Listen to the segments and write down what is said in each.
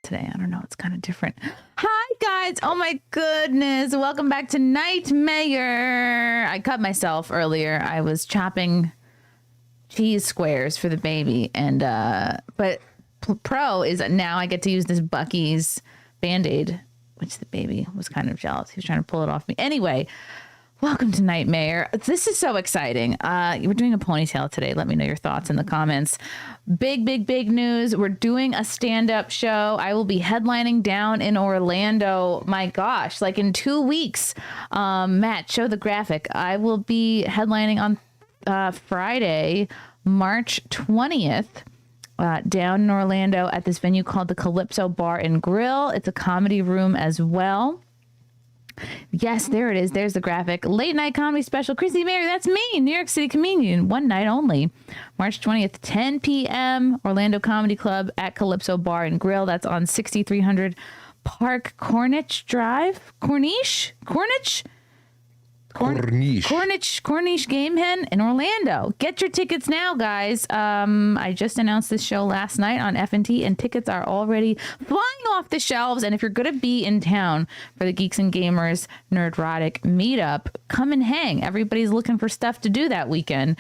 today. I don't know. It's kind of different. Hi, guys. Oh, my goodness. Welcome back to NightMayr. I cut myself earlier. I was chopping cheese squares for the baby. But pro is now I get to use this Buc-ee's Band-Aid, which the baby was kind of jealous. He was trying to pull it off me. Anyway, welcome to NightMayr. This is so exciting. We're doing a ponytail today. Let me know your thoughts in the comments. Big news. We're doing a stand-up show. I will be headlining down in Orlando. My gosh, like in 2 weeks. Matt, show the graphic. I will be headlining on Friday, March 20th. Down in Orlando at this venue called the Calypso Bar and Grill. It's a comedy room as well. Yes, there it is. There's the graphic. Late night comedy special. Chrissie, Mayr, that's me. New York City comedian. One night only. March 20th, 10 p.m. Orlando Comedy Club at Calypso Bar and Grill. That's on 6300 Park Corniche Drive. Corniche Game Hen in Orlando. Get your tickets now, guys. I just announced this show last night on F&T, and tickets are already flying off the shelves. And if you're going to be in town for the Geeks and Gamers Nerdrotic meetup, come and hang. Everybody's looking for stuff to do that weekend.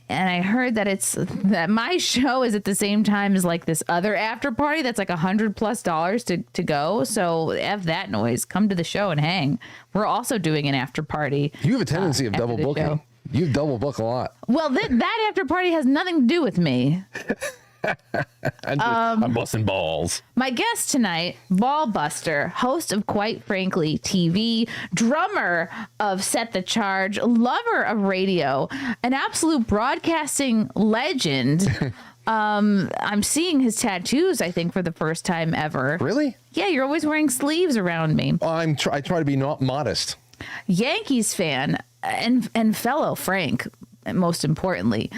And I heard that my show is at the same time as like this other after party that's like $100+ to go. So F that noise. Come to the show and hang. We're also doing an after party. You have a tendency of double booking. You double book a lot. Well, that after party has nothing to do with me. I'm busting balls. My guest tonight, Ball Buster, host of Quite Frankly TV, drummer of Set the Charge, lover of radio, an absolute broadcasting legend. I'm seeing his tattoos, I think, for the first time ever. Really? Yeah, you're always wearing sleeves around me. I try to be not modest. Yankees fan and fellow Frank, most importantly.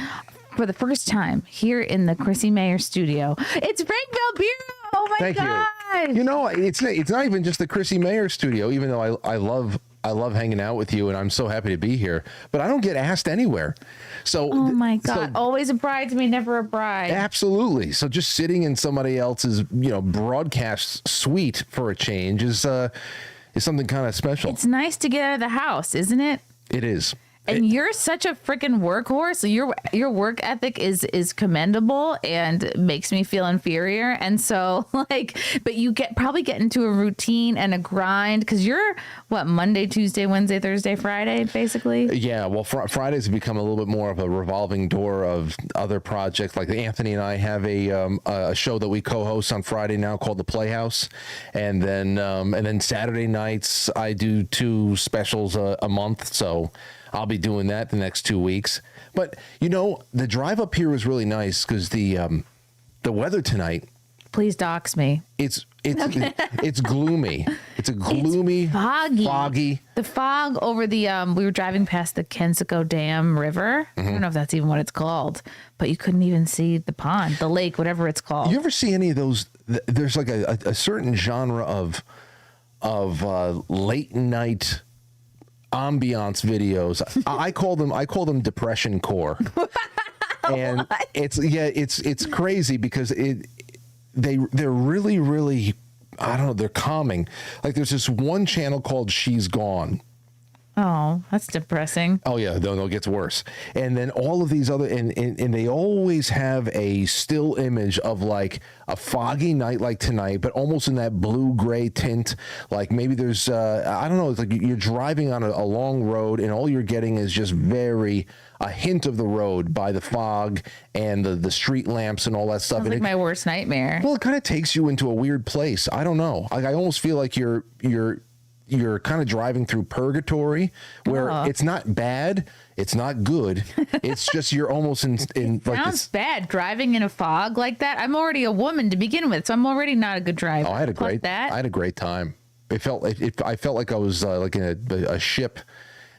For the first time here in the Chrissie Mayr studio, it's Frank Valbiro. Oh my God! You know, it's not even just the Chrissie Mayr studio. Even though I love hanging out with you, and I'm so happy to be here. But I don't get asked anywhere. So oh my God, always a bridesmaid, never a bride. Absolutely. So just sitting in somebody else's broadcast suite for a change is something kind of special. It's nice to get out of the house, isn't it? It is. And you're such a freaking workhorse. Your work ethic is commendable and makes me feel inferior. And so but you probably get into a routine and a grind because you're what, Monday, Tuesday, Wednesday, Thursday, Friday, basically. Yeah. Well, Fridays have become a little bit more of a revolving door of other projects. Like Anthony and I have a show that we co-host on Friday now called The Playhouse, and then Saturday nights I do 2 specials a month. So I'll be doing that the next 2 weeks. But, the drive up here was really nice because the weather tonight. Please dox me. It's gloomy. It's a gloomy, foggy. The fog over the, we were driving past the Kensico Dam River. I don't know if that's even what it's called, but you couldn't even see the pond, the lake, whatever it's called. You ever see any of those? There's like a certain genre of late night ambiance videos. I call them depression core. And it's crazy because they're really, I don't know, they're calming. Like there's this one channel called She's Gone. Oh, that's depressing. Oh yeah, no, it gets worse. And then all of these other, and they always have a still image of like a foggy night like tonight, but almost in that blue-gray tint. Like maybe there's, I don't know, it's like you're driving on a long road and all you're getting is just a hint of the road by the fog and the street lamps and all that stuff. Sounds like my worst nightmare. Well, it kind of takes you into a weird place. I don't know. Like I almost feel like you're kind of driving through purgatory where it's not bad, it's not good. It's just you're almost in like sounds bad driving in a fog like that. I'm already a woman to begin with, so I'm already not a good driver. Oh, I had a great time. I felt like I was like in a ship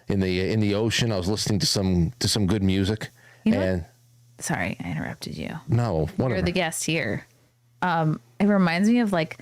in the ocean. I was listening to some good music. Sorry, I interrupted you. No, whatever. You're the guest here. It reminds me of like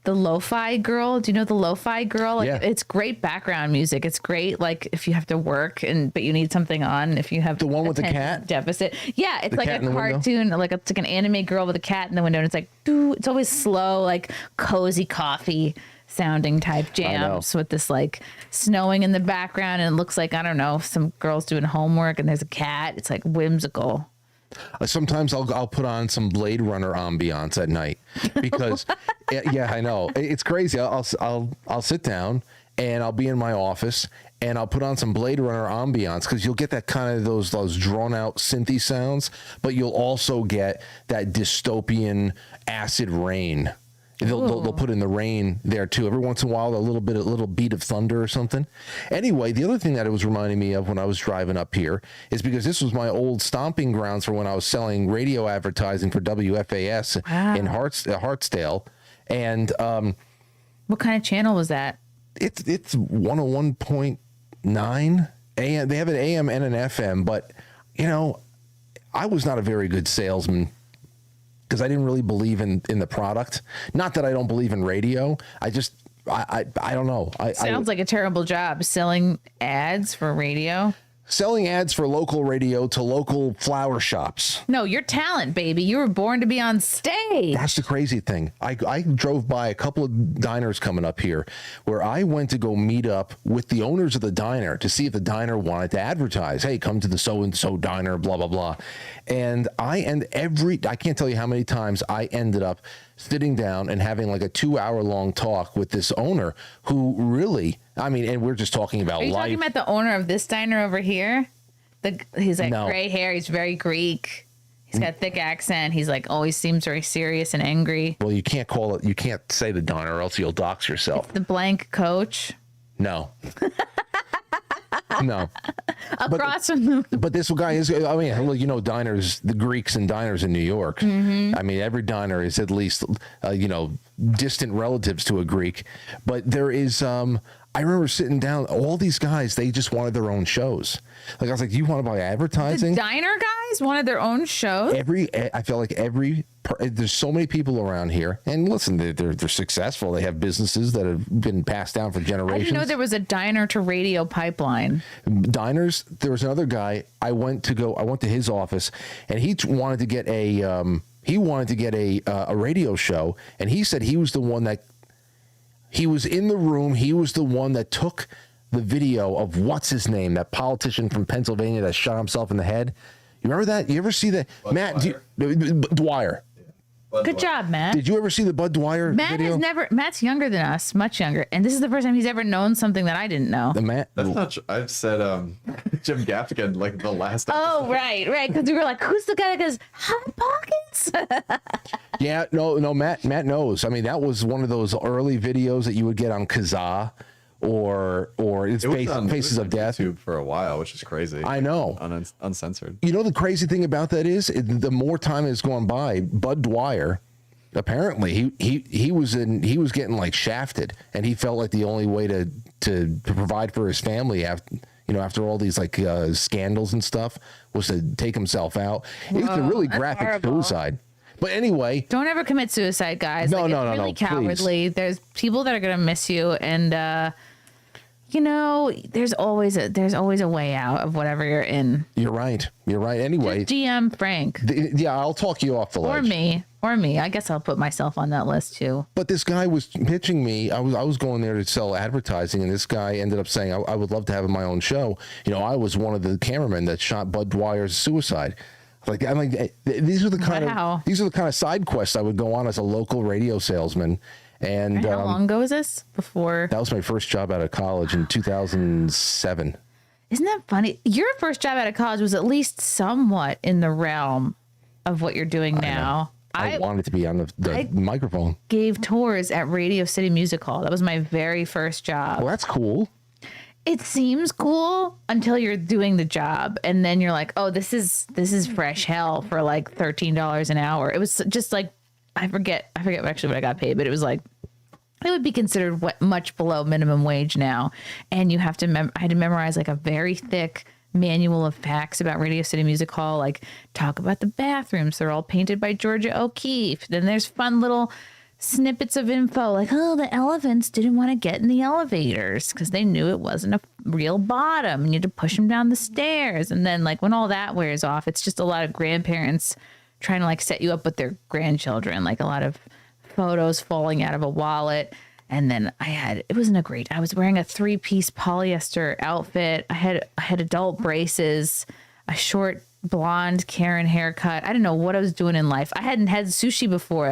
the lo-fi girl. Do you know the lo-fi girl? Like, Yeah. it's great background music. It's great, like, if you have to work but you need something on. If you have The one with the attention cat? deficit, yeah, it's The like cat a in the window? cartoon, like it's like an anime girl with a cat in the window, and it's like, doo, it's always slow, like cozy coffee sounding type jams with this like snowing in the background, and it looks like, I don't know, some girls doing homework, and there's a cat. It's like whimsical. Sometimes I'll put on some Blade Runner ambiance at night because yeah, I know it's crazy. I'll sit down and I'll be in my office and I'll put on some Blade Runner ambiance because you'll get that kind of those drawn out synthy sounds, but you'll also get that dystopian acid rain. They'll put in the rain there too. Every once in a while, a little beat of thunder or something. Anyway, the other thing that it was reminding me of when I was driving up here is because this was my old stomping grounds for when I was selling radio advertising for WFAS in Hartsdale. And What kind of channel was that? it's 101.9 AM. They have an AM and an FM, but I was not a very good salesman, because I didn't really believe in the product. Not that I don't believe in radio. I don't know. Sounds like a terrible job selling ads for radio. Selling ads for local radio to local flower shops. No, you're talent, baby. You were born to be on stage. That's the crazy thing. I drove by a couple of diners coming up here where I went to go meet up with the owners of the diner to see if the diner wanted to advertise. Hey, come to the so-and-so diner, blah, blah, blah. And I can't tell you how many times I ended up sitting down and having like a 2-hour-long talk with this owner who really, and we're just talking about Are you life. talking about the owner of this diner over here? He's like No. gray hair. He's very Greek. He's got a thick accent. He's like always seems very serious and angry. Well, you can't say the diner or else you'll dox yourself. The blank coach No. No. across from the. But this guy is, diners, the Greeks and diners in New York. Mm-hmm. Every diner is at least, distant relatives to a Greek. But there is, I remember sitting down, all these guys, they just wanted their own shows. Like, I was like, you want to buy advertising? The diner guys wanted their own shows. I feel like there's so many people around here, and listen, they're successful. They have businesses that have been passed down for I generations. didn't know there was a diner to radio pipeline. Diners. There was another guy. I went to his office, and he wanted to get a radio show, and he said he was the one that he was in the room. He was the one that took the video of what's his name, that politician from Pennsylvania that shot himself in the head. You remember that? You ever see that? Bud Matt Dwyer. Dwyer. Good job, Matt. Did you ever see the Bud Dwyer video? Matt's younger than us, much younger. And this is the first time he's ever known something that I didn't know. The Matt. That's not true. I've said Jim Gaffigan like the last Oh, episode. right. Because we were like, who's the guy that goes, Hot Pockets? Yeah, no. Matt knows. That was one of those early videos that you would get on Kazaa or it's It was on Faces of Death. YouTube for a while, which is crazy. I know. Uncensored. You know, the crazy thing about that is the more time has gone by, Bud Dwyer, apparently he was getting like shafted, and he felt like the only way to provide for his family after all these like scandals and stuff was to take himself out. It's a really that's graphic horrible. suicide. But anyway, Don't ever commit suicide, guys. No, Like, no, it's no, really no, please. cowardly. There's people that are going to miss you, and there's always a way out of whatever you're in. you're right. Anyway, GM Frank I'll talk you off the or ledge. me. I guess I'll put myself on that list too. But this guy was pitching me. I was going there to sell advertising, and this guy ended up saying, I would love to have my own show. I was one of the cameramen that shot Bud Dwyer's suicide. These are the kind of side quests I would go on as a local radio salesman. And How long ago was this? Before? that was my first job out of college in 2007. Isn't that funny? Your first job out of college was at least somewhat in the realm of what you're doing now. I wanted to be on the microphone. Gave tours at Radio City Music Hall. That was my very first job. Well, that's cool. It seems cool until you're doing the job, and then you're like, "Oh, this is fresh hell for like $13 an hour." It was just like I forget actually what I got paid, but it was like it would be considered much below minimum wage now, and you have to I had to memorize like a very thick manual of facts about Radio City Music Hall, like talk about the bathrooms. They're all painted by Georgia O'Keeffe. Then there's fun little snippets of info like, oh, the elephants didn't want to get in the elevators because they knew it wasn't a real bottom. You had to push them down the stairs. And then like when all that wears off, it's just a lot of grandparents trying to like set you up with their grandchildren, like a lot of photos falling out of a wallet. And then I was wearing a 3-piece polyester outfit. I had adult braces, a short blonde Karen haircut. I didn't know what I was doing in life. I hadn't had sushi before.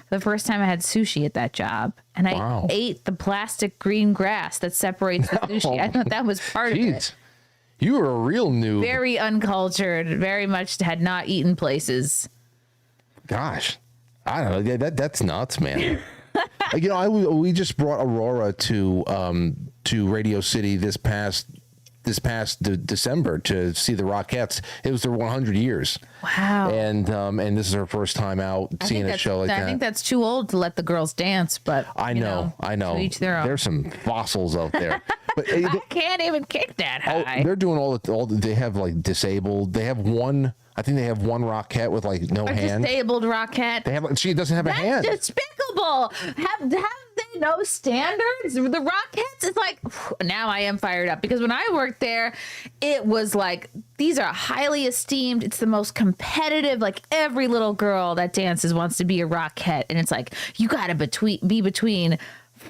The first time I had sushi at that job, and I ate the plastic green grass that separates the sushi. I thought that was part of it. You were a real noob. Very uncultured, very much had not eaten places. Gosh, I don't know. That's nuts, man. We just brought Aurora to Radio City this past December to see the Rockettes. It was their 100 years. Wow. And this is her first time out seeing a show like that. I think that's too old to let the girls dance, but I know. To each their own. There's some fossils out there. But I can't even kick that high. They're doing all they have like disabled. They have one. I think they have one Rockette with like no hand. Disabled Rockette. She doesn't have a hand. That's despicable. Have they no standards? The Rockettes is like, now I am fired up because when I worked there, it was like, these are highly esteemed. It's the most competitive. Like every little girl that dances wants to be a Rockette. And it's like, you got to be between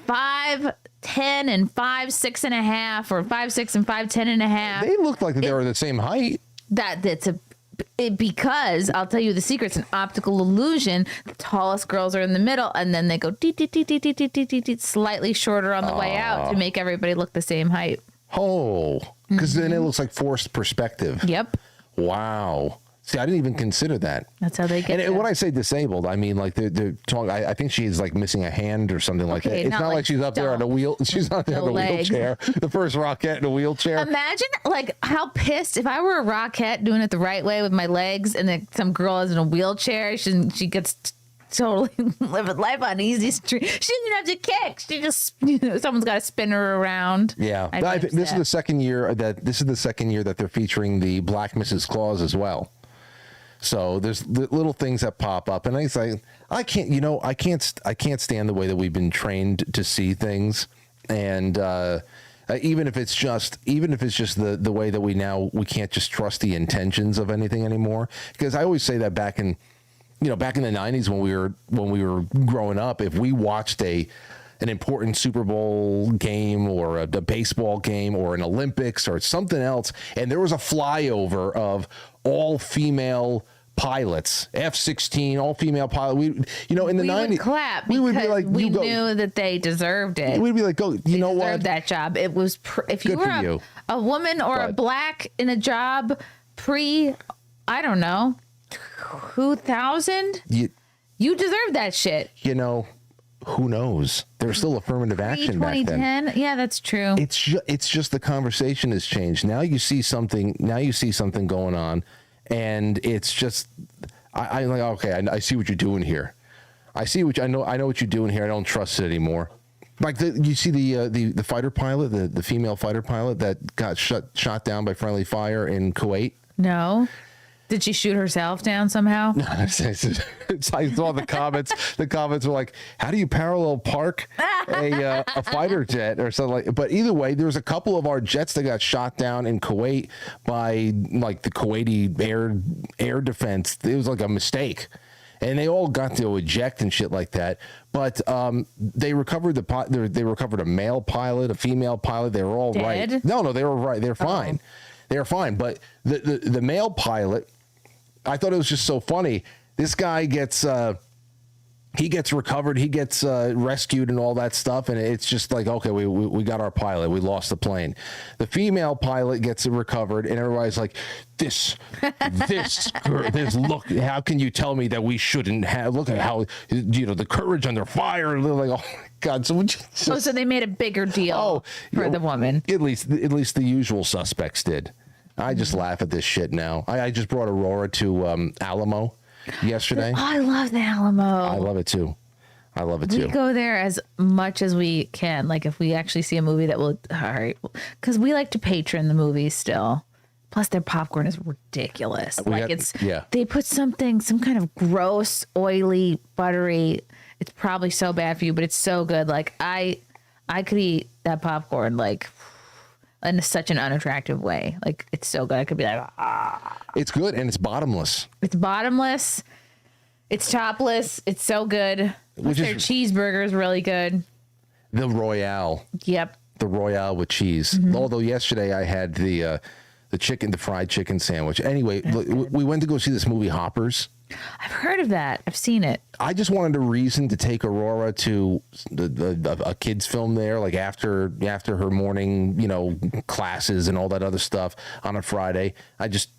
5'10" and 5'6.5" or 5'6" and 5'10.5". They looked like they were the same height. Because I'll tell you the secret, it's an optical illusion. The tallest girls are in the middle, and then they go slightly shorter on the way out to make everybody look the same height. Oh, because then it looks like forced perspective. Yep. Wow. See, I didn't even consider that. That's how they get it. And when I say disabled, I mean like they're talking. I think she's like missing a hand or something like that. It's not like she's up there on a wheel. She's not there on a wheelchair. The first Rockette in a wheelchair. Imagine like how pissed if I were a Rockette doing it the right way with my legs, and then some girl is in a wheelchair. She gets totally living life on easy street. She didn't have to kick. She just someone's got to spin her around. Yeah, this is the second year that they're featuring the Black Mrs. Claus as well. So there's little things that pop up, and it's like I can't stand the way that we've been trained to see things, and even if it's just the way that we can't just trust the intentions of anything anymore. Because I always say that back in the 90s when we were growing up, if we watched an important Super Bowl game or a baseball game or an Olympics or something else, and there was a flyover of all female pilots, F-16, all female pilot. We in the 90s, would clap because we knew that they deserved it. We'd be like, go, you know what? That job. It was if you were a woman or a black in a job I don't know, 2000, you deserve that shit. Who knows? There's still affirmative action back then. 2010, yeah, that's true. It's just the conversation has changed. Now you see something going on, and it's just I'm like, okay, I see what you're doing here. I know what you're doing here. I don't trust it anymore. Like you see the fighter pilot, the female fighter pilot that got shot down by friendly fire in Kuwait. No. Did she shoot herself down somehow? I saw the comments. The comments were like, "How do you parallel park a fighter jet or something like?" But either way, there was a couple of our jets that got shot down in Kuwait by like the Kuwaiti air defense. It was like a mistake, and they all got to eject and shit like that. But they recovered they recovered a male pilot, a female pilot. They were all dead? right. No, they were right. They're fine. They're fine. But the male pilot, I thought it was just so funny. This guy gets recovered, he gets rescued and all that stuff, and it's just like, okay, we got our pilot, we lost the plane. The female pilot gets recovered, and everybody's like, this look, how can you tell me that we shouldn't have? Look at how the courage under fire. And they're like, oh my god! So they made a bigger deal for the woman. At least the usual suspects did. I just laugh at this shit now. I just brought Aurora to Alamo yesterday. Oh, I love the Alamo. I love it too. We go there as much as we can. Like if we actually see a movie that will, all right, because we like to patron the movies still. Plus their popcorn is ridiculous. They put some kind of gross, oily, buttery. it's probably so bad for you, but it's so good. Like I could eat that popcorn like in such an unattractive way. Like it's so good. I could be like, ah. It's good and it's bottomless. It's bottomless. It's topless. It's so good. Their cheeseburger is really good. The Royale. Yep. The Royale with cheese. Although yesterday I had the fried chicken sandwich. Anyway, we went to go see this movie Hoppers. I've heard of that. I've seen it. I just wanted a reason to take Aurora to a kids film there, like after her morning, classes and all that other stuff on a Friday.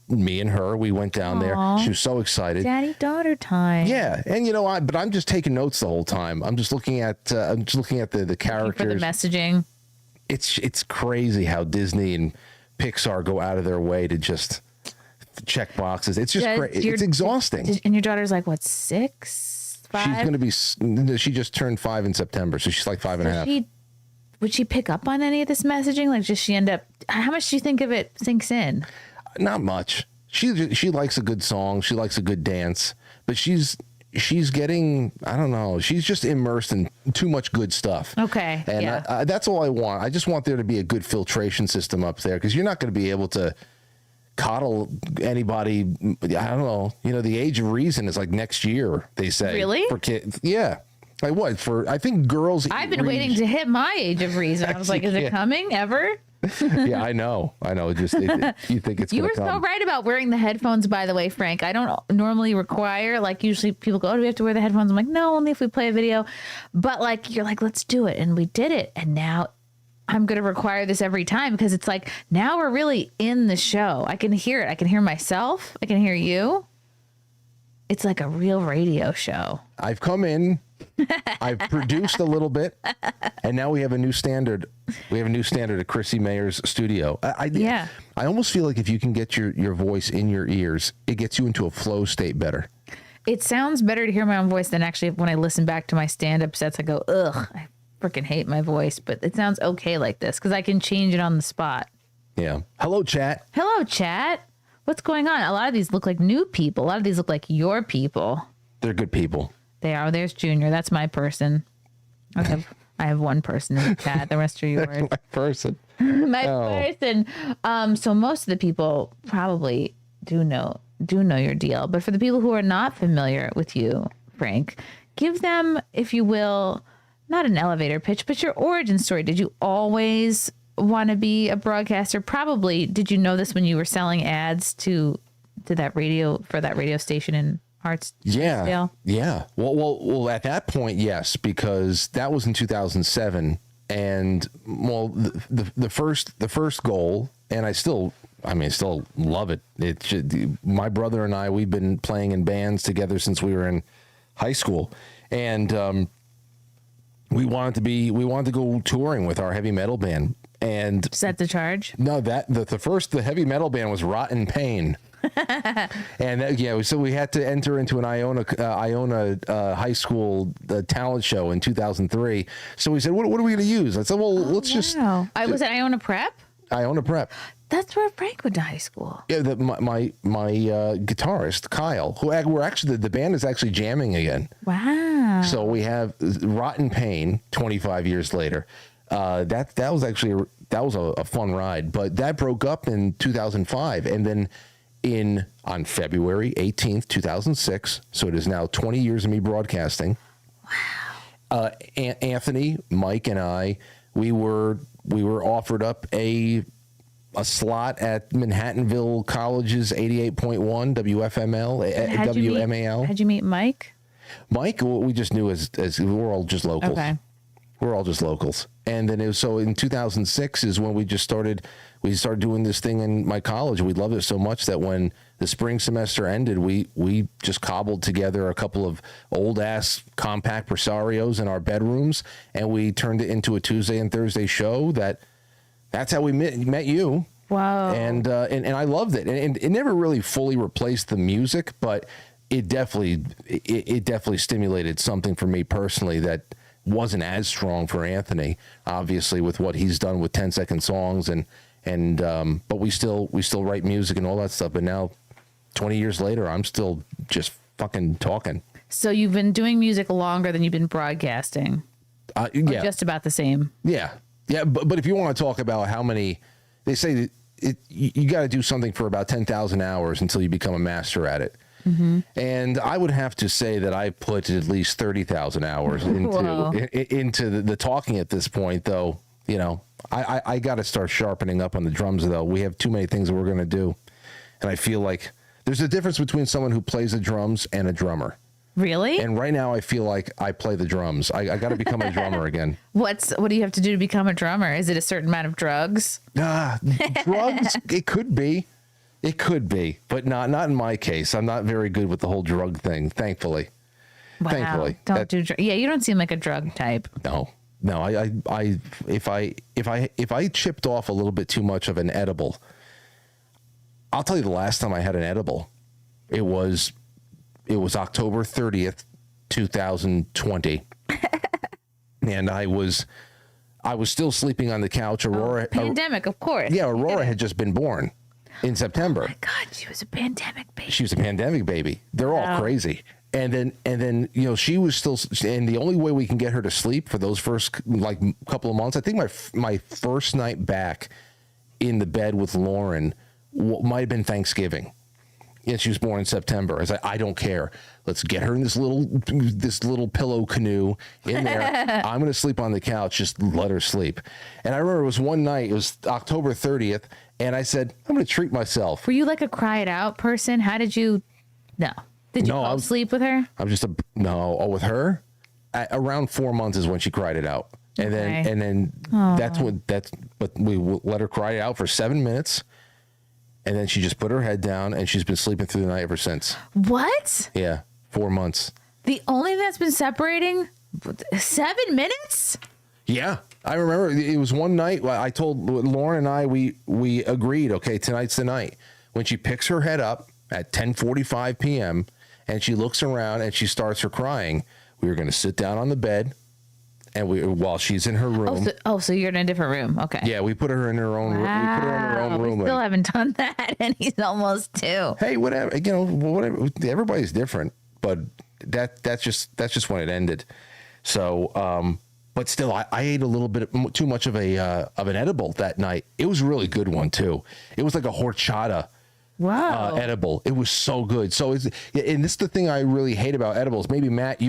Me and her, we went down there. She was so excited. Daddy-daughter time. Yeah, and but I'm just taking notes the whole time. I'm just looking at the characters. For the messaging. It's crazy how Disney and Pixar go out of their way to just check boxes. It's just it's exhausting. And your daughter's like, what, 6, 5? She's going to be. She just turned 5 in September, so she's like 5 and a half. Would she pick up on any of this messaging? Like, does she end up? How much do you think of it sinks in? Not much. She likes a good song. She likes a good dance, but she's getting, I don't know, she's just immersed in too much good stuff. Okay. And yeah. that's all I want. I just want there to be a good filtration system up there, because you're not going to be able to coddle anybody. I don't know. The age of reason is like next year, they say. Really? For kids. Yeah. Like what? I think girls. I've been waiting to hit my age of reason. I was like, is it coming ever? Yeah, I know. Just you think it's. You were so right about wearing the headphones. By the way, Frank, I don't normally require. Like usually people go, "Oh, do we have to wear the headphones?" I'm like, "No, only if we play a video." But like you're like, "Let's do it," and we did it. And now I'm going to require this every time, because it's like now we're really in the show. I can hear it. I can hear myself. I can hear you. It's like a real radio show. I've come in. I've produced a little bit, and now we have a new standard. We have a new standard at Chrissie Mayr's studio. I almost feel like if you can get your voice in your ears, it gets you into a flow state better. It sounds better to hear my own voice than actually when I listen back to my stand-up sets. I go, ugh, I freaking hate my voice, but it sounds okay like this because I can change it on the spot. Yeah. Hello, chat. Hello, chat. What's going on? A lot of these look like new people. A lot of these look like your people. They're good people. They are. There's Junior. That's my person. I have one person in the chat. The rest are yours. That's my person. My person. So most of the people probably do know your deal. But for the people who are not familiar with you, Frank, give them, if you will, not an elevator pitch, but your origin story. Did you always want to be a broadcaster? Probably. Did you know this when you were selling ads to that radio station in Hartsdale? Yeah. Well, at that point, yes, because that was in 2007, and the first goal, and I still love it. My brother and I, we've been playing in bands together since we were in high school, and we wanted to go touring with our heavy metal band. And set the charge? No, the heavy metal band was Rotten Pain. And so we had to enter into an Iona high school talent show in 2003. So we said, what are we going to use? I said, well, let's just. I was at Iona Prep. Iona Prep. That's where Frank went to high school. Yeah, my guitarist Kyle, who we're actually the band is actually jamming again. Wow. So we have Rotten Pain 25 years later. That was actually a fun ride, but that broke up in 2005, and then on February 18th, 2006. So it is now 20 years of me broadcasting. Wow. Anthony, Mike, and I, we were offered up a slot at Manhattanville College's 88.1 WFML, WMAL. How'd you meet Mike? Mike, we just knew as we're all just locals. Okay. We're all just locals. And then in 2006 is when we started doing this thing in my college. We loved it so much that when the spring semester ended, we just cobbled together a couple of old ass compact presarios in our bedrooms, and we turned it into a Tuesday and Thursday show. That's how we met you. Wow. And I loved it. And it never really fully replaced the music, but it definitely stimulated something for me personally that wasn't as strong for Anthony, obviously, with what he's done with 10-second songs but we still write music and all that stuff. But now 20 years later, I'm still just fucking talking. So you've been doing music longer than you've been broadcasting. Yeah. Just about the same. Yeah. Yeah. But if you want to talk about how many, they say that you got to do something for about 10,000 hours until you become a master at it. Mm-hmm. And I would have to say that I put at least 30,000 hours into the talking at this point, though. You know, I got to start sharpening up on the drums, though. We have too many things that we're going to do. And I feel like there's a difference between someone who plays the drums and a drummer. Really? And right now I feel like I play the drums. I got to become a drummer again. What do you have to do to become a drummer? Is it a certain amount of drugs? Drugs? It could be. It could be, but not in my case. I'm not very good with the whole drug thing, thankfully. Wow. Thankfully. Don't do drugs. Yeah, you don't seem like a drug type. No. If I chipped off a little bit too much of an edible, I'll tell you the last time I had an edible, it was October 30th, 2020. And I was still sleeping on the couch. Aurora, pandemic, of course. Yeah, Aurora had just been born in September. Oh my God, she was a pandemic baby. She was a pandemic baby. They're all crazy. And then, you know, she was still, and the only way we can get her to sleep for those first like couple of months, I think my first night back in the bed with Lauren might have been Thanksgiving. Yeah, she was born in September. I was like, I don't care. Let's get her in this little pillow canoe in there. I'm going to sleep on the couch. Just let her sleep. And I remember it was one night. It was October 30th. And I said, I'm going to treat myself. Were you like a cry it out person? How did you? No. Did you fall asleep with her? I'm just with her. Around 4 months is when she cried it out. And then but we let her cry it out for 7 minutes. And then she just put her head down, and she's been sleeping through the night ever since. What? Yeah, 4 months. The only thing that's been separating 7 minutes? Yeah, I remember it was one night. I told Lauren and I we agreed. Okay, tonight's the night when she picks her head up at 10:45 p.m. and she looks around and she starts her crying. We were going to sit down on the bed. And while she's in her room. So you're in a different room. Okay. Yeah, we put her in her own room. We put her in her own room. We still haven't done that, and he's almost 2. Hey, whatever. You know, whatever. Everybody's different, but that's just when it ended. So, but still, I ate a little bit too much of an edible that night. It was a really good one too. It was like a horchata. Wow. Edible. It was so good. So and this is the thing I really hate about edibles. Maybe Matt,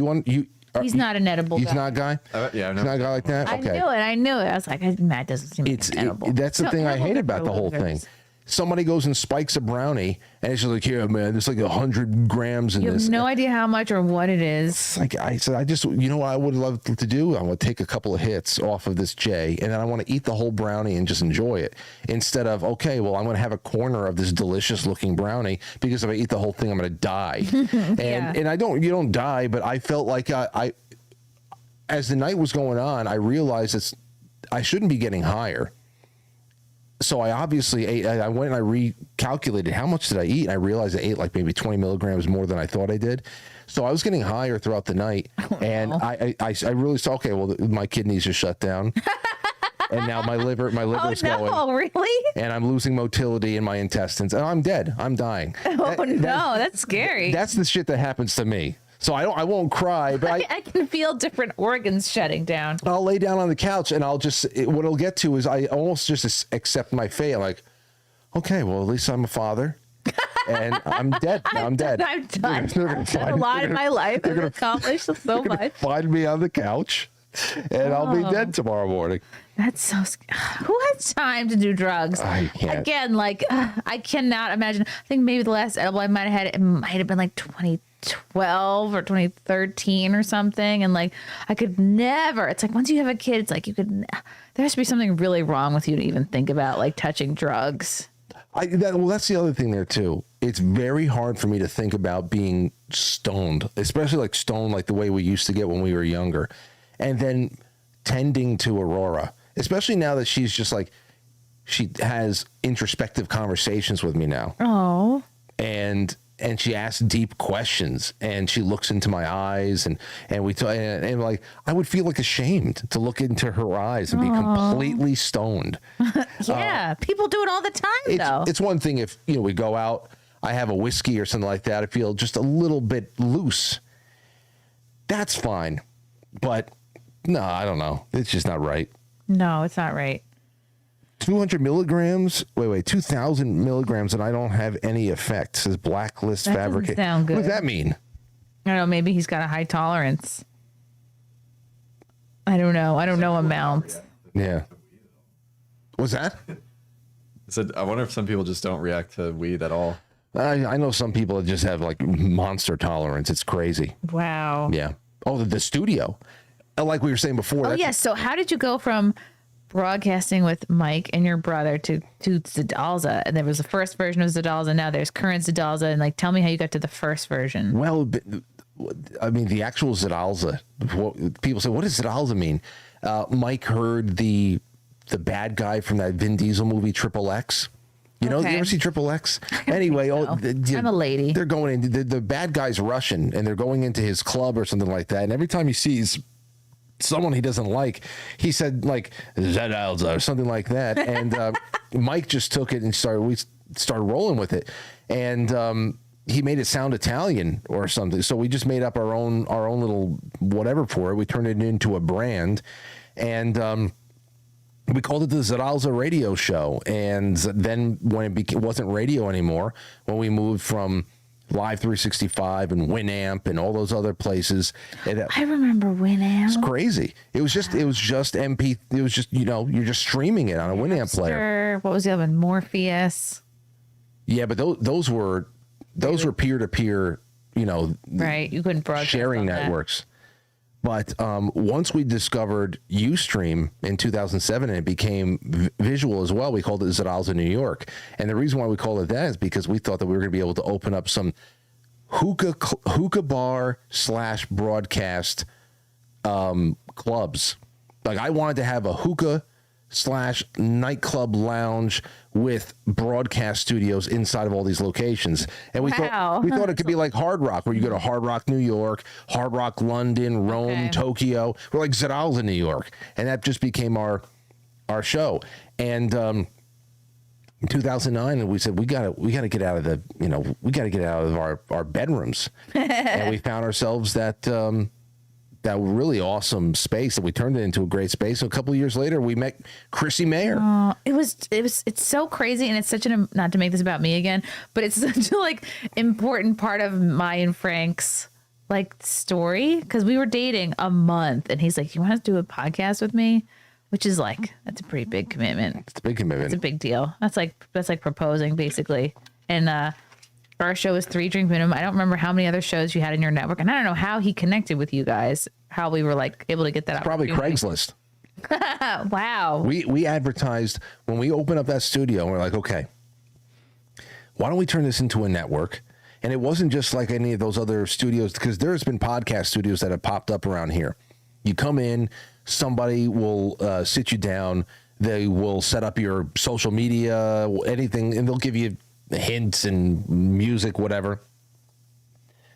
He's not an edible guy. He's not a guy? Yeah, He's not a guy like that? Okay. I knew it. I was like, Matt doesn't seem like an edible. That's the thing I hate about the whole thing. Somebody goes and spikes a brownie, and it's just like, here, man, there's like 100 grams in this. You have no idea how much or what it is. It's like I said, you know what I would love to do? I want to take a couple of hits off of this J, and then I want to eat the whole brownie and just enjoy it. Instead of, okay, well, I'm going to have a corner of this delicious looking brownie, because if I eat the whole thing, I'm going to die. And you don't die, but I felt like I as the night was going on, I realized I shouldn't be getting higher. So I obviously ate. I went and I recalculated how much did I eat, and I realized I ate like maybe 20 milligrams more than I thought I did. So I was getting higher throughout the night, and I really saw, okay, well, my kidneys are shut down, and now my liver's going. Oh, really? And I'm losing motility in my intestines, and I'm dead. I'm dying. That's scary. That's the shit that happens to me. So I won't cry, but I can feel different organs shutting down. I'll lay down on the couch, and what it'll get to is I almost just accept my fate. I'm like, okay, well, at least I'm a father, and I'm dead. I'm dead. I'm done. I've done a lot in my life. I've accomplished so much. Find me on the couch, and I'll be dead tomorrow morning. That's so scary. Who has time to do drugs? I can't. Again, I cannot imagine. I think maybe the last edible I might have had, it might have been like 2012 or 2013 or something. And like, I could never, it's like once you have a kid, it's like there has to be something really wrong with you to even think about like touching drugs. That's the other thing there too. It's very hard for me to think about being stoned, especially like stoned like the way we used to get when we were younger. And then tending to Aurora, especially now that she's just like, she has introspective conversations with me now. Oh. And she asks deep questions, and she looks into my eyes, and we talk, and like I would feel like ashamed to look into her eyes and be completely stoned. Yeah, people do it all the time though. It's one thing if we go out, I have a whiskey or something like that, I feel just a little bit loose. that's fine. But no, I don't know. It's just not right. No, it's not right. 200 milligrams. Wait, 2,000 milligrams, and I don't have any effect. Says blacklist That fabricate. doesn't sound good. What does that mean? I don't know. Maybe he's got a high tolerance. I don't know. I don't know amounts. Yeah. What's that? I said, I wonder if some people just don't react to weed at all. I know some people that just have like monster tolerance. It's crazy. Wow. Yeah. Oh, the studio. Like we were saying before. Oh, yes. So how did you go from broadcasting with Mike and your brother to Zidalza? And there was the first version of Zidalza. Now there's current Zidalza. And like, tell me how you got to the first version. Well, I mean, the actual Zidalza. People say, what does Zidalza mean? Mike heard the bad guy from that Vin Diesel movie, Triple X. You know, Okay. you ever see Triple X? Anyway, I'm a lady. They're going in. The bad guy's Russian, and they're going into his club or something like that. And every time he sees someone he doesn't like, he said like Zidalza or something like that. And Mike just took it and we started rolling with it, and he made it sound Italian or something. So we just made up our own little whatever for it. We turned it into a brand, and we called it the Zidalza Radio Show. And then when it wasn't radio anymore, when we moved from Live 365 and Winamp and all those other places, I remember Winamp. it's crazy. It was just MP. It was just, you're just streaming it on a Winamp player. What was the other one? Morpheus. Yeah, but those were peer to peer, Right. You couldn't broadcast sharing on that. networks. But once we discovered Ustream in 2007 and it became visual as well, we called it Zidalza New York. And the reason why we called it that is because we thought that we were going to be able to open up some hookah bar / broadcast clubs. Like I wanted to have a hookah / nightclub lounge with broadcast studios inside of all these locations. And we Wow. thought it could be like Hard Rock, where you go to Hard Rock New York, Hard Rock London, Rome, Okay. Tokyo. We're like Zidalza New York. And that just became our show. And in 2009, we said we got to get out of our bedrooms. And we found ourselves that really awesome space, that we turned it into a great space. So a couple of years later, we met Chrissie Mayr. It's so crazy, and it's such not to make this about me again, but it's such a like important part of my and Frank's like story, because we were dating a month and he's like, you want to do a podcast with me? Which is like, that's a pretty big commitment. It's a big commitment. It's a big deal. That's like proposing basically. And our show was 3 Drink Minimum. I don't remember how many other shows you had in your network, and I don't know how he connected with you guys, how we were like able to get that Probably opportunity. Craigslist. Wow. We advertised when we opened up that studio, and we're like, okay, why don't we turn this into a network? And it wasn't just like any of those other studios, because there's been podcast studios that have popped up around here. You come in, somebody will sit you down, they will set up your social media, anything, and they'll give you hints and music, whatever.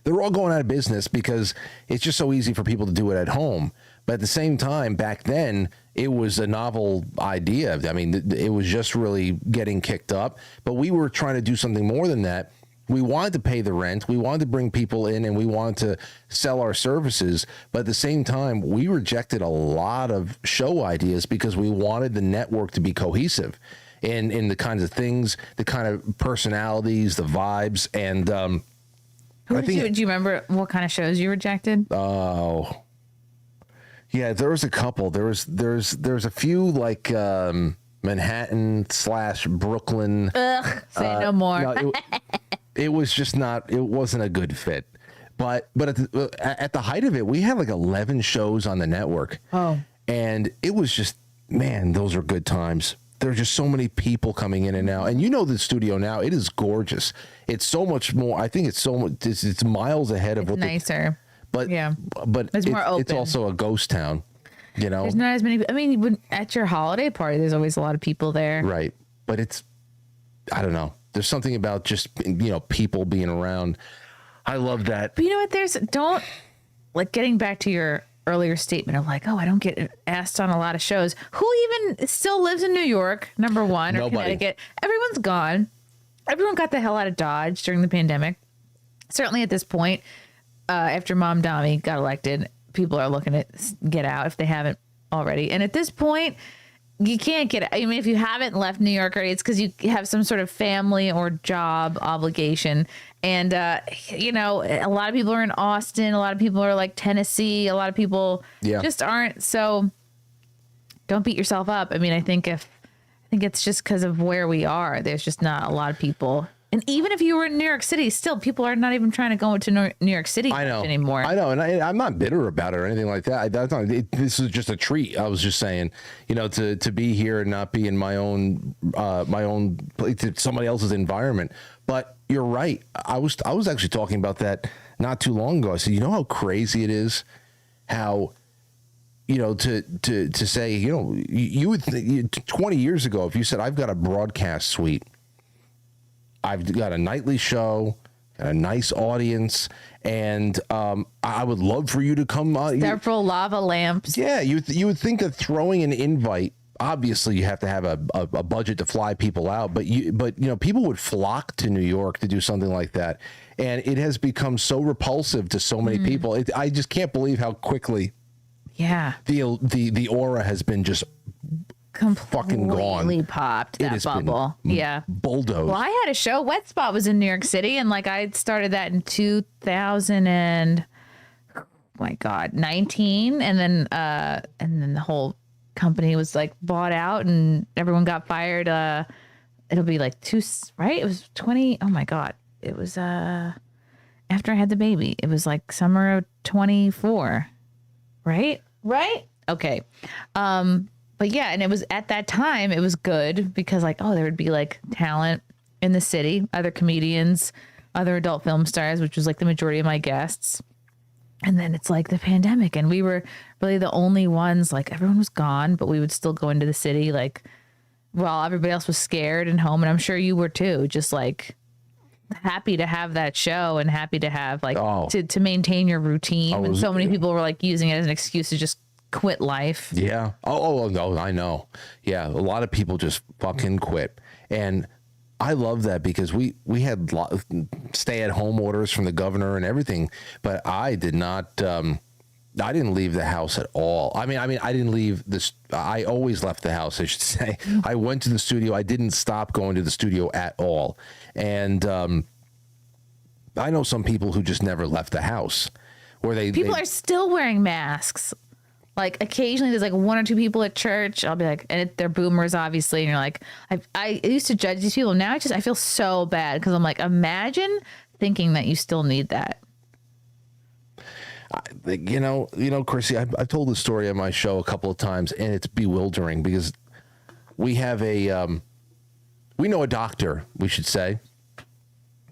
They're all going out of business because it's just so easy for people to do it at home. But at the same time, back then, it was a novel idea. I mean, it was just really getting kicked up. But we were trying to do something more than that. We wanted to pay the rent. We wanted to bring people in, and we wanted to sell our services. But at the same time, we rejected a lot of show ideas because we wanted the network to be cohesive in the kinds of things, the kind of personalities, the vibes. And Do you remember what kind of shows you rejected? Oh, yeah, there was a couple. There's a few like Manhattan / Brooklyn. Say no more. No, it was just not. It wasn't a good fit. But at the height of it, we had like 11 shows on the network. Oh, and it was just, man, those are good times. There are just so many people coming in and out. And the studio now, it is gorgeous. It's so much more. I think it's so much. It's miles ahead of it's what nicer. But yeah, but it's more open. It's also a ghost town, There's not as many. I mean, at your holiday party, there's always a lot of people there. Right. But I don't know. There's something about just, people being around. I love that. But you know what? Getting back to your earlier statement of like, oh, I don't get asked on a lot of shows. Who even still lives in New York, number one, or Nobody. Connecticut? Everyone's gone. Everyone got the hell out of Dodge during the pandemic. Certainly at this point, after Mom Dami got elected, people are looking to get out if they haven't already. And at this point, you can't get. I mean, if you haven't left New York already, it's because you have some sort of family or job obligation. And you know, a lot of people are in Austin. A lot of people are like Tennessee. A lot of people just aren't. So don't beat yourself up. I mean, I think it's just because of where we are. There's just not a lot of people. And even if you were in New York City, still people are not even trying to go into New York City anymore. I know, and I'm not bitter about it or anything like that. This is just a treat. I was just saying, you know, to be here and not be in my own somebody else's environment. But you're right. I was actually talking about that not too long ago. I said, you know how crazy it is, how, you know, to say, you know, you would think 20 years ago, if you said I've got a broadcast suite. I've got a nightly show, got a nice audience, and I would love for you to come. Several lava lamps. Yeah, you would think that throwing an invite. Obviously, you have to have a budget to fly people out, but you know, people would flock to New York to do something like that, and it has become so repulsive to so many people. I just can't believe how quickly. Yeah. The aura has been just fucking gone. Completely popped that bubble. Yeah. Bulldozed. Well, I had a show. Wet Spot was in New York City, and like I started that in 2019, and then the whole company was like bought out, and everyone got fired. It'll be like right? It was 20. Oh my God! It was after I had the baby. It was like summer of 24. Right? Okay. But yeah, and it was at that time, it was good because like, oh, there would be like talent in the city, other comedians, other adult film stars, which was like the majority of my guests. And then it's like the pandemic, and we were really the only ones, like everyone was gone, but we would still go into the city like while everybody else was scared and home. And I'm sure you were too, just like happy to have that show and happy to have like to maintain your routine. And so many people were like using it as an excuse to just quit life. Yeah. Oh, no, I know. Yeah. A lot of people just fucking quit. And I love that because we had stay at home orders from the governor and everything, but I did not, I didn't leave the house at all. I mean, I didn't leave this. I always left the house, I should say. I went to the studio. I didn't stop going to the studio at all. And, I know some people who just never left the house where people are still wearing masks. Like occasionally there's like one or two people at church. I'll be like, and they're boomers obviously. And you're like, I used to judge these people. Now I feel so bad because I'm like, imagine thinking that you still need that. You know, Chrissie, I've told this story on my show a couple of times, and it's bewildering because we have we know a doctor, we should say,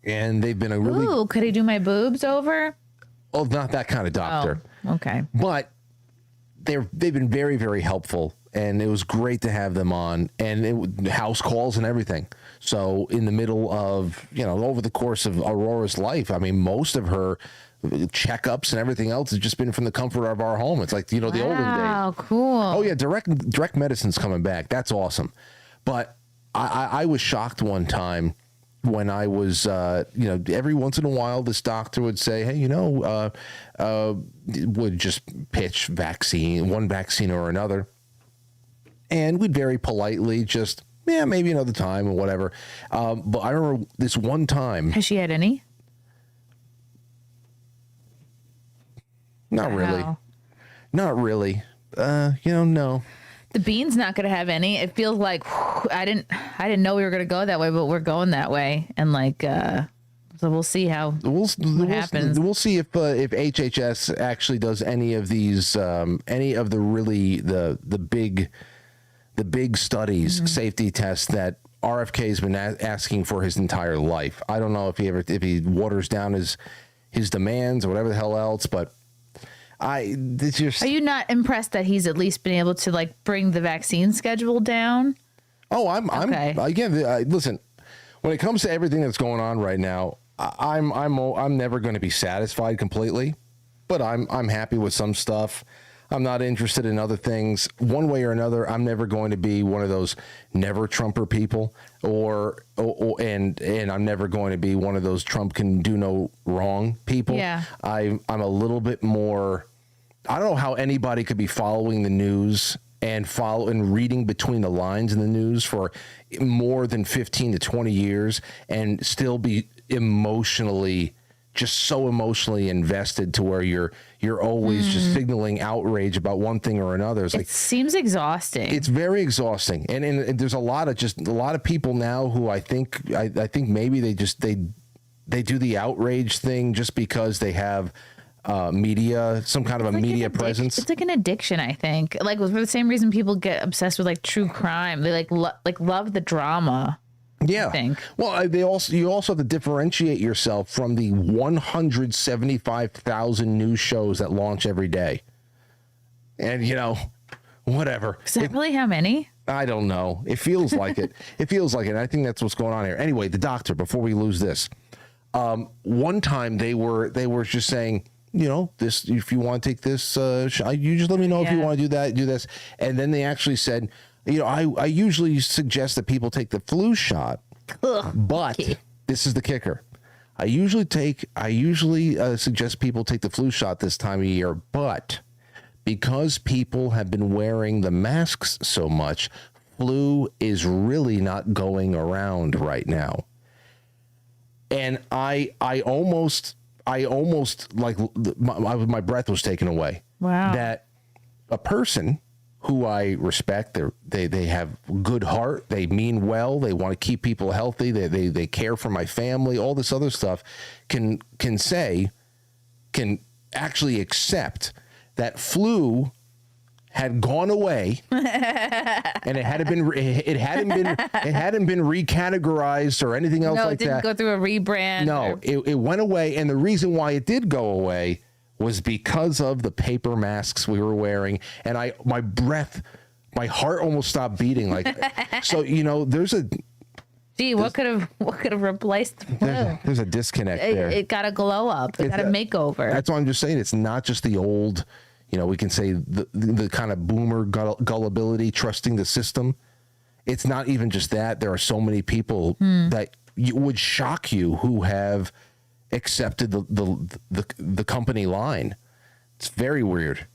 and they've been a really. Ooh, could he do my boobs over? Oh, not that kind of doctor. Oh, okay. But they've been very, very helpful, and it was great to have them on, and house calls and everything. So in the middle of, you know, over the course of Aurora's life, I mean, most of her checkups and everything else has just been from the comfort of our home. It's like, you know, the olden days. Wow, cool. Oh yeah, direct medicine's coming back. That's awesome. But I was shocked one time when I was, you know, every once in a while, this doctor would say, hey, you know, would just pitch one vaccine or another. And we'd very politely just, yeah, maybe another time or whatever. But I remember this one time. Has she had any? Not really. Not really. You know, no. The bean's not going to have any. It feels like I didn't know we were going to go that way, but we're going that way. And like, so we'll see what happens. We'll see if HHS actually does any of these, any of the really the big studies, safety tests that RFK's been asking for his entire life. I don't know if he waters down his demands or whatever the hell else, but. Are you not impressed that he's at least been able to like bring the vaccine schedule down? Oh, I'm again. Listen, when it comes to everything that's going on right now, I'm never going to be satisfied completely, but I'm happy with some stuff. I'm not interested in other things. One way or another, I'm never going to be one of those never Trumper people, and I'm never going to be one of those Trump can do no wrong people. Yeah. I'm a little bit more. I don't know how anybody could be following the news and reading between the lines in the news for more than 15 to 20 years and still be just so emotionally invested to where you're always just signaling outrage about one thing or another. It seems exhausting. It's very exhausting, and there's a lot of people now who I think maybe they do the outrage thing just because they have media, some kind of a media presence. It's like an addiction, I think. Like for the same reason people get obsessed with like true crime. They love the drama. Yeah. I think. Well, you also have to differentiate yourself from the 175,000 news shows that launch every day. And whatever. Is that really how many? I don't know. It feels like it. It feels like it. I think that's what's going on here. Anyway, the doctor, before we lose this, one time they were just saying, this, if you want to take this, you just let me know if you want to do that, do this. And then they actually said, I usually suggest that people take the flu shot, but this is the kicker. I usually suggest people take the flu shot this time of year, but because people have been wearing the masks so much, flu is really not going around right now. And I almost like my breath was taken away. Wow. That a person who I respect, they have good heart, they mean well, they want to keep people healthy, they care for my family, all this other stuff, can actually accept that flu had gone away and it hadn't been recategorized or anything else like that. No, it didn't go through a rebrand. No, it went away, and the reason why it did go away was because of the paper masks we were wearing, and my heart almost stopped beating. Like, so there's a. Gee, what could have replaced the flu? There's a disconnect there. It got a glow up. It got a makeover. That's what I'm just saying. It's not just the old, we can say the kind of boomer gullibility, trusting the system. It's not even just that. There are so many people that would shock you who have accepted the company line. It's very weird.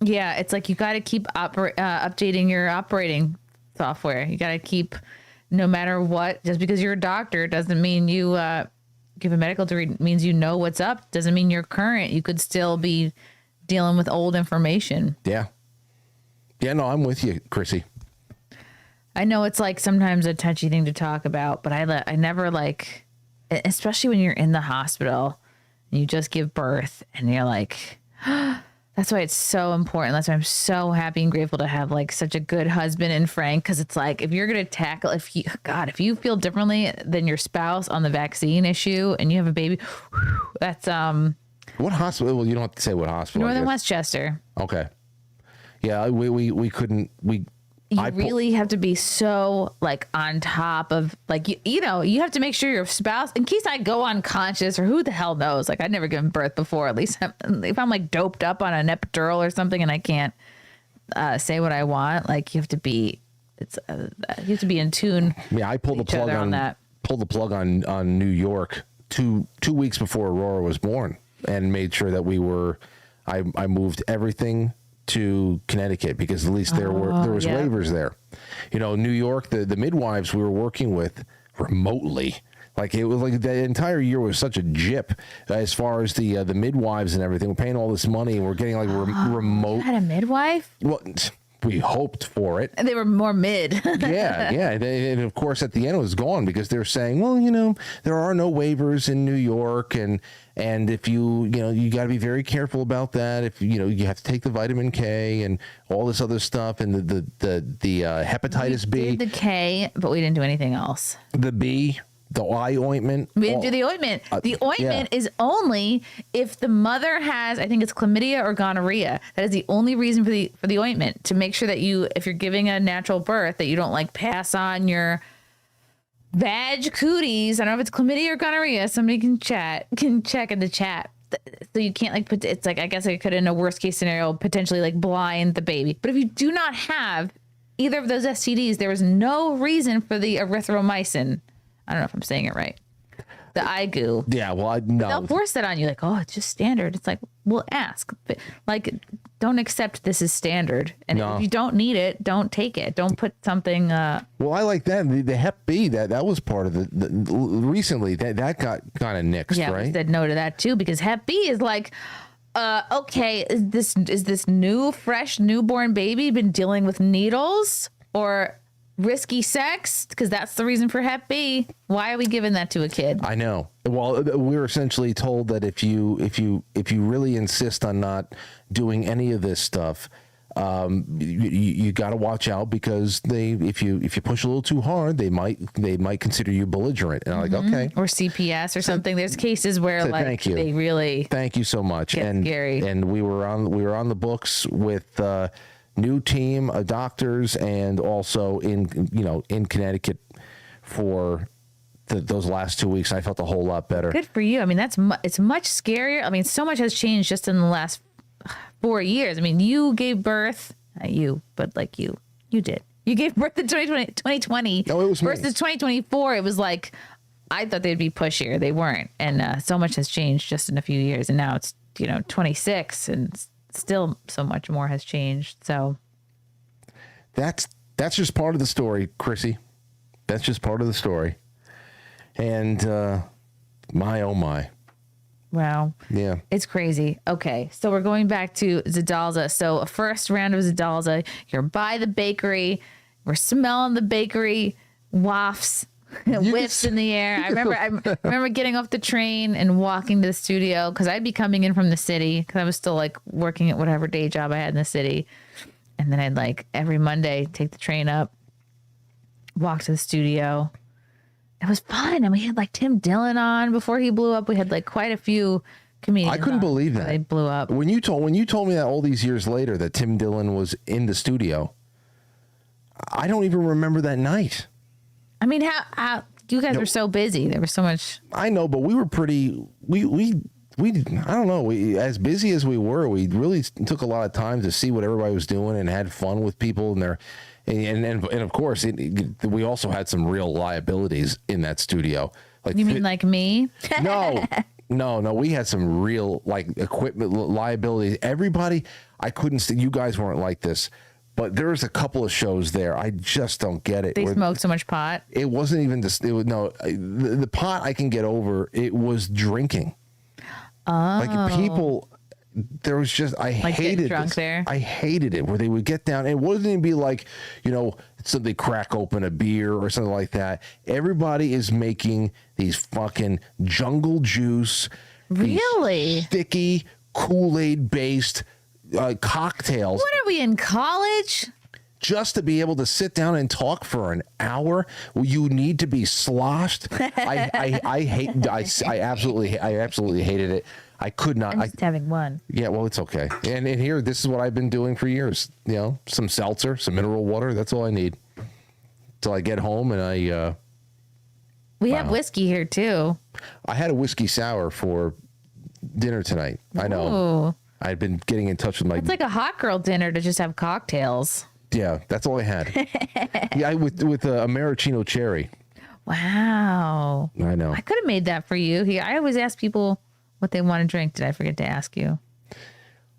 Yeah, it's like you got to keep updating your operating software. You got to keep, no matter what. Just because you're a doctor doesn't mean you give a medical degree. Means you know what's up. Doesn't mean you're current. You could still be dealing with old information. Yeah. No, I'm with you, Chrissie. I know it's like sometimes a touchy thing to talk about, but I never like, especially when you're in the hospital and you just give birth and you're like, that's why it's so important. That's why I'm so happy and grateful to have like such a good husband in Frank. Cause it's like, if you're going to tackle, if you feel differently than your spouse on the vaccine issue and you have a baby, that's, what hospital? Well, you don't have to say what hospital. Northern Westchester. Okay. Yeah. We couldn't, you really have to be so like on top of like, you have to make sure your spouse, in case I go unconscious or who the hell knows, like I'd never given birth before, at least if I'm like doped up on an epidural or something and I can't say what I want, like you have to be in tune. Yeah. I pulled the plug on that. Pulled the plug on New York 2 weeks before Aurora was born and made sure that I moved everything to Connecticut because at least there was waivers there. New York, the midwives we were working with remotely, like it was like the entire year was such a jip as far as the midwives and everything. We're paying all this money and we're getting like remote. You had a midwife? Well, we hoped for it. And they were more mid. yeah. And of course, at the end, it was gone because they're saying, well, there are no waivers in New York, and if you got to be very careful about that. If you have to take the vitamin K and all this other stuff, and the hepatitis B. We did the K, but we didn't do anything else. The B. The eye ointment. We didn't do the ointment. The ointment is only if the mother has, I think it's chlamydia or gonorrhea. That is the only reason for the ointment, to make sure that if you're giving a natural birth, that you don't like pass on your vag cooties. I don't know if it's chlamydia or gonorrhea. Somebody can check in the chat. so you can't like put, it's like, I guess I could, in a worst case scenario, potentially like blind the baby. But if you do not have either of those STDs, there is no reason for the erythromycin. I don't know if I'm saying it right. The IGU. Yeah, well, no. They'll force that on you. Like, oh, it's just standard. It's like, well, ask. But, like, don't accept this is standard. And if you don't need it, don't take it. Don't put something. Well, I like that. The Hep B, that was part of the recently, that got kind of nixed, yeah, right? we said no to that too, because Hep B is like, okay, is this new, fresh, newborn baby been dealing with needles or risky sex? Because that's the reason for Hep B. Why are we giving that to a kid? I know. Well, we were essentially told that if you really insist on not doing any of this stuff, you got to watch out, because if you push a little too hard, they might consider you belligerent. And I'm like, okay. Or CPS or something. There's cases where like thank you. they really Thank you so much. get scary. And we were on the books with new team of doctors, and also in Connecticut for those last 2 weeks. I felt a whole lot better. Good for you. I mean, it's much scarier. I mean, so much has changed just in the last 4 years. I mean, you gave birth, not you, but like you did. You gave birth in 2020. No, it was versus me. 2024. It was like, I thought they'd be pushier. They weren't. And so much has changed just in a few years. And now it's, 26, and still so much more has changed. So That's just part of the story, Chrissie. That's just part of the story. And my, oh my. wow. Yeah. It's crazy. Okay, so we're going back to Zidalza. So first round of Zidalza, you're by the bakery. We're smelling the bakery wafts, whiffs in the air. I remember getting off the train and walking to the studio, because I'd be coming in from the city, because I was still like working at whatever day job I had in the city. And then I'd like every Monday take the train up, walk to the studio. It was fun. And we had like Tim Dillon on before he blew up. We had like quite a few comedians. I couldn't believe that. They blew up. When you told me that all these years later that Tim Dillon was in the studio, I don't even remember that night. I mean, how you guys were so busy. There was so much. I know, but we were pretty. We I don't know. As busy as we were, we really took a lot of time to see what everybody was doing and had fun with people and their. And of course, we also had some real liabilities in that studio. Like, you mean like me? No. We had some real like equipment liabilities. Everybody, I couldn't see. You guys weren't like this, but there was a couple of shows there. I just don't get it. They smoked so much pot. It wasn't even this. It was the pot I can get over. It was drinking. Oh. Like people. There was just I hated drunk this. there. I hated it where they would get down. It wasn't even be like, so they crack open a beer or something like that. Everybody is making these fucking jungle juice, Really? sticky Kool-Aid based cocktails, What are we in college? just to be able to sit down and talk for an hour. You need to be sloshed. I absolutely hated it. I could not. I'm just having one. Yeah, well, it's okay. And here, this is what I've been doing for years. Some seltzer, some mineral water. That's all I need till I get home. And We have whiskey here too. I had a whiskey sour for dinner tonight. I know. Ooh. I'd been getting in touch with my. It's like a hot girl dinner to just have cocktails. Yeah, that's all I had. Yeah, with a maraschino cherry. Wow. I know. I could have made that for you. I always ask people what they want to drink. Did I forget to ask you?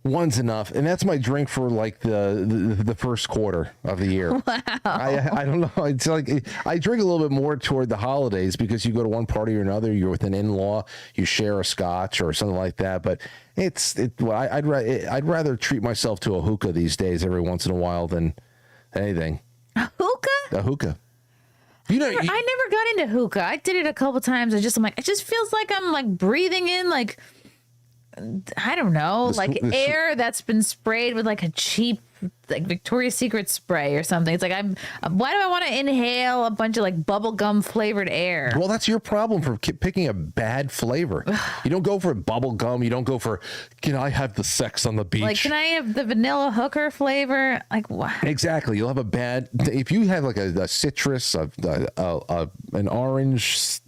One's enough, and that's my drink for like the first quarter of the year. Wow. I don't know. It's like I drink a little bit more toward the holidays, because you go to one party or another, you're with an in-law, you share a scotch or something like that. But I'd rather treat myself to a hookah these days every once in a while than anything. A hookah? A hookah. I never got into hookah. I did it a couple times. I'm like, it just feels like I'm like breathing in like, I don't know, like air that's been sprayed with like a cheap like Victoria's Secret spray or something. It's like why do I want to inhale a bunch of like bubble gum flavored air? Well, that's your problem for picking a bad flavor. You don't go for bubble gum. You don't go for, can I have the sex on the beach? Like, can I have the vanilla hooker flavor? Like, what? Exactly. You'll have a bad, if you have like a citrus, an orange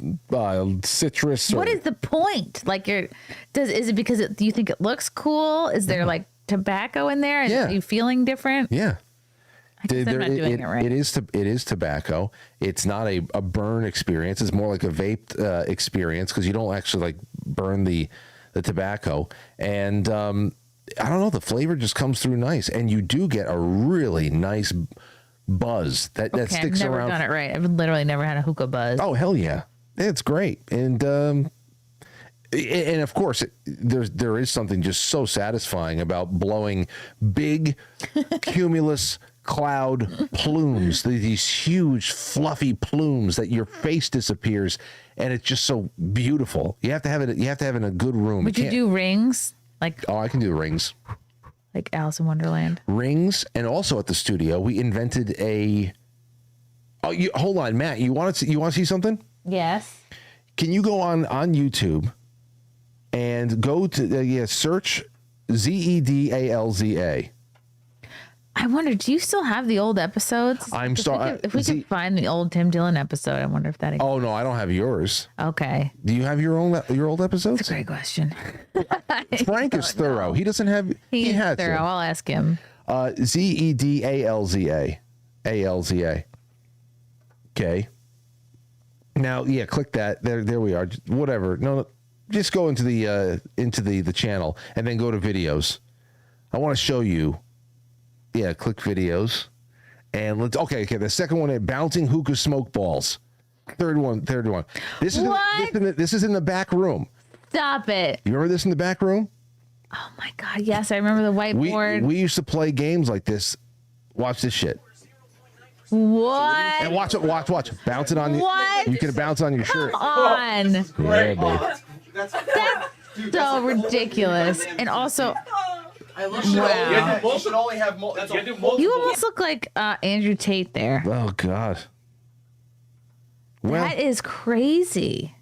citrus. What is the point? Like, is it because you think it looks cool? Is there like tobacco in there? Yeah. Are you feeling different? Yeah. I guess I'm not doing it right. It is tobacco. It's not a burn experience. It's more like a vape experience because you don't actually like burn the tobacco. And I don't know, the flavor just comes through nice, and you do get a really nice buzz that sticks I've never around. done it right. I've literally never had a hookah buzz. Oh hell yeah, it's great. And of course, there is something just so satisfying about blowing big cumulus cloud plumes, these huge fluffy plumes that your face disappears, and it's just so beautiful. You have to have it. You have to have it in a good room. Would you do rings? Like, oh, I can do rings. Like Alice in Wonderland. Rings, and also at the studio, we invented a. Oh, hold on, Matt. You want to see something? Yes. Can you go on YouTube and go to search ZEDALZA? I wonder, do you still have the old episodes? If we could find the old Tim Dillon episode, I wonder if that. Oh no, I don't have yours. Okay. Do you have your old episodes? That's a great question. Frank is thorough. He doesn't have. He is thorough. I'll ask him. ZEDALZA. ALZA. Okay. Now, yeah, click that. There we are. Whatever. No, just go into the channel and then go to videos. I want to show you. Yeah, click videos, and let's. Okay. The second one, bouncing hookah smoke balls. Third one. This is in the back room. Stop it. You remember this in the back room? Oh my God! Yes, I remember the whiteboard. We used to play games like this. Watch this shit. What? And watch it. Watch. Bounce it on you. What? You can bounce on your shirt. Come on. Yeah, baby. That's so ridiculous. And also, Wow. You should only have multiple. You almost look like Andrew Tate there. Oh God. Well, that is crazy.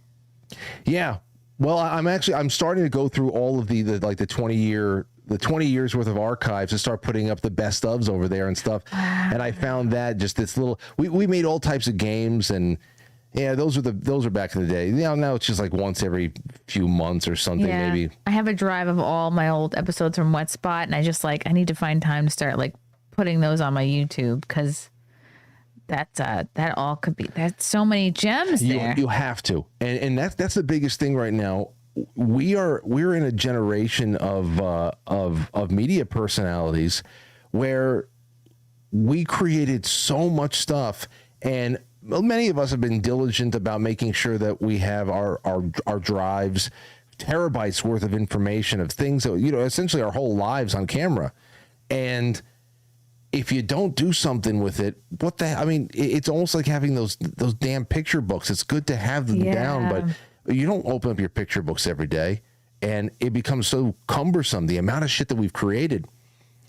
Yeah. Well, I'm starting to go through all of the 20 years worth of archives and start putting up the best ofs over there and stuff. Wow. And I found that just this little. We made all types of games, and yeah, those are back in the day. Now it's just like once every few months or something, maybe. I have a drive of all my old episodes from Wet Spot, and I just I need to find time to start putting those on my YouTube, because that all could be. That's so many gems there. You have to, and that's the biggest thing right now. We're in a generation of media personalities where we created so much stuff, and many of us have been diligent about making sure that we have our drives, terabytes worth of information of things that, essentially our whole lives on camera. And if you don't do something with it, it's almost like having those damn picture books. It's good to have them down, but you don't open up your picture books every day, and it becomes so cumbersome, the amount of shit that we've created.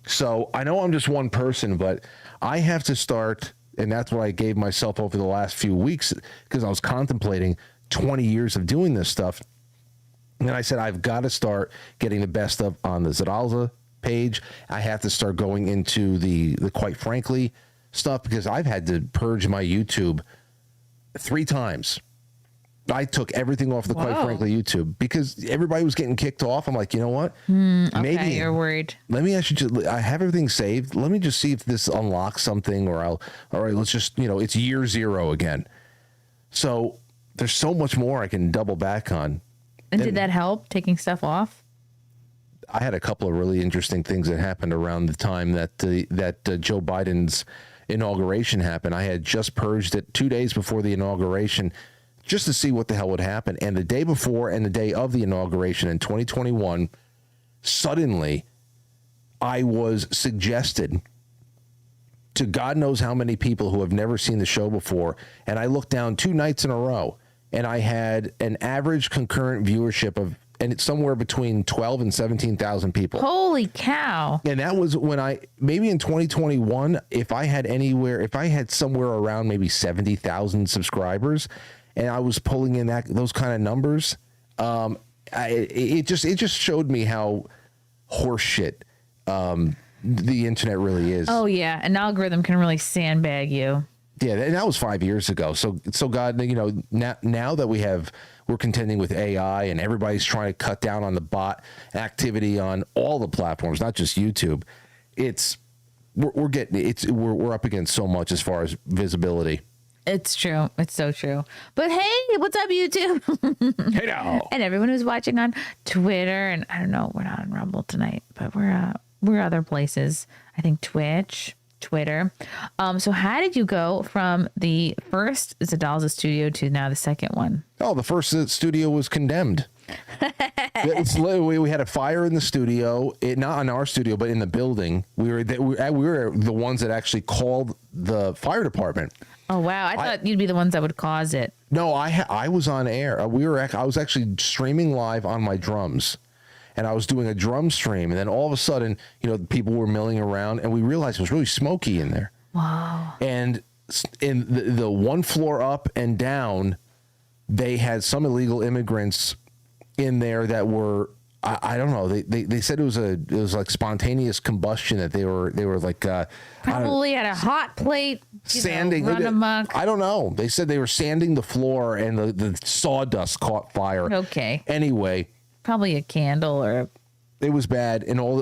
So I know I'm just one person, but I have to start. And that's what I gave myself over the last few weeks, because I was contemplating 20 years of doing this stuff. And I said, I've got to start getting the best of on the Zedalza page. I have to start going into the Quite Frankly stuff, because I've had to purge my YouTube 3 times. I took everything off the Quite Frankly YouTube because everybody was getting kicked off. I'm like, you know what? Maybe you're worried. Let me actually I have everything saved. Let me just see if this unlocks something, or all right, let's just, it's year 0 again. So there's so much more I can double back on. And did that help, taking stuff off? I had a couple of really interesting things that happened around the time that Joe Biden's inauguration happened. I had just purged it 2 days before the inauguration, just to see what the hell would happen. And the day before and the day of the inauguration in 2021, suddenly I was suggested to God knows how many people who have never seen the show before. And I looked down 2 nights in a row, and I had an average concurrent viewership of and it's somewhere between 12 and 17,000 people. Holy cow. And that was when maybe in 2021, if I had somewhere around maybe 70,000 subscribers and I was pulling in those kind of numbers, it just showed me how horseshit the internet really is. Oh yeah, an algorithm can really sandbag you. Yeah, and that was 5 years ago. So God, now that we're contending with AI and everybody's trying to cut down on the bot activity on all the platforms, not just YouTube. We're up against so much as far as visibility. It's true. It's so true. But hey, what's up, YouTube? Hey now. And everyone who's watching on Twitter, and I don't know, we're not on Rumble tonight, but we're other places. I think Twitch, Twitter. So how did you go from the first Zadalza studio to now the second one? Oh, the first studio was condemned. We had a fire in the studio, not in our studio, but in the building. We were the ones that actually called the fire department. Oh wow! I thought you'd be the ones that would cause it. No, I was on air. I was actually streaming live on my drums, and I was doing a drum stream, and then all of a sudden, people were milling around, and we realized it was really smoky in there. Wow! And in the one floor up and down, they had some illegal immigrants in there that were. I don't know. They said it was like spontaneous combustion, that they were like probably had a hot plate sanding. Run amok. I don't know. They said they were sanding the floor and the sawdust caught fire. Okay. Anyway, probably a candle or. It was bad, and all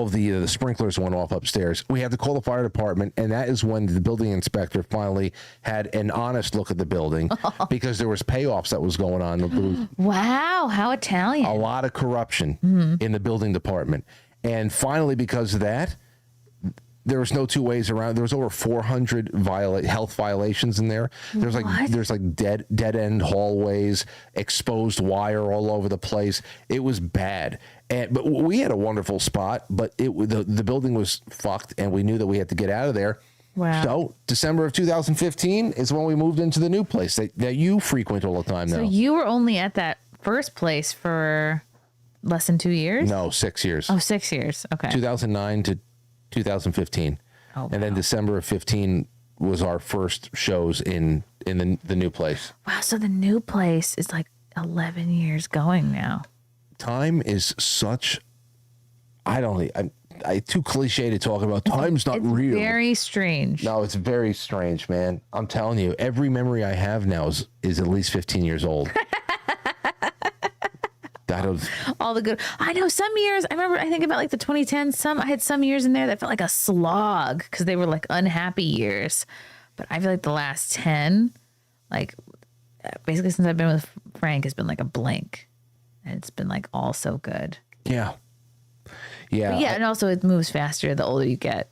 of the sprinklers went off upstairs. We had to call the fire department, and that is when the building inspector finally had an honest look at the building because there was payoffs that was going on. Wow, how Italian. A lot of corruption in the building department. And finally, because of that, there was no two ways around. There was over 400 health violations in there. There's like dead end hallways, exposed wire all over the place. It was bad. But we had a wonderful spot, but the building was fucked, and we knew that we had to get out of there. Wow. So December of 2015 is when we moved into the new place that you frequent all the time now. So you were only at that first place for less than 2 years? No, 6 years. Oh, 6 years. Okay. 2009 to 2015. Oh, wow. And then December of 15 was our first shows in the new place. Wow, so the new place is like 11 years going now. Time is such, I too cliche to talk about. Time's not real. Very strange. No, it's very strange, man. I'm telling you, every memory I have now is at least 15 years old. All the good. I know some years, I think about like the 2010s, I had some years in there that felt like a slog because they were like unhappy years. But I feel like the last 10, like basically since I've been with Frank, has been like a blank. And it's been like all so good. Yeah. Yeah. But yeah. And also it moves faster the older you get.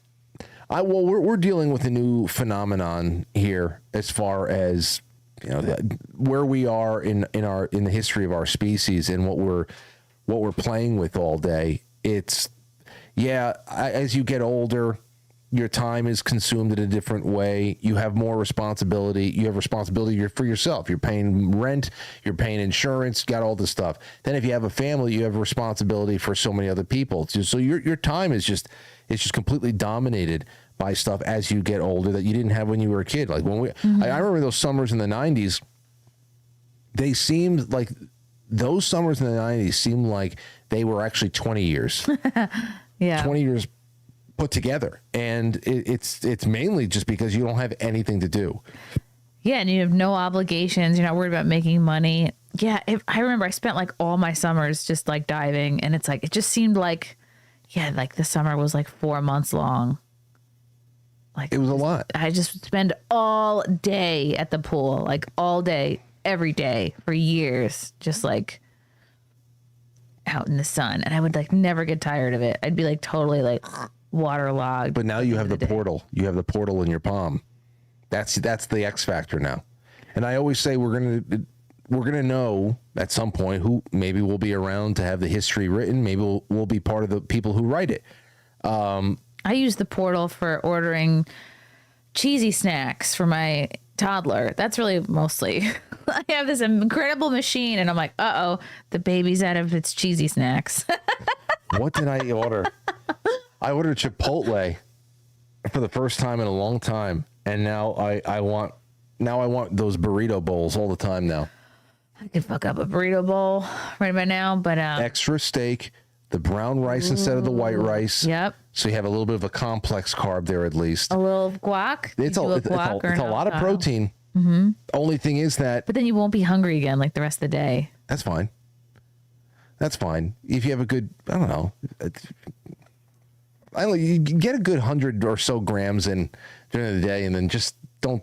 We're dealing with a new phenomenon here as far as where we are in the history of our species and what we're playing with all day. It's as you get older, your time is consumed in a different way. You have more responsibility. You have responsibility for yourself. You're paying rent. You're paying insurance. Got all this stuff. Then if you have a family, you have responsibility for so many other people. So your time is just completely dominated by stuff as you get older that you didn't have when you were a kid. Like when I remember those summers in the 90s. They seemed like those summers in the 90s seemed like they were actually 20 years. Yeah, 20 years put together, and it's mainly just because you don't have anything to do. Yeah, and you have no obligations. You're not worried about making money. Yeah, I remember I spent like all my summers just like diving, and it's like it just seemed like, like the summer was like 4 months long. Like it was a lot. I just spend all day at the pool, like all day, every day for years, just like out in the sun, and I would like never get tired of it. I'd be like totally like waterlogged. But now you have the portal. You have the portal in your palm. That's the X factor now. And I always say we're gonna know at some point who maybe will be around to have the history written. Maybe we'll be part of the people who write it. I use the portal for ordering cheesy snacks for my toddler. That's really mostly. I have this incredible machine, and I'm like, the baby's out of its cheesy snacks. What did I order? I ordered Chipotle for the first time in a long time, and now I want those burrito bowls all the time now. I could fuck up a burrito bowl right about now, but extra steak, the brown rice instead of the white rice. Yep. So you have a little bit of a complex carb there at least. A little guac. It's a lot of protein. Mm-hmm. Only thing is that. But then you won't be hungry again like the rest of the day. That's fine. That's fine. If you have a good, I don't know. You get a good 100 or so grams in during the day, and then just don't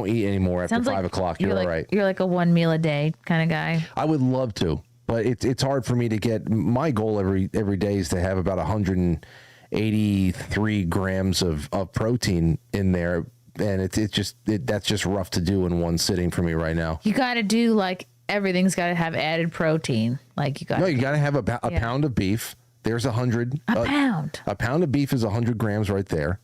eat anymore after 5 o'clock. You're all right. You're like a 1 meal a day kind of guy. I would love to, but it's hard for me to get. My goal every day is to have about 183 grams of protein in there, and that's just rough to do in one sitting for me right now. You got to do like everything's got to have added protein. Like you got to have a pound of beef. There's 100. Pound. A pound of beef is 100 grams right there.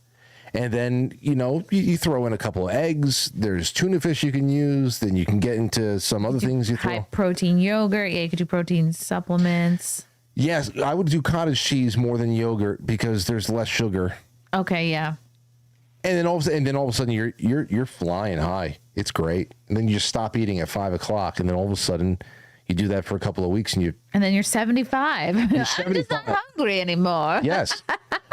And then, you throw in a couple of eggs. There's tuna fish you can use. Then you can get into some other things you throw. High protein yogurt. Yeah, you could do protein supplements. Yes, I would do cottage cheese more than yogurt because there's less sugar. Okay, yeah. And then all of a sudden you're flying high. It's great. And then you just stop eating at 5 o'clock, and then all of a sudden you do that for a couple of weeks, and then you're 75. I'm just not hungry anymore. Yes,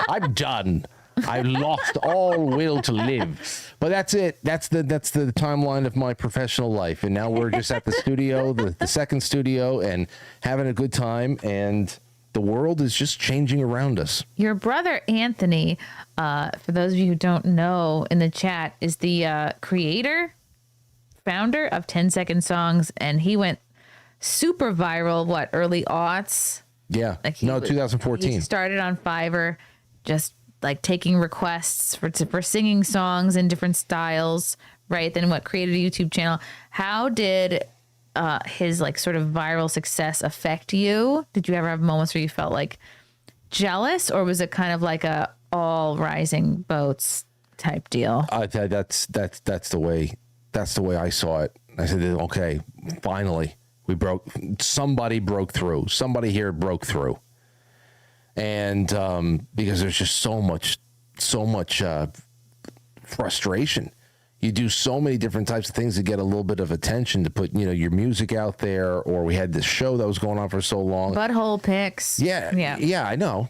I'm done. I lost all will to live. But that's it. That's the timeline of my professional life. And now we're just at the studio, the second studio, and having a good time. And the world is just changing around us. Your brother, Anthony, for those of you who don't know in the chat, is the founder of 10-Second Songs. And he went super viral, early aughts? Yeah. 2014. He started on Fiverr, just like taking requests for singing songs in different styles, right? Then created a YouTube channel. How did his sort of viral success affect you? Did you ever have moments where you felt like jealous, or was it kind of like a all rising boats type deal? That's the way I saw it. I said, okay, finally somebody broke through. Somebody here broke through. And because there's just so much frustration. You do so many different types of things to get a little bit of attention, to put your music out there. Or we had this show that was going on for so long. Butthole pics. Yeah, I know.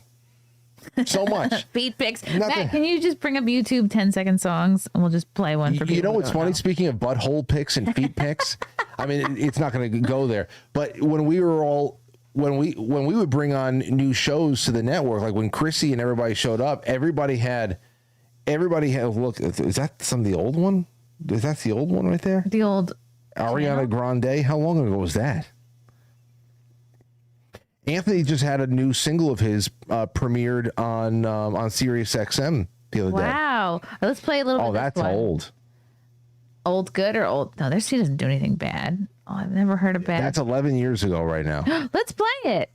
So much. Feet pics. Matt, can you just bring up YouTube 10-Second Songs, and we'll just play one for people? You know what's funny? Speaking of butthole pics and feet pics, I mean, it's not going to go there. But when we would bring on new shows to the network, like when Chrissie and everybody showed up, everybody had look. Is that the old one? Is that the old one right there? The old Ariana Grande. How long ago was that? Anthony just had a new single of his premiered on Sirius XM the other day. Wow. Let's play a little bit. Oh, that's old. Old good or old? No, she doesn't do anything bad. Oh, I've never heard of bad. That's 11 years ago right now. Let's play it.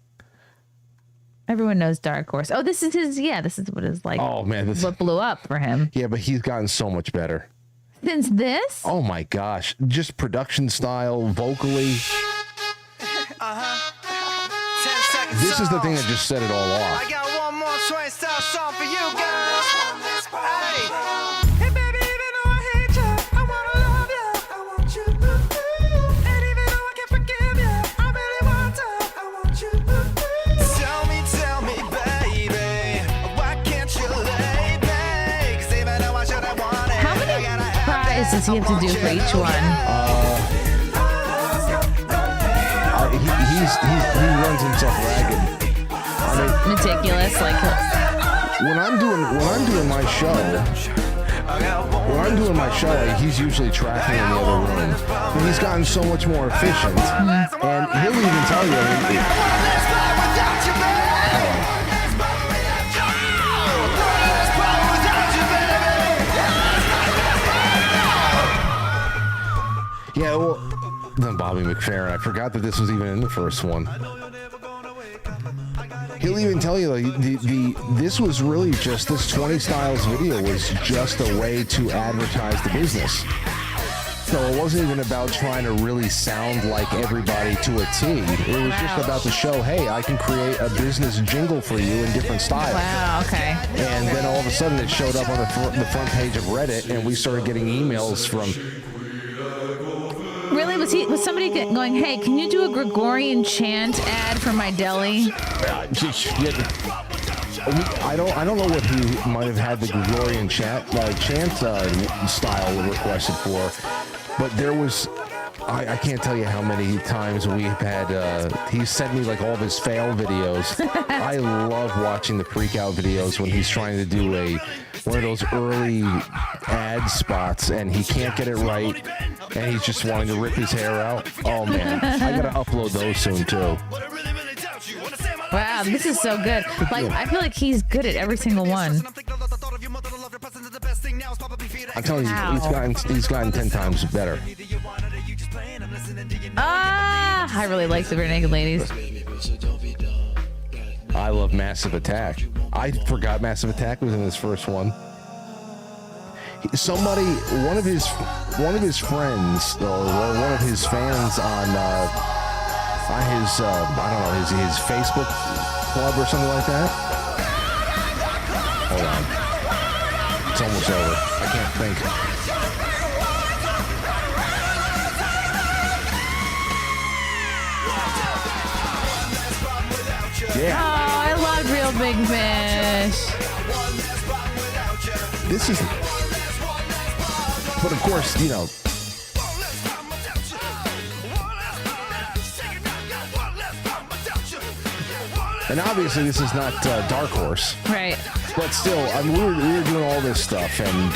Everyone knows Dark Horse. Oh, this is his. Yeah, this is what it's like. Oh, man. What blew up for him. Yeah, but he's gotten so much better. Since this? Oh, my gosh. Just production style, vocally. This is the thing that just set it all off. I got one more 20-style song for you guys. Hey, baby, even though I hate you, I wanna love you. I want you. And even though I can't forgive you, I really want to. I want you. Tell me, baby, why can't you lay me? 'Cause even though I should have wanted, how many tries does he have to do for each one? He runs himself ragged. I mean, meticulous, like when I'm doing my show, he's usually tracking in the other room. But he's gotten so much more efficient, and he'll even tell you. Yeah, well, then Bobby McFerrin. I forgot that this was even in the first one. He'll even tell you this was really just this 20 Styles video was just a way to advertise the business. So it wasn't even about trying to really sound like everybody to a T. It was just about to show, hey, I can create a business jingle for you in different styles. Wow, okay. And then all of a sudden it showed up on the front page of Reddit, and we started getting emails from... Really? Was somebody going, hey, can you do a Gregorian chant ad for my deli? I don't know what he might have had the Gregorian chant style requested for, but there was... I can't tell you how many times we've had, he sent me like all of his fail videos. I love watching the freak out videos when he's trying to do one of those early ad spots and he can't get it right and he's just wanting to rip his hair out. Oh man, I gotta upload those soon too. Wow, this is so good. Like, I feel like he's good at every single one. I'm telling you, he's gotten 10 times better. I really like the Bare Naked Ladies. I love Massive Attack. I forgot Massive Attack was in this first one. One of his friends, or one of his fans on his I don't know, his Facebook club or something like that. Hold on, it's almost over. I can't think. Yeah. Oh, I love Real Big Fish. This is, but of course, you know. And obviously, this is not Dark Horse. Right. But still, I mean, we were doing all this stuff, and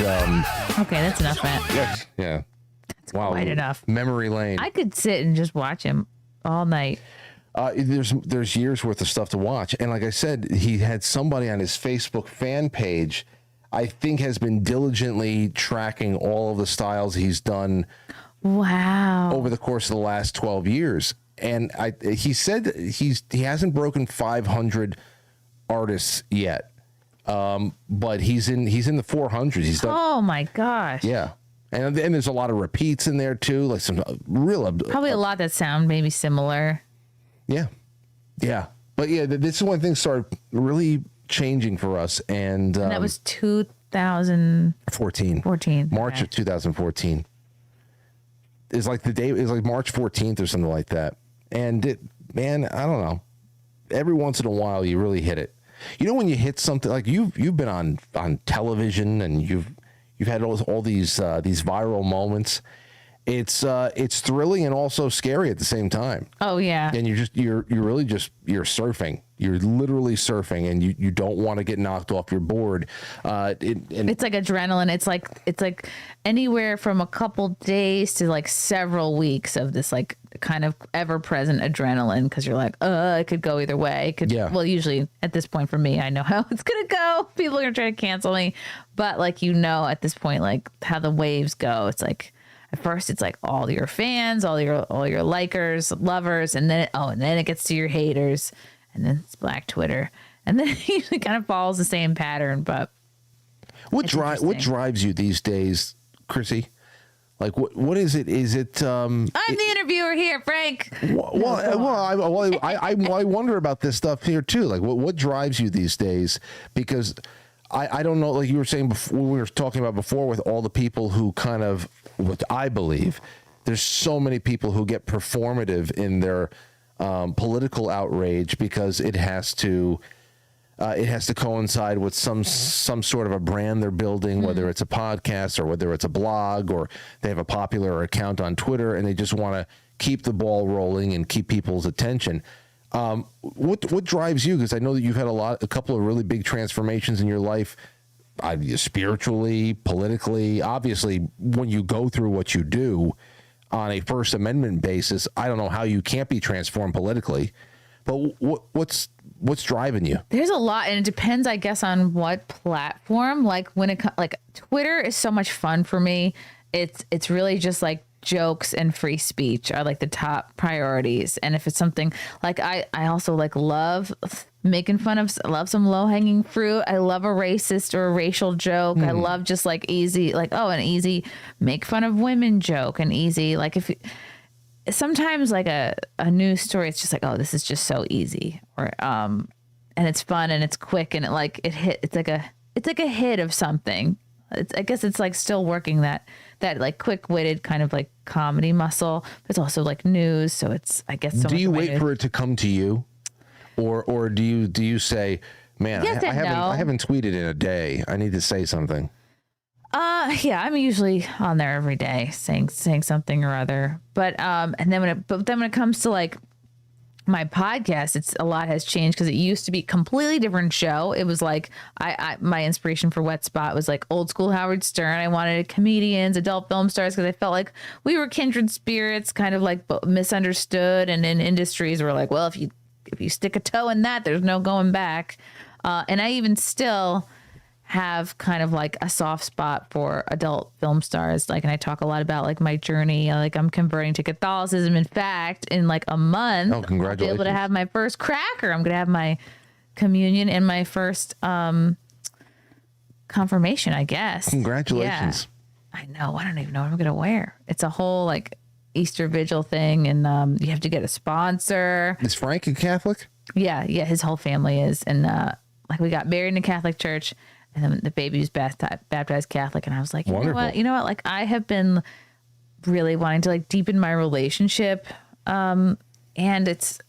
okay, that's enough, Matt. yes, yeah. That's quite enough. Memory lane. I could sit and just watch him all night. There's years worth of stuff to watch, and like I said, he had somebody on his Facebook fan page, I think, has been diligently tracking all of the styles he's done. Wow. Over the course of the last 12 years, and he said he hasn't broken 500 artists yet, but he's in the 400s. He's done. Oh my gosh. Yeah. And there's a lot of repeats in there too, like some real probably a lot that sound maybe similar. Yeah. But yeah, this is when things started really changing for us, and that was 2014. March of 2014 is like the day. It was like March 14th or something like that. And man, I don't know. Every once in a while, you really hit it. You know, when you hit something like you've been on television and you've had all these viral moments. It's thrilling and also scary at the same time. Oh yeah. And you're surfing. You're literally surfing, and you don't want to get knocked off your board. It's like adrenaline. It's like anywhere from a couple days to like several weeks of this like kind of ever present adrenaline, because you're like, it could go either way. It could. Yeah. Well, usually at this point for me, I know how it's gonna go. People are gonna try to cancel me, but like at this point, like how the waves go. It's like. At first, it's like all your fans, all your likers, lovers, and then it gets to your haters, and then it's Black Twitter, and then it usually kind of follows the same pattern. But what drives you these days, Chrissie? Like what is it? Is it? I'm the interviewer here, Frank. I wonder about this stuff here too. Like what drives you these days? Because I don't know. Like you were saying before, we were talking about before, with all the people who kind of. What I believe, there's so many people who get performative in their political outrage because it has to coincide with some sort of a brand they're building, whether it's a podcast or whether it's a blog, or they have a popular account on Twitter and they just want to keep the ball rolling and keep people's attention. What drives you? Because I know that you've had a couple of really big transformations in your life. Spiritually, politically, obviously, when you go through what you do on a First Amendment basis, I don't know how you can't be transformed politically. But what's driving you? There's a lot, and it depends, I guess, on what platform. Like when like Twitter is so much fun for me. It's really just like jokes and free speech are like the top priorities. And if it's something like I also like love making fun of, love some low hanging fruit. I love a racist or a racial joke. I love just like easy, like, oh, an easy make fun of women joke, and easy. Like if sometimes like a news story, it's just like, oh, this is just so easy, or, and it's fun and it's quick and it's like a hit of something. I guess it's like still working that like quick witted kind of like comedy muscle, but it's also like news. So it's, I guess. So do you wait for it to come to you? Or do you say, man, Yes I and no. haven't tweeted in a day. I need to say something. Yeah, I'm usually on there every day saying something or other. But and then when it comes to like my podcast, it's a lot has changed, because it used to be a completely different show. It was like my inspiration for Wet Spot was like old school Howard Stern. I wanted comedians, adult film stars, because I felt like we were kindred spirits, kind of like misunderstood, and in industries were like, well, if you stick a toe in that, there's no going back. And I even still have kind of like a soft spot for adult film stars. Like, and I talk a lot about like my journey. Like, I'm converting to Catholicism. In fact, in like a month, Oh, congratulations. I'll be able to have my first cracker. I'm going to have my communion and my first confirmation, I guess. Congratulations. Yeah. I know. I don't even know what I'm going to wear. It's a whole like Easter vigil thing, and you have to get a sponsor. Is Frank a Catholic? Yeah, his whole family is, and like we got married in a Catholic church, and then the baby was baptized Catholic, and I was like, Wonderful. you know what, like I have been really wanting to like deepen my relationship, and it's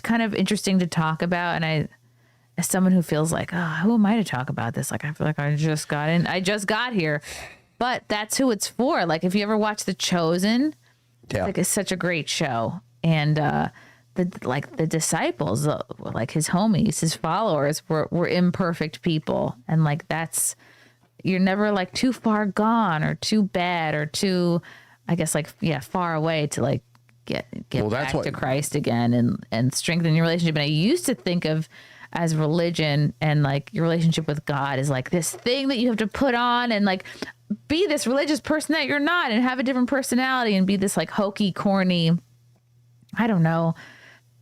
kind of interesting to talk about, and I, as someone who feels like, oh, who am I to talk about this? Like I feel like I just got here, but that's who it's for. Like if you ever watch The Chosen. Yeah. Like it's such a great show, and the disciples, like his homies, his followers, were imperfect people, and like that's, you're never like too far gone or too bad or too, I guess like far away to like get back to Christ again and strengthen your relationship. And I used to think of as religion and like your relationship with God is like this thing that you have to put on and like be this religious person that you're not, and have a different personality and be this like hokey, corny, I don't know,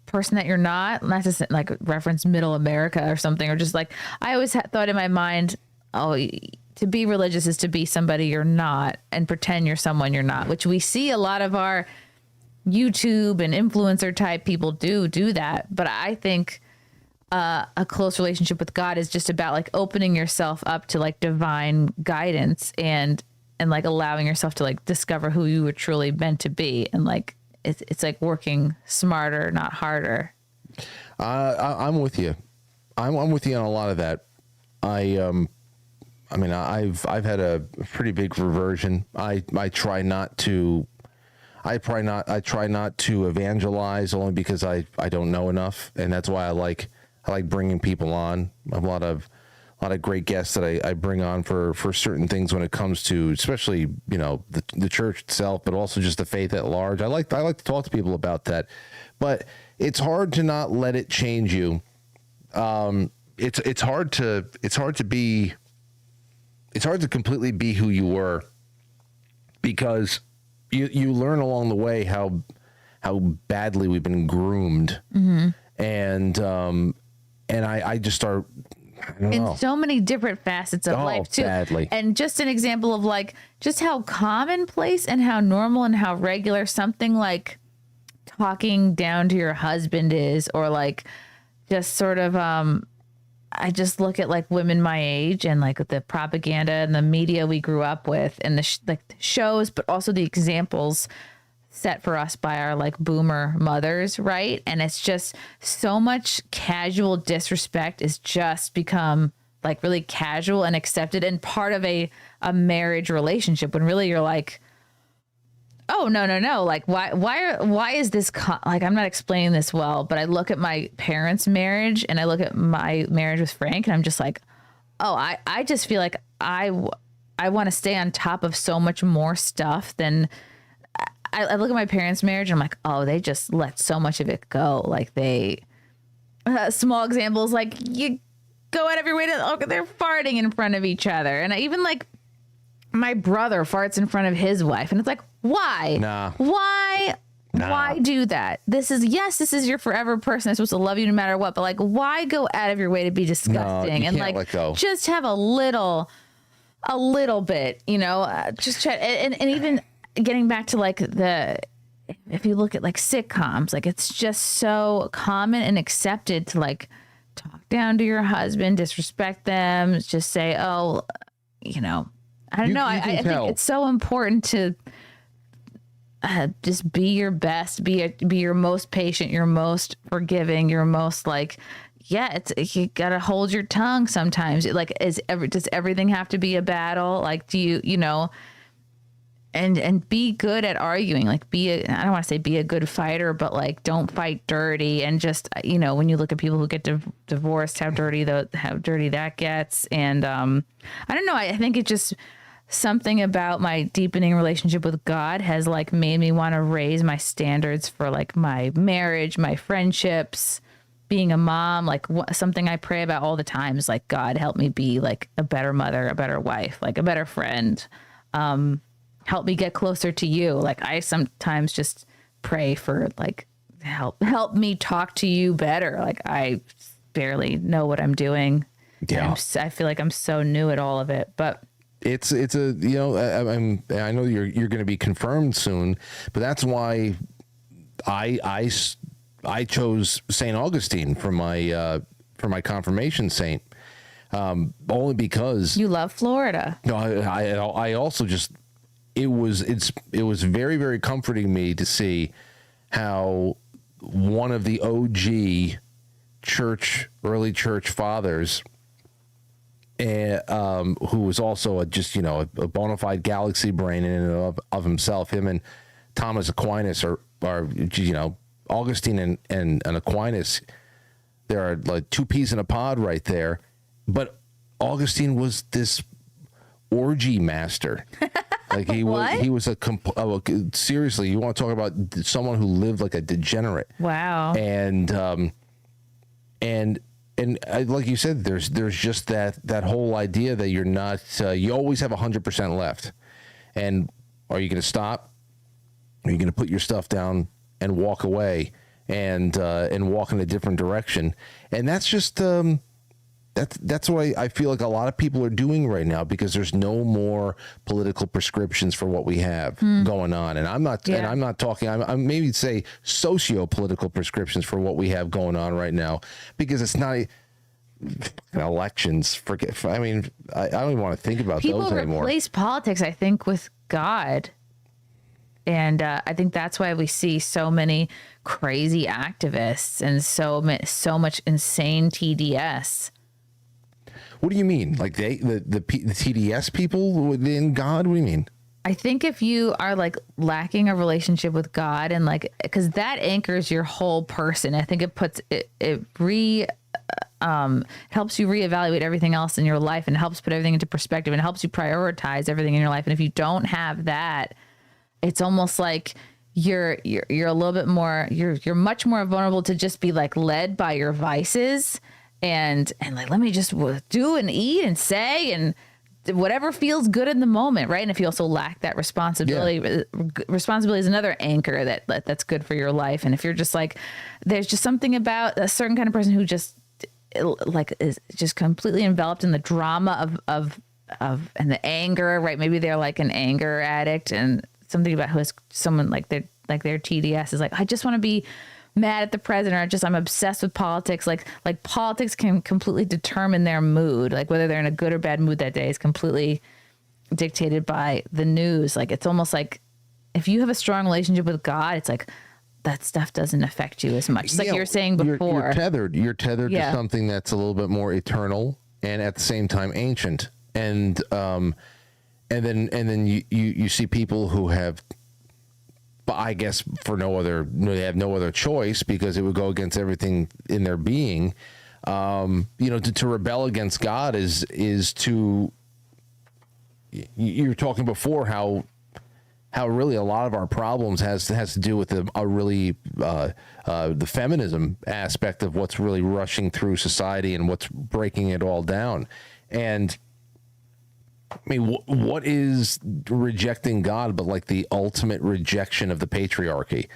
person that you're not to like reference middle America or something, or just like, I always thought in my mind, oh, to be religious is to be somebody you're not and pretend you're someone you're not, which we see a lot of our YouTube and influencer type people do that. But I think a close relationship with God is just about like opening yourself up to like divine guidance and like allowing yourself to like discover who you were truly meant to be. And like, it's like working smarter, not harder. I'm with you. I'm with you on a lot of that. I mean, I've had a pretty big reversion. I try not to evangelize, only because I don't know enough. And that's why I like bringing people on. I have a lot of great guests that I bring on for certain things when it comes to, especially, you know, the church itself, but also just the faith at large. I like to talk to people about that, but it's hard to not let it change you. It's hard to completely be who you were, because you learn along the way how badly we've been groomed. Mm-hmm. And I just start, I don't know. So many different facets of life too. Badly. And just an example of like just how commonplace and how normal and how regular something like talking down to your husband is, or like just sort of I just look at like women my age and like the propaganda and the media we grew up with, and the shows, but also the examples set for us by our like boomer mothers, right? And it's just so much casual disrespect is just become like really casual and accepted and part of a marriage relationship, when really you're like, oh no, like why is this like, I'm not explaining this well, but I look at my parents' marriage and I look at my marriage with Frank, and I'm just like, oh, I just feel like I want to stay on top of so much more stuff than I look at my parents' marriage and I'm like, oh, they just let so much of it go. Like they, small examples, like you go out of your way to, they're farting in front of each other. And I even like my brother farts in front of his wife. And it's like, Why? Nah. Why? Nah. Why do that? This is your forever person. They're supposed to love you no matter what. But like, why go out of your way to be disgusting you and can't like let go. just have a little bit, just try and even getting back to like if you look at like sitcoms, like it's just so common and accepted to like talk down to your husband, disrespect them, just say, oh, I don't know. I think it's so important to just be your best, be your most patient, your most forgiving, your most like, you gotta hold your tongue sometimes. Like, does everything have to be a battle? Like, do you, and be good at arguing, like I don't want to say be a good fighter, but like don't fight dirty. And just, when you look at people who get divorced, how dirty that gets. And I don't know. I think it just something about my deepening relationship with God has like made me want to raise my standards for like my marriage, my friendships, being a mom. Like something I pray about all the time is like, God, help me be like a better mother, a better wife, like a better friend. Help me get closer to you. Like I sometimes just pray for like, help me talk to you better. Like I barely know what I'm doing. Yeah. I feel like I'm so new at all of it, but it's I know you're going to be confirmed soon, but that's why I chose St. Augustine for my confirmation saint. Only because you love Florida. No, I also just, it was very, very comforting me to see how one of the OG early church fathers, who was also a bona fide galaxy brain in and of himself, him and Thomas Aquinas are Augustine and Aquinas, there are like two peas in a pod right there. But Augustine was this orgy master. Like he was seriously, you want to talk about someone who lived like a degenerate. Wow. And like you said, there's just that whole idea that you're not, you always have 100% left. And are you going to stop? Are you going to put your stuff down and walk away and walk in a different direction? And that's just, that's what I feel like a lot of people are doing right now, because there's no more political prescriptions for what we have going on. And I'm not talking, I'm maybe say socio-political prescriptions for what we have going on right now, because it's not elections. I don't even want to think about those anymore. People replace politics, I think, with God. And I think that's why we see so many crazy activists and so much insane TDS. What do you mean? Like the TDS people within God? What do you mean? I think if you are like lacking a relationship with God, and like, because that anchors your whole person, I think it puts it helps you reevaluate everything else in your life, and helps put everything into perspective, and helps you prioritize everything in your life. And if you don't have that, it's almost like you're a little bit more, you're much more vulnerable to just be like led by your vices. And like, let me just do and eat and say and whatever feels good in the moment, right? And if you also lack that responsibility, responsibility is another anchor that's good for your life. And if you're just like, there's just something about a certain kind of person who just like is just completely enveloped in the drama of and the anger, right? Maybe they're like an anger addict, and something about who is someone like their TDS is like, I just want to be mad at the president, or I'm obsessed with politics. Like politics can completely determine their mood. Like whether they're in a good or bad mood that day is completely dictated by the news. Like it's almost like if you have a strong relationship with God, it's like that stuff doesn't affect you as much. It's like you were saying before. You're tethered to something that's a little bit more eternal and at the same time ancient. And then you see people who have, I guess they have no other choice, because it would go against everything in their being. To rebel against God is to, you were talking before how really a lot of our problems has to do with the feminism aspect of what's really rushing through society and what's breaking it all down. And I mean, what is rejecting God but like the ultimate rejection of the patriarchy?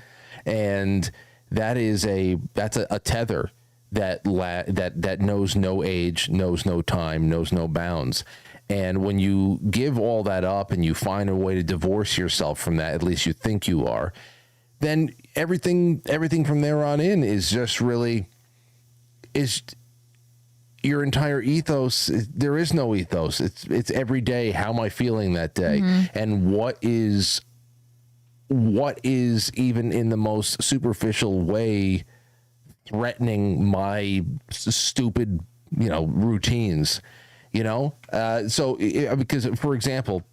And that's a tether that knows no age, knows no time, knows no bounds. And when you give all that up and you find a way to divorce yourself from that, at least you think you are, then everything from there on in is just really is your entire ethos. There is no ethos. It's every day. How am I feeling that day? And what is even in the most superficial way threatening my stupid, routines, because for example,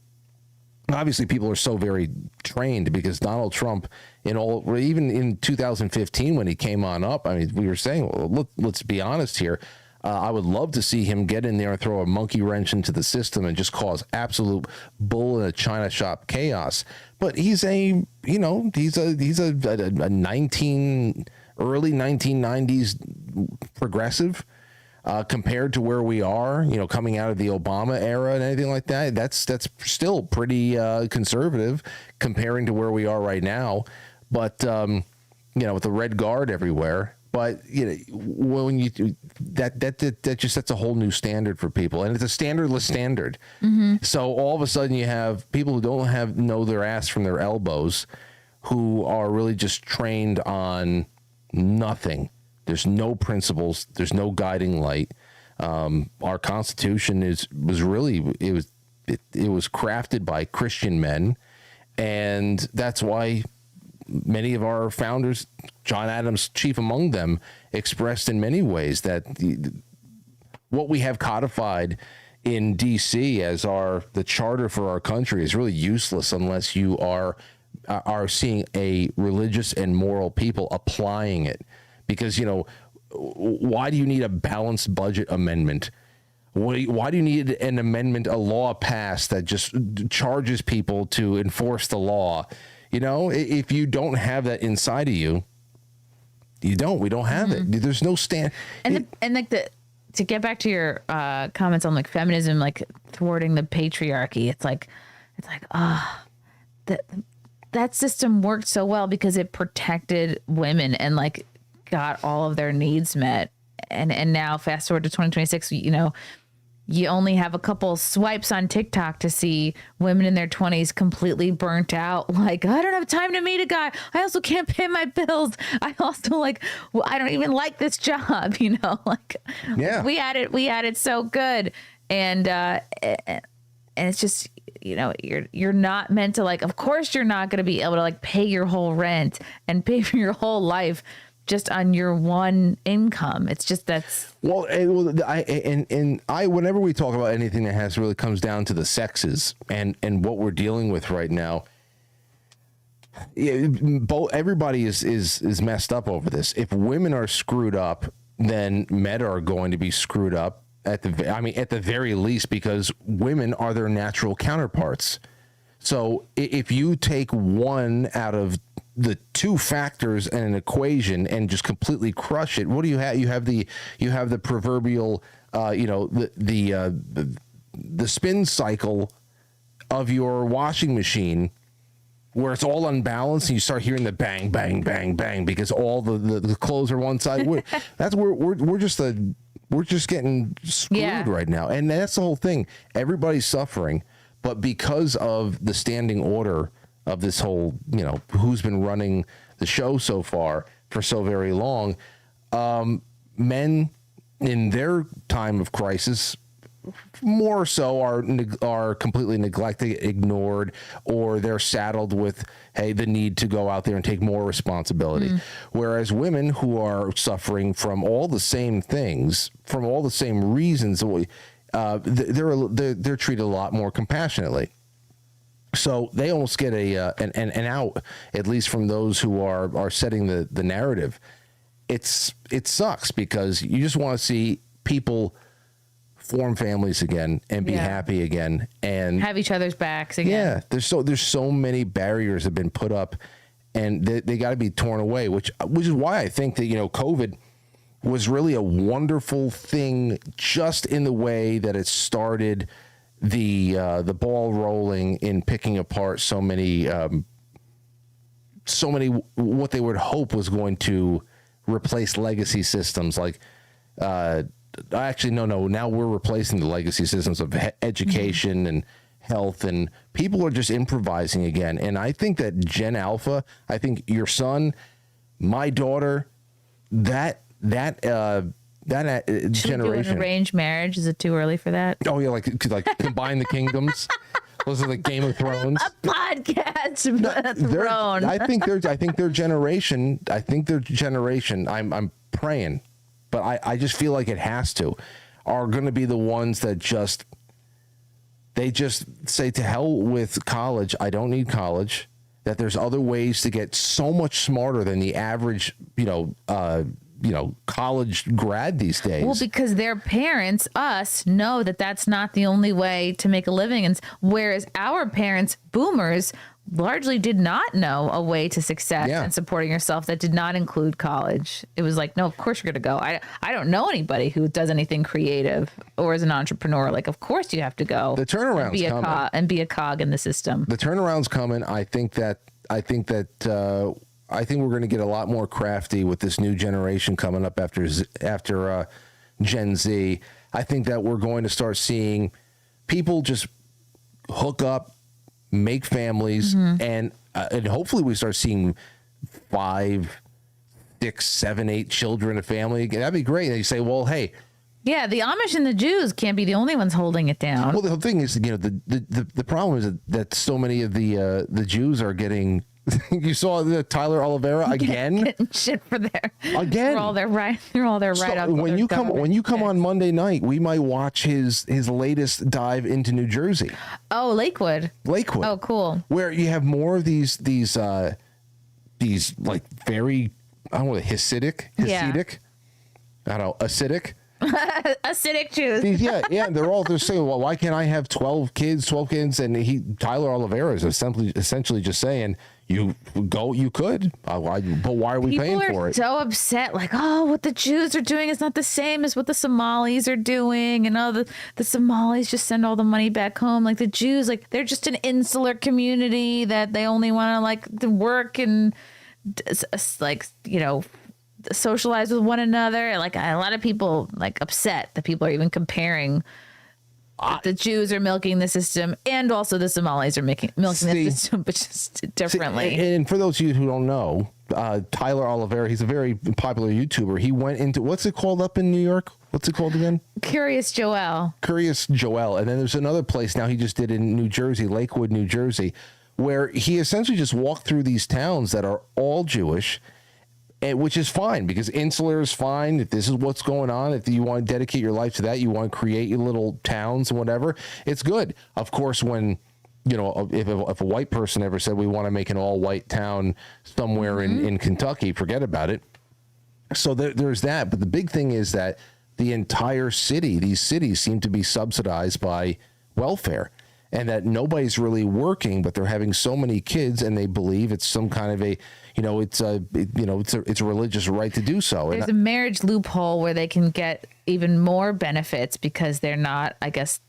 obviously people are so very trained because Donald Trump even in 2015 when he came on up, I mean, we were saying, well, let's be honest here. I would love to see him get in there and throw a monkey wrench into the system and just cause absolute bull in a china shop chaos. But he's a early 1990s progressive compared to where we are, coming out of the Obama era and anything like that. That's still pretty conservative comparing to where we are right now. But with the red guard everywhere. But when you do that just sets a whole new standard for people, and it's a standardless standard. So all of a sudden you have people who don't know their ass from their elbows, who are really just trained on nothing. There's no principles. There's no guiding light. Our Constitution was crafted by Christian men, and that's why many of our founders, John Adams chief among them, expressed in many ways that what we have codified in D.C. as the charter for our country is really useless unless you are seeing a religious and moral people applying it. Because, why do you need a balanced budget amendment? Why do you need an amendment, a law passed that just charges people to enforce the law? If you don't have that inside of you, we don't have it. There's no stand. To get back to your comments on like feminism, like thwarting the patriarchy, it's like, that system worked so well because it protected women and like got all of their needs met. And now fast forward to 2026, you only have a couple swipes on TikTok to see women in their 20s completely burnt out. Like, I don't have time to meet a guy. I also can't pay my bills. I also I don't even like this job, Yeah. we had it so good. And it's just, you're not meant to of course you're not going to be able to pay your whole rent and pay for your whole life just on your one income. It's just whenever we talk about anything that really comes down to the sexes and what we're dealing with right now, everybody is messed up over this. If women are screwed up, then men are going to be screwed up at the very least, because women are their natural counterparts. So if you take one out of the two factors in an equation and just completely crush it, what do you have? You have the proverbial, the spin cycle of your washing machine, where it's all unbalanced and you start hearing the bang, bang, bang, bang because all the clothes are one side. We're just getting screwed right now, and that's the whole thing. Everybody's suffering, but because of the standing order of this whole, who's been running the show so far for so very long, men in their time of crisis more so are completely neglected, ignored, or they're saddled with, the need to go out there and take more responsibility. Whereas women who are suffering from all the same things, from all the same reasons, they're treated a lot more compassionately. So they almost get an out, at least from those who are setting the narrative. It sucks because you just want to see people form families again and be happy again and have each other's backs again. Yeah, there's so many barriers have been put up, and they got to be torn away. Which is why I think that COVID was really a wonderful thing, just in the way that it started the ball rolling in picking apart so many what they would hope was going to replace legacy systems like actually no now we're replacing the legacy systems of education and health, and people are just improvising again. And I think that Gen Alpha, I think your son, my daughter, that Should we do generation. an arranged marriage? Is it too early for that? Oh yeah, like combine the kingdoms. Those are like Game of Thrones. A podcast throne. I think their generation. I'm praying, but I just feel like it has to. Are going to be the ones that they just say to hell with college. I don't need college. That there's other ways to get so much smarter than the average, college grad these days. Well, because their parents, us, know that that's not the only way to make a living. And whereas our parents, boomers, largely did not know a way to success and supporting yourself that did not include college. It was like, no, of course you're going to go. I don't know anybody who does anything creative or is an entrepreneur. Like, of course you have to go. The turnaround's coming. And be a cog in the system. The turnaround's coming. I think we're going to get a lot more crafty with this new generation coming up after Gen Z. I think that we're going to start seeing people just hook up, make families, and hopefully we start seeing 5, 6, 7, 8 children in a family. That'd be great. And you say, well, hey. Yeah, the Amish and the Jews can't be the only ones holding it down. Well, the thing is, the problem is that so many of the Jews are getting. You saw the Tyler Oliveira again. Getting shit for their again. For all their right. So when you come on Monday night, we might watch his latest dive into New Jersey. Oh, Lakewood. Oh, cool. Where you have more of these like very Hasidic. I don't know, acidic. Acidic Jews. Yeah, they're saying, well, why can't I have 12 kids? And Tyler Oliveira is essentially just saying, you could, but why are we paying for it? People are so upset, like, oh, what the Jews are doing is not the same as what the Somalis are doing, and the Somalis just send all the money back home. Like the Jews, like they're just an insular community that they only want to work and socialize with one another. Like a lot of people upset that people are even comparing that the Jews are milking the system and also the Somalis are milking the system, but just differently. And for those of you who don't know, Tyler Oliveira, he's a very popular YouTuber. He went into, what's it called up in New York? What's it called again? Curious Joel. And then there's another place now he just did in New Jersey, Lakewood, New Jersey, where he essentially just walked through these towns that are all Jewish, which is fine because insular is fine. If this is what's going on, if you want to dedicate your life to that, you want to create your little towns and whatever, it's good. Of course, when, if a white person ever said we want to make an all white town somewhere in Kentucky, forget about it. So there's that. But the big thing is that the entire city, these cities seem to be subsidized by welfare. And that nobody's really working, but they're having so many kids, and they believe it's some kind of it's a religious right to do so. There's a marriage loophole where they can get even more benefits because they're not, I guess,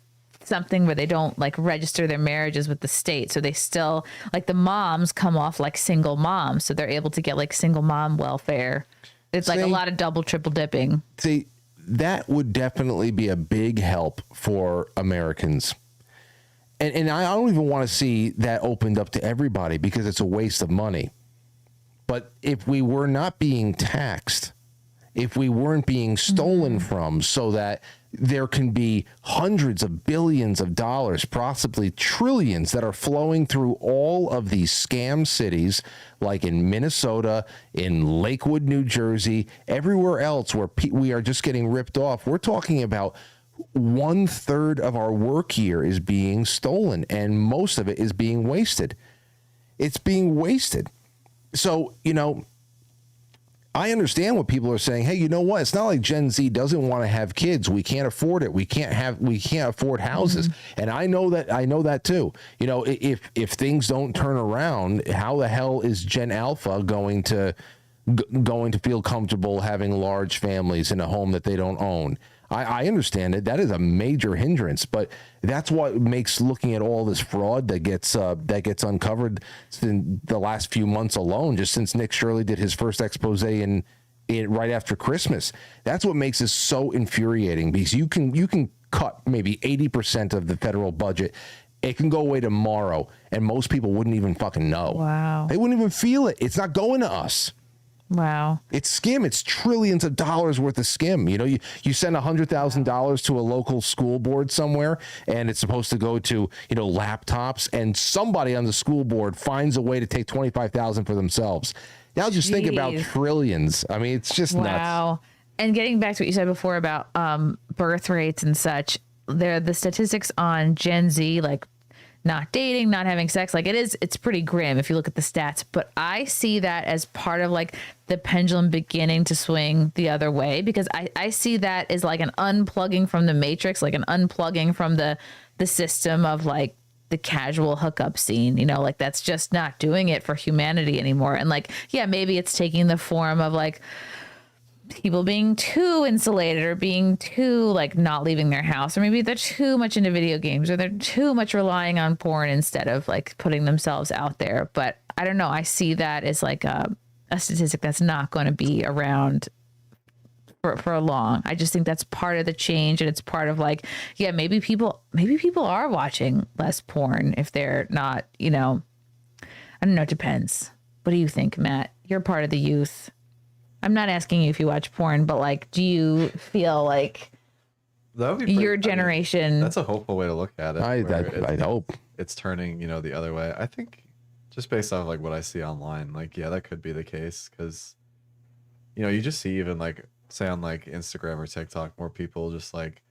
something where they don't register their marriages with the state. So they still the moms come off like single moms, so they're able to get single mom welfare. It's a lot of double, triple dipping. See, that would definitely be a big help for Americans. And I don't even want to see that opened up to everybody because it's a waste of money. But if we were not being taxed, if we weren't being stolen from, so that there can be hundreds of billions of dollars, possibly trillions that are flowing through all of these scam cities, like in Minnesota, in Lakewood, New Jersey, everywhere else where we are just getting ripped off. We're talking about 1/3 of our work year is being stolen, and most of it is being wasted. It's being wasted. So, I understand what people are saying. Hey, you know what? It's not like Gen Z doesn't want to have kids. We can't afford it. We can't afford houses. And I know that too. If things don't turn around, how the hell is Gen Alpha going to feel comfortable having large families in a home that they don't own? I understand it. That is a major hindrance, but that's what makes looking at all this fraud that gets uncovered in the last few months alone, just since Nick Shirley did his first expose in right after Christmas. That's what makes this so infuriating, because you can cut maybe 80% of the federal budget. It can go away tomorrow, and most people wouldn't even fucking know. Wow. They wouldn't even feel it. It's not going to us. Wow. It's skim. It's trillions of dollars worth of skim. You know, you send $100,000 to a local school board somewhere, and it's supposed to go to, laptops, and somebody on the school board finds a way to take $25,000 for themselves. Now just think about trillions. I mean, it's just nuts. Wow. And getting back to what you said before about birth rates and such, the statistics on Gen Z, like not dating, not having sex, like it's pretty grim if you look at the stats. But I see that as part of like the pendulum beginning to swing the other way, because I see that as like an unplugging from the matrix, like an unplugging from the system of like the casual hookup scene, like that's just not doing it for humanity anymore. And like, yeah, maybe it's taking the form of like people being too insulated or being too like not leaving their house, or maybe they're too much into video games, or they're too much relying on porn instead of like putting themselves out there. But I don't know. I see that as like a statistic that's not going to be around for long. I just think that's part of the change, and it's part of like, yeah, maybe people are watching less porn if they're not, I don't know. It depends. What do you think, Matt? You're part of the youth. I'm not asking you if you watch porn, but like, do you feel like that would be your generation? That's a hopeful way to look at it. I hope it's turning, the other way. I think just based off like what I see online, like, yeah, that could be the case, because, you just see even like, say on like Instagram or TikTok, more people just like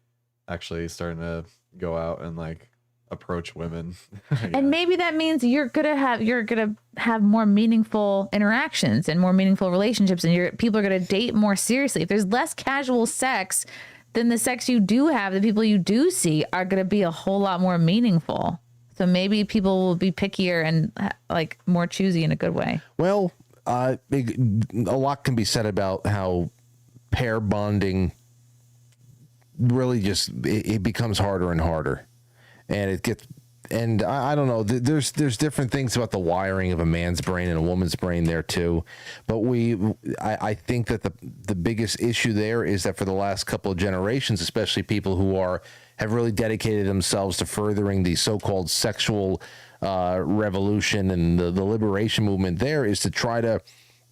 actually starting to go out and like approach women. And maybe that means you're gonna have more meaningful interactions and more meaningful relationships, and people are gonna date more seriously. If there's less casual sex, then the sex you do have, the people you do see, are gonna be a whole lot more meaningful. So maybe people will be pickier and like more choosy in a good way. Well, a lot can be said about how pair bonding really just it becomes harder and harder. And I don't know, there's different things about the wiring of a man's brain and a woman's brain there too. But I think that the biggest issue there is that for the last couple of generations, especially people who have really dedicated themselves to furthering the so-called sexual revolution and the liberation movement, there is to try to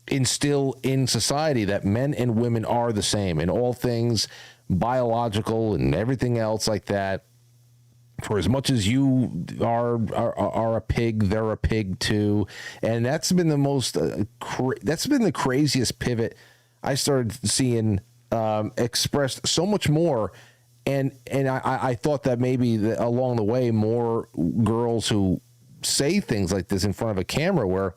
instill in society that men and women are the same in all things biological and everything else like that. For as much as you are a pig, they're a pig too, and that's been the most that's been the craziest pivot I started seeing expressed so much more, and I thought that maybe along the way more girls who say things like this in front of a camera where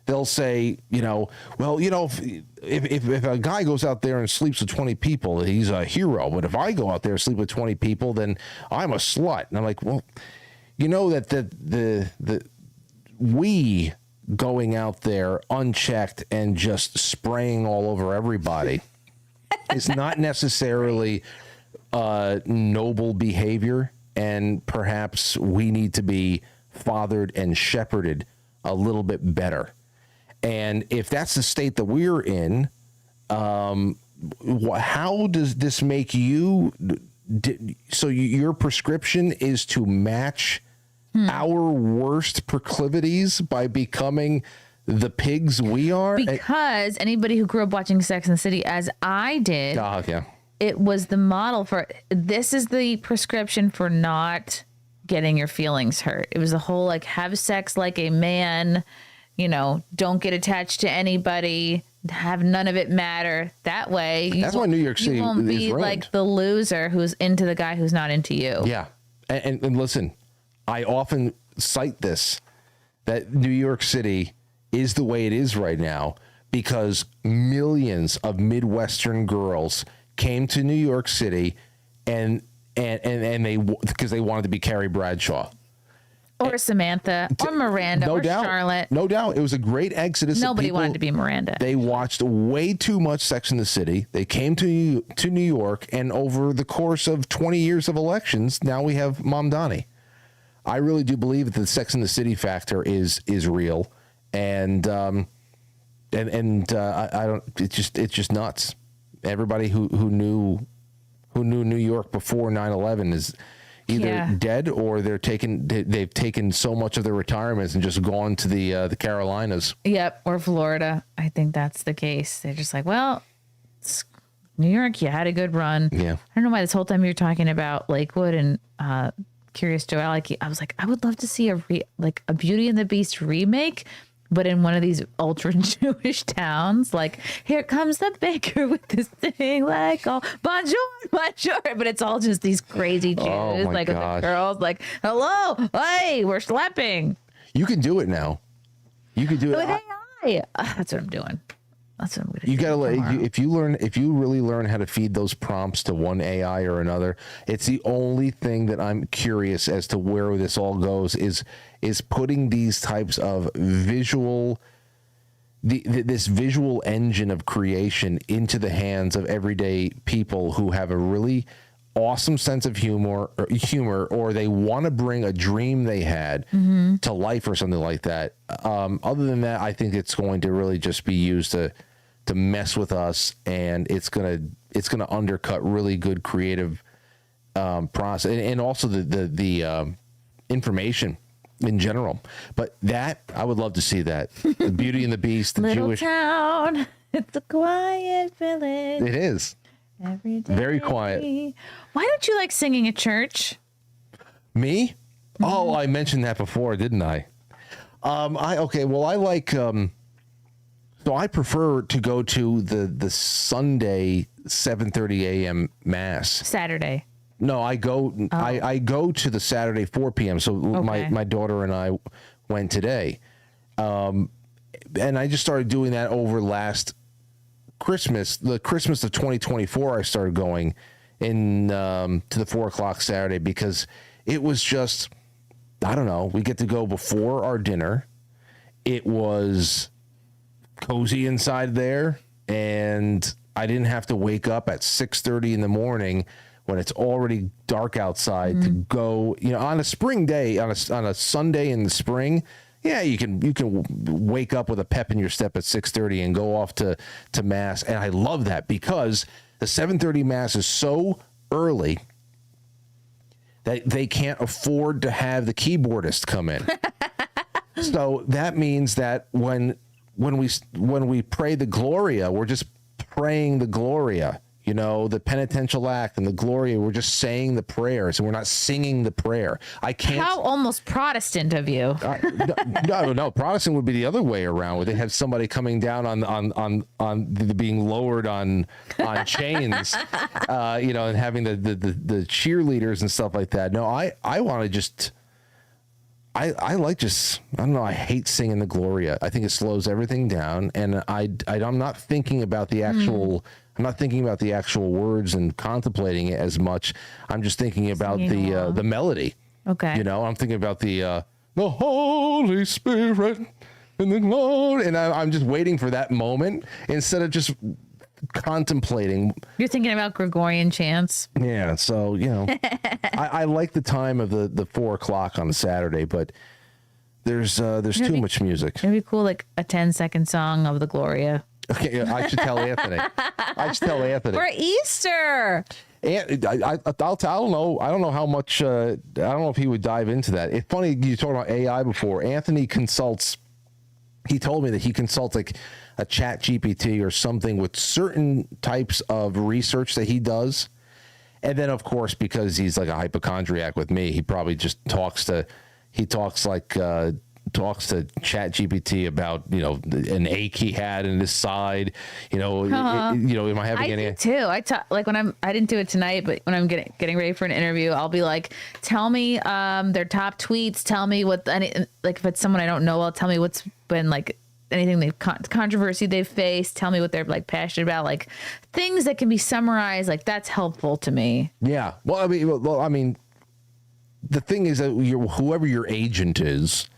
they'll say, if a guy goes out there and sleeps with 20 people, he's a hero. But if I go out there and sleep with 20 people, then I'm a slut. And I'm like, well, that we going out there unchecked and just spraying all over everybody is not necessarily noble behavior. And perhaps we need to be fathered and shepherded a little bit better. And if that's the state that we're in, how does this make you? So your prescription is to match our worst proclivities by becoming the pigs we are? Because anybody who grew up watching Sex and the City, as I did, yeah, it was the model for, this is the prescription for not getting your feelings hurt. It was the whole like, have sex like a man, don't get attached to anybody, have none of it matter. That way, that's why New York City you won't be ruined. like the loser who's into the guy who's not into you. Yeah. And listen, I often cite this, that New York City is the way it is right now because millions of Midwestern girls came to New York City and they because they wanted to be Carrie Bradshaw. Or Samantha, or Miranda, No or doubt. Charlotte. No doubt. It was a great exodus. of Nobody people. wanted to be Miranda. They watched way too much Sex in the City. They came to New York, and over the course of 20 years of elections, now we have Mom Donnie. I really do believe that the Sex in the City factor is real, and I don't. It's just nuts. Everybody who knew New York before 9/11 is either dead or they've taken so much of their retirements and just gone to the Carolinas. Yep, or Florida. I think that's the case. They're just like, well, New York, you had a good run. Yeah. I don't know why this whole time you're talking about Lakewood and Curious Joe. I was like, I would love to see a Beauty and the Beast remake, but in one of these ultra Jewish towns. Like, here comes the baker with this thing, like, oh, bonjour, bonjour. But it's all just these crazy Jews, Oh my like with gosh. the girls, like, hello, hey, we're slapping. You can do it now. You can do it. With AI. That's what I'm doing. That's what I'm going to do. You gotta tomorrow. if you really learn how to feed those prompts to one AI or another, it's the only thing that I'm curious as to where this all goes is putting these types of this visual engine of creation into the hands of everyday people who have a really awesome sense of humor, or they want to bring a dream they had to life or something like that. Other than that, I think it's going to really just be used to mess with us, and it's gonna undercut really good creative process and also the information in general. But that I would love to see that. The Beauty and the Beast, the Little Jewish town, it's a quiet village. It is Every day. very quiet. Why don't you like singing at church? Me? Oh, I mentioned that before, didn't I? I like so I prefer to go to the Sunday 7:30 a.m. mass. Saturday. No, I go to the Saturday 4 p.m. So my daughter and I went today. And I just started doing that over last Christmas. The Christmas of 2024 I started going in to the 4 o'clock Saturday because it was just, I don't know, we get to go before our dinner. It was cozy inside there, and I didn't have to wake up at 6:30 in the morning when it's already dark outside to go, on a spring day, on a Sunday in the spring. Yeah, you can wake up with a pep in your step at 6:30 and go off to mass. And I love that because the 7:30 mass is so early that they can't afford to have the keyboardist come in. So that means that when we pray the Gloria, we're just praying the Gloria, the penitential act and the Gloria. We're just saying the prayers and we're not singing the prayer. I can't. How almost Protestant of you. No. Protestant would be the other way around, where they have somebody coming down on being lowered on chains, and having the cheerleaders and stuff like that. No, I want to just. I like just, I don't know, I hate singing the Gloria. I think it slows everything down, and I'm not thinking about the actual I'm not thinking about the actual words and contemplating it as much. I'm just thinking about the melody. Okay. I'm thinking about the Holy Spirit and the Lord, and I'm just waiting for that moment instead of just contemplating. You're thinking about Gregorian chants. Yeah, so I like the time of the 4 o'clock on a Saturday, but there's too much music. It'd be cool, like a 10-second song of the Gloria. Okay, I should tell Anthony. For Easter. And I don't know. I don't know how much. I don't know if he would dive into that. It's funny you talked about AI before. Anthony consults. He told me that he consults like a Chat GPT or something with certain types of research that he does. And then, of course, because he's like a hypochondriac with me, he probably just talks to Chat GPT about, an ache he had in his side, am I having any? I do too. Like I didn't do it tonight, but when I'm getting ready for an interview, I'll be like, tell me their top tweets. Tell me if it's someone I don't know, tell me what's been like anything controversy they've faced. Tell me what they're like passionate about, like things that can be summarized. Like that's helpful to me. Yeah. Well, I mean, the thing is that whoever your agent is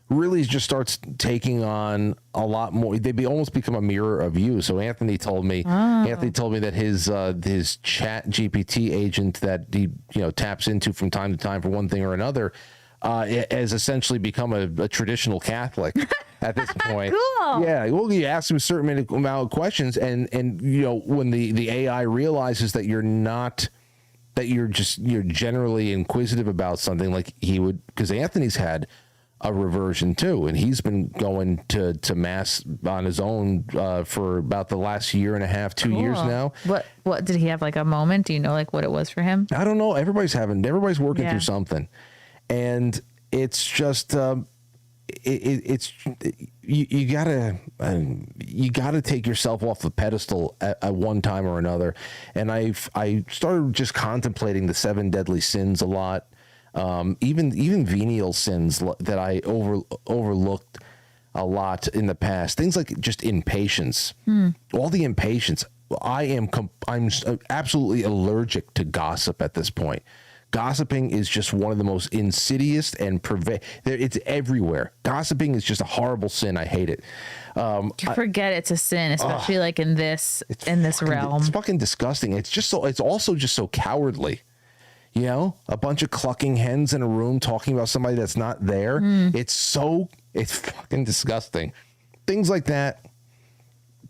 really just starts taking on a lot more. They almost become a mirror of you. So Anthony told me that his Chat GPT agent that he taps into from time to time for one thing or another has essentially become a traditional Catholic at this point. Cool. Yeah. Well, you ask him a certain amount of questions, and when the AI realizes that you're generally inquisitive about something, like he would, because Anthony's had a reversion too, and he's been going to mass on his own for about the last year and a half, 2 years now. What did he have, like a moment? Do you know like what it was for him? I don't know. Everybody's working through something, and it's just you gotta take yourself off the pedestal at one time or another. And I started just contemplating the 7 deadly sins a lot. Even venial sins that I overlooked a lot in the past. Things like just impatience, all the impatience. I'm absolutely allergic to gossip at this point. Gossiping is just one of the most insidious and it's everywhere. Gossiping is just a horrible sin. I hate it. You forget it's a sin, especially like in this realm. It's fucking disgusting. It's also just so cowardly. A bunch of clucking hens in a room talking about somebody that's not there. It's fucking disgusting. Things like that.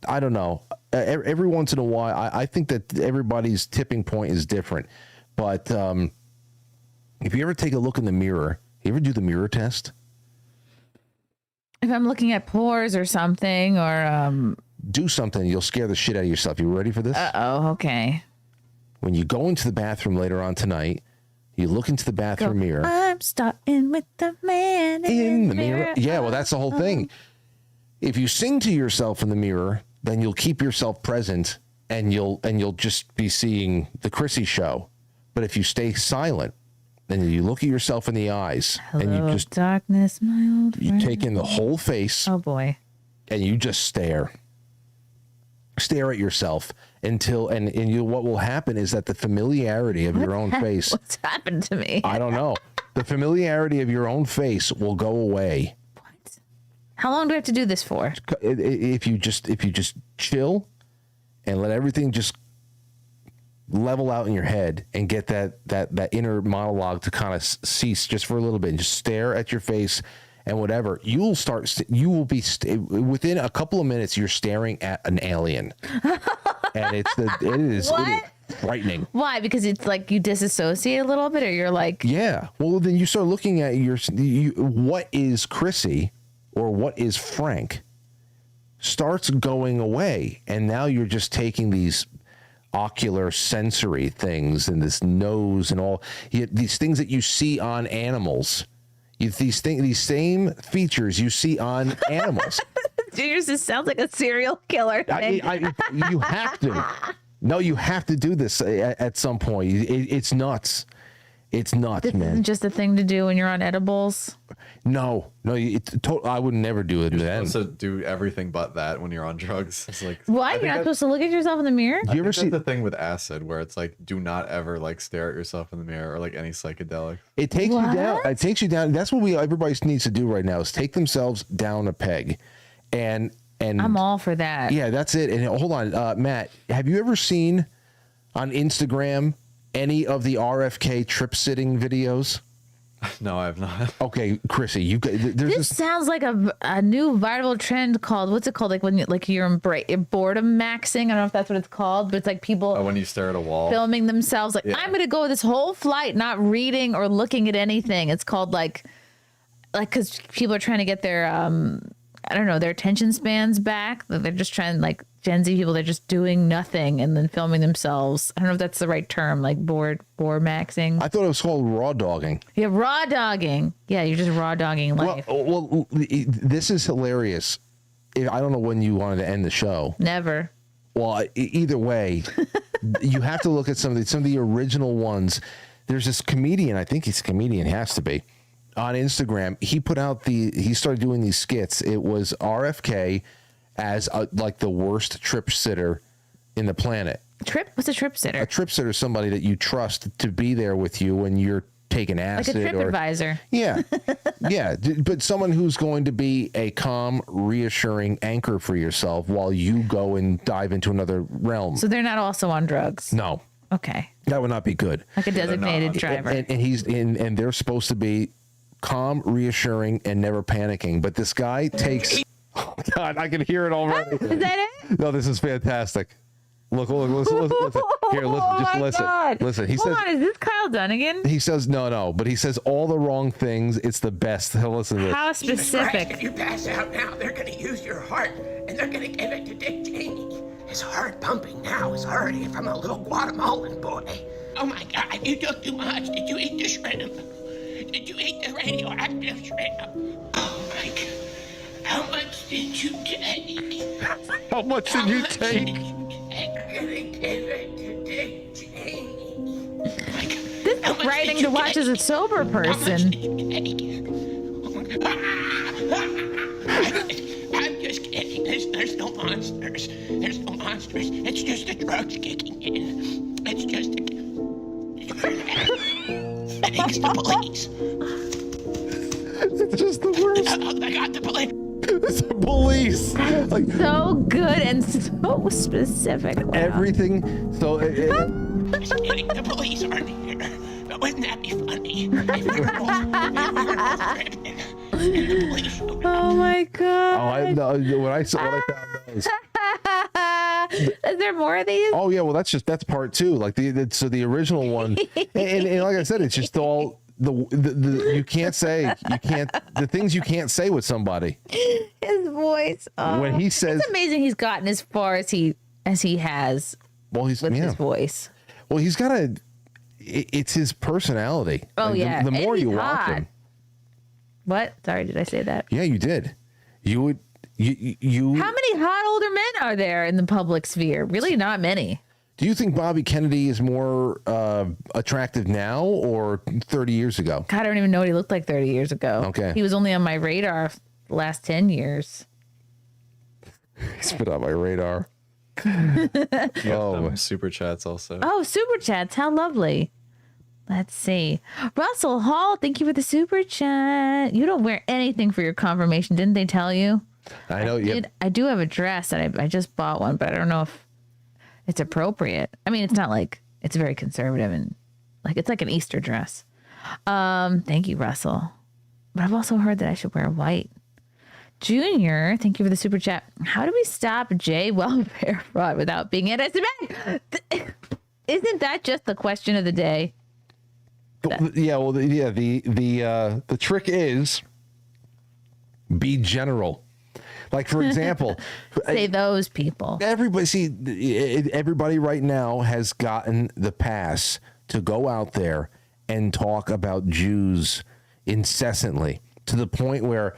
I don't know. Every once in a while, I think that everybody's tipping point is different. But if you ever take a look in the mirror, you ever do the mirror test? If I'm looking at pores or something, or do something, you'll scare the shit out of yourself. You ready for this? Okay. When you go into the bathroom later on tonight, you look into the bathroom mirror. I'm starting with the man in the mirror. Yeah, well, that's the whole thing. If you sing to yourself in the mirror, then you'll keep yourself present, and you'll just be seeing the Chrissie show. But if you stay silent, then you look at yourself in the eyes, and you just darkness, my old friend. You take in the whole face. Oh boy! And you just stare at yourself until what will happen is that the familiarity of your own face. What's happened to me? I don't know. The familiarity of your own face will go away. What? How long do I have to do this for? If you just chill and let everything just level out in your head and get that inner monologue to kind of cease just for a little bit and just stare at your face and whatever, you will be within a couple of minutes, you're staring at an alien. And it is frightening. Why? Because it's like you disassociate a little bit, or you're like, yeah. Well, then you start looking at what is Chrissie or what is Frank starts going away. And now you're just taking these ocular sensory things and this nose and all these things that you see on animals. These same features you see on animals. Yours just sounds like a serial killer thing. You have to. No, you have to do this at some point. It's nuts. It's nuts, this man. Isn't just a thing to do when you're on edibles. No. I would never do it. You're then. supposed to do everything but that when you're on drugs. It's like, why? You're not supposed to look at yourself in the mirror? Do you ever see the thing with acid where it's like, do not ever like stare at yourself in the mirror, or like any psychedelic? It takes you down. It takes you down. That's what everybody needs to do right now is take themselves down a peg, and I'm all for that. Yeah, that's it. And hold on, Matt, have you ever seen on Instagram any of the RFK trip sitting videos? No, I have not. Okay, Chrissie, this sounds like a new viral trend called, what's it called? Like when you're boredom maxing. I don't know if that's what it's called, but it's like people when you stare at a wall, filming themselves. Like, I'm going to go this whole flight not reading or looking at anything. It's called like because people are trying to get their I don't know, their attention spans back. They're just trying, like Gen Z people, they're just doing nothing and then filming themselves. I don't know if that's the right term, like bore maxing. I thought it was called raw dogging. Yeah, raw dogging. Yeah, you're just raw dogging life. Well, this is hilarious. I don't know when you wanted to end the show. Never. Well, either way, you have to look at some of the original ones. There's this comedian, I think he's a comedian, has to be, on Instagram. He started doing these skits. It was RFK as like the worst trip sitter in the planet. What's a trip sitter? A trip sitter is somebody that you trust to be there with you when you're taken Like a acid or TripAdvisor. yeah, yeah. But someone who's going to be a calm, reassuring anchor for yourself while you go and dive into another realm. So they're not also on drugs. No, Okay. that would not be good. Like a designated driver. And they're supposed to be calm, reassuring, and never panicking. But this guy takes. Oh God, I can hear it already. Is that it? No, this is fantastic. Look, listen. Here, listen, Oh just my listen. God. Listen, he Hold says. on, is this Kyle Dunnigan? He says no, but he says all the wrong things. It's the best. Listen to this. How Jesus Christ, specific? if you pass out now, they're gonna use your heart and they're gonna give it to Dick Cheney. His heart pumping now is already from a little Guatemalan boy. Oh my God, you took too much. Did you eat the shrimp? Did you eat the radioactive shrimp? Oh my God. How much did you take? How much did you take? I'm gonna give it to Dick Cheney. Oh my God. This How is much writing did you to watch take? as a sober How much person. did you take? I'm just kidding. There's no monsters. There's no monsters. It's just the drugs kicking in. It's just Thanks to police. It's just the worst. I got the police. It's the police. Like So good and so specific. Wow. everything. So Just kidding. The police aren't here. But wouldn't that be funny? If we were both tripping and the police showed up. Oh my God. I know when I found those. Is there more of these? Oh yeah, well that's part two. Like the original one, and like I said, it's just all the you can't the things you can't say with somebody. His voice. Oh. When he says, It's amazing he's gotten as far as he has well, he's with his voice. Well, he's got a. It's his personality. Oh Like, yeah. The more And you he's watch hot. him. What? Sorry, did I say that? Yeah, you did. You would. You. How many hot older men are there in the public sphere? Really, not many. Do you think Bobby Kennedy is more attractive now or 30 years ago? God, I don't even know what he looked like 30 years ago. Okay. He was only on my radar the last 10 years. He's been on my radar. Super chats also. Oh, super chats. How lovely. Let's see. Russell Hall, thank you for the super chat. You don't wear anything for your confirmation. Didn't they tell you? I know. Yeah. I do have a dress that I just bought one, but I don't know if it's appropriate. I mean, it's not like it's very conservative and like it's like an Easter dress. Thank you, Russell. But I've also heard that I should wear white. Junior, thank you for the super chat. How do we stop Jay welfare fraud without being anti-Semitic? Isn't that just the question of the day? Yeah. Well. The trick is be general. Like for example, Say those people. everybody right now has gotten the pass to go out there and talk about Jews incessantly to the point where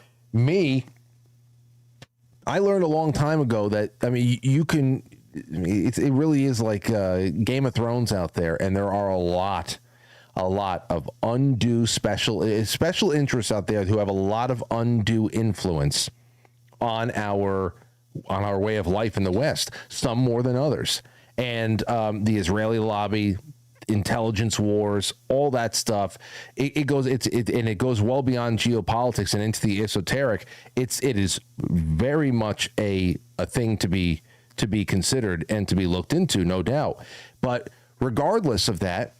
I learned a long time ago that, I mean, you can, it really is like Game of Thrones out there, and there are a lot of undue special interests out there who have a lot of undue influence on our way of life in the West, some more than others. And the Israeli lobby, intelligence wars, all that stuff, it goes well beyond geopolitics and into the esoteric. It is very much a thing to be considered and to be looked into, no doubt. But regardless of that,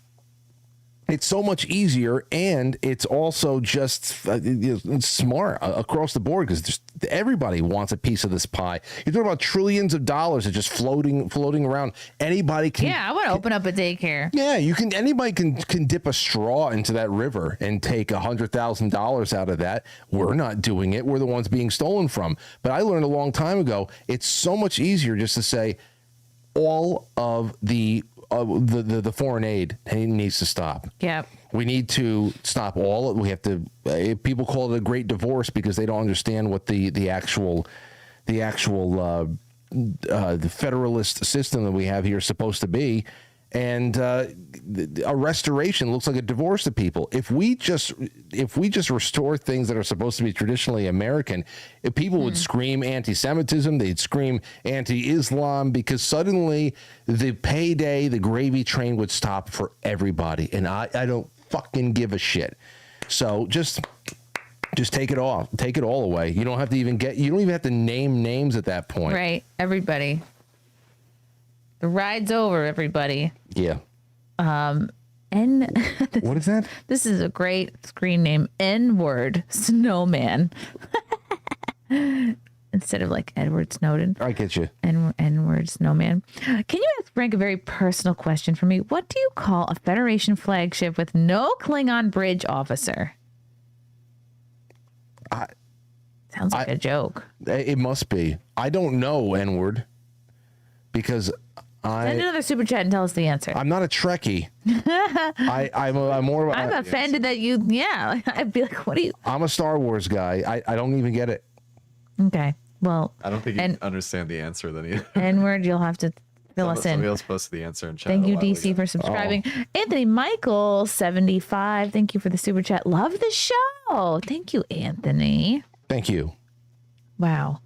it's so much easier, and it's also just smart across the board because everybody wants a piece of this pie. You're talking about trillions of dollars that just floating around. Anybody can. Yeah, I want to open up a daycare. Yeah, you can. Anybody can dip a straw into that river and take $100,000 out of that. We're not doing it. We're the ones being stolen from. But I learned a long time ago. It's so much easier just to say all of the foreign aid needs to stop. Yep. We need to stop all. We have to. People call it a great divorce because they don't understand what the actual the federalist system that we have here is supposed to be. And a restoration looks like a divorce to people. If we just restore things that are supposed to be traditionally American, if people would scream anti-Semitism, they'd scream anti-Islam, because suddenly the payday, the gravy train would stop for everybody. And I don't fucking give a shit. So just take it all away. You don't have to even have to name names at that point. Right. Everybody. The ride's over, everybody. Yeah. And What is that? this is a great screen name. N-word snowman. Instead of like Edward Snowden. I get you. N-word snowman. Can you ask Frank a very personal question for me? What do you call a Federation flagship with no Klingon bridge officer? Sounds like a joke. It must be. I don't know N-word because Send another super chat and tell us the answer. I'm not a Trekkie. I'm more. I'm offended that you. Yeah, I'd be like, what do you? I'm a Star Wars guy. I don't even get it. Okay. Well, I don't think you understand the answer then either. N-word, you'll have to fill us in. Somebody else posted the answer in chat. Thank you, DC, for subscribing. Anthony Michael, 75. Thank you for the super chat. Love the show. Thank you, Anthony. Thank you. Wow.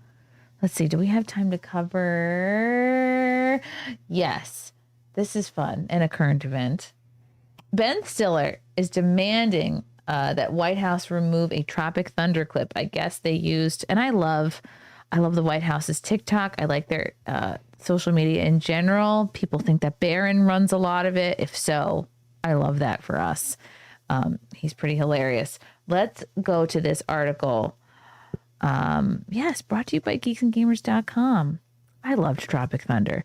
Let's see. Do we have time to cover? Yes. This is fun and a current event. Ben Stiller is demanding that White House remove a Tropic Thunder clip. I guess they used, and I love the White House's TikTok. I like their social media in general. People think that Barron runs a lot of it. If so, I love that for us. He's pretty hilarious. Let's go to this article. Yes, brought to you by geeksandgamers.com. I loved Tropic Thunder.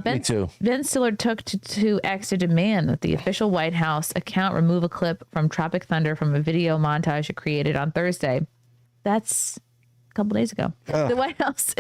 Me too. Ben Stiller took to X to demand that the official White House account remove a clip from Tropic Thunder from a video montage it created on Thursday. That's a couple days ago. The White House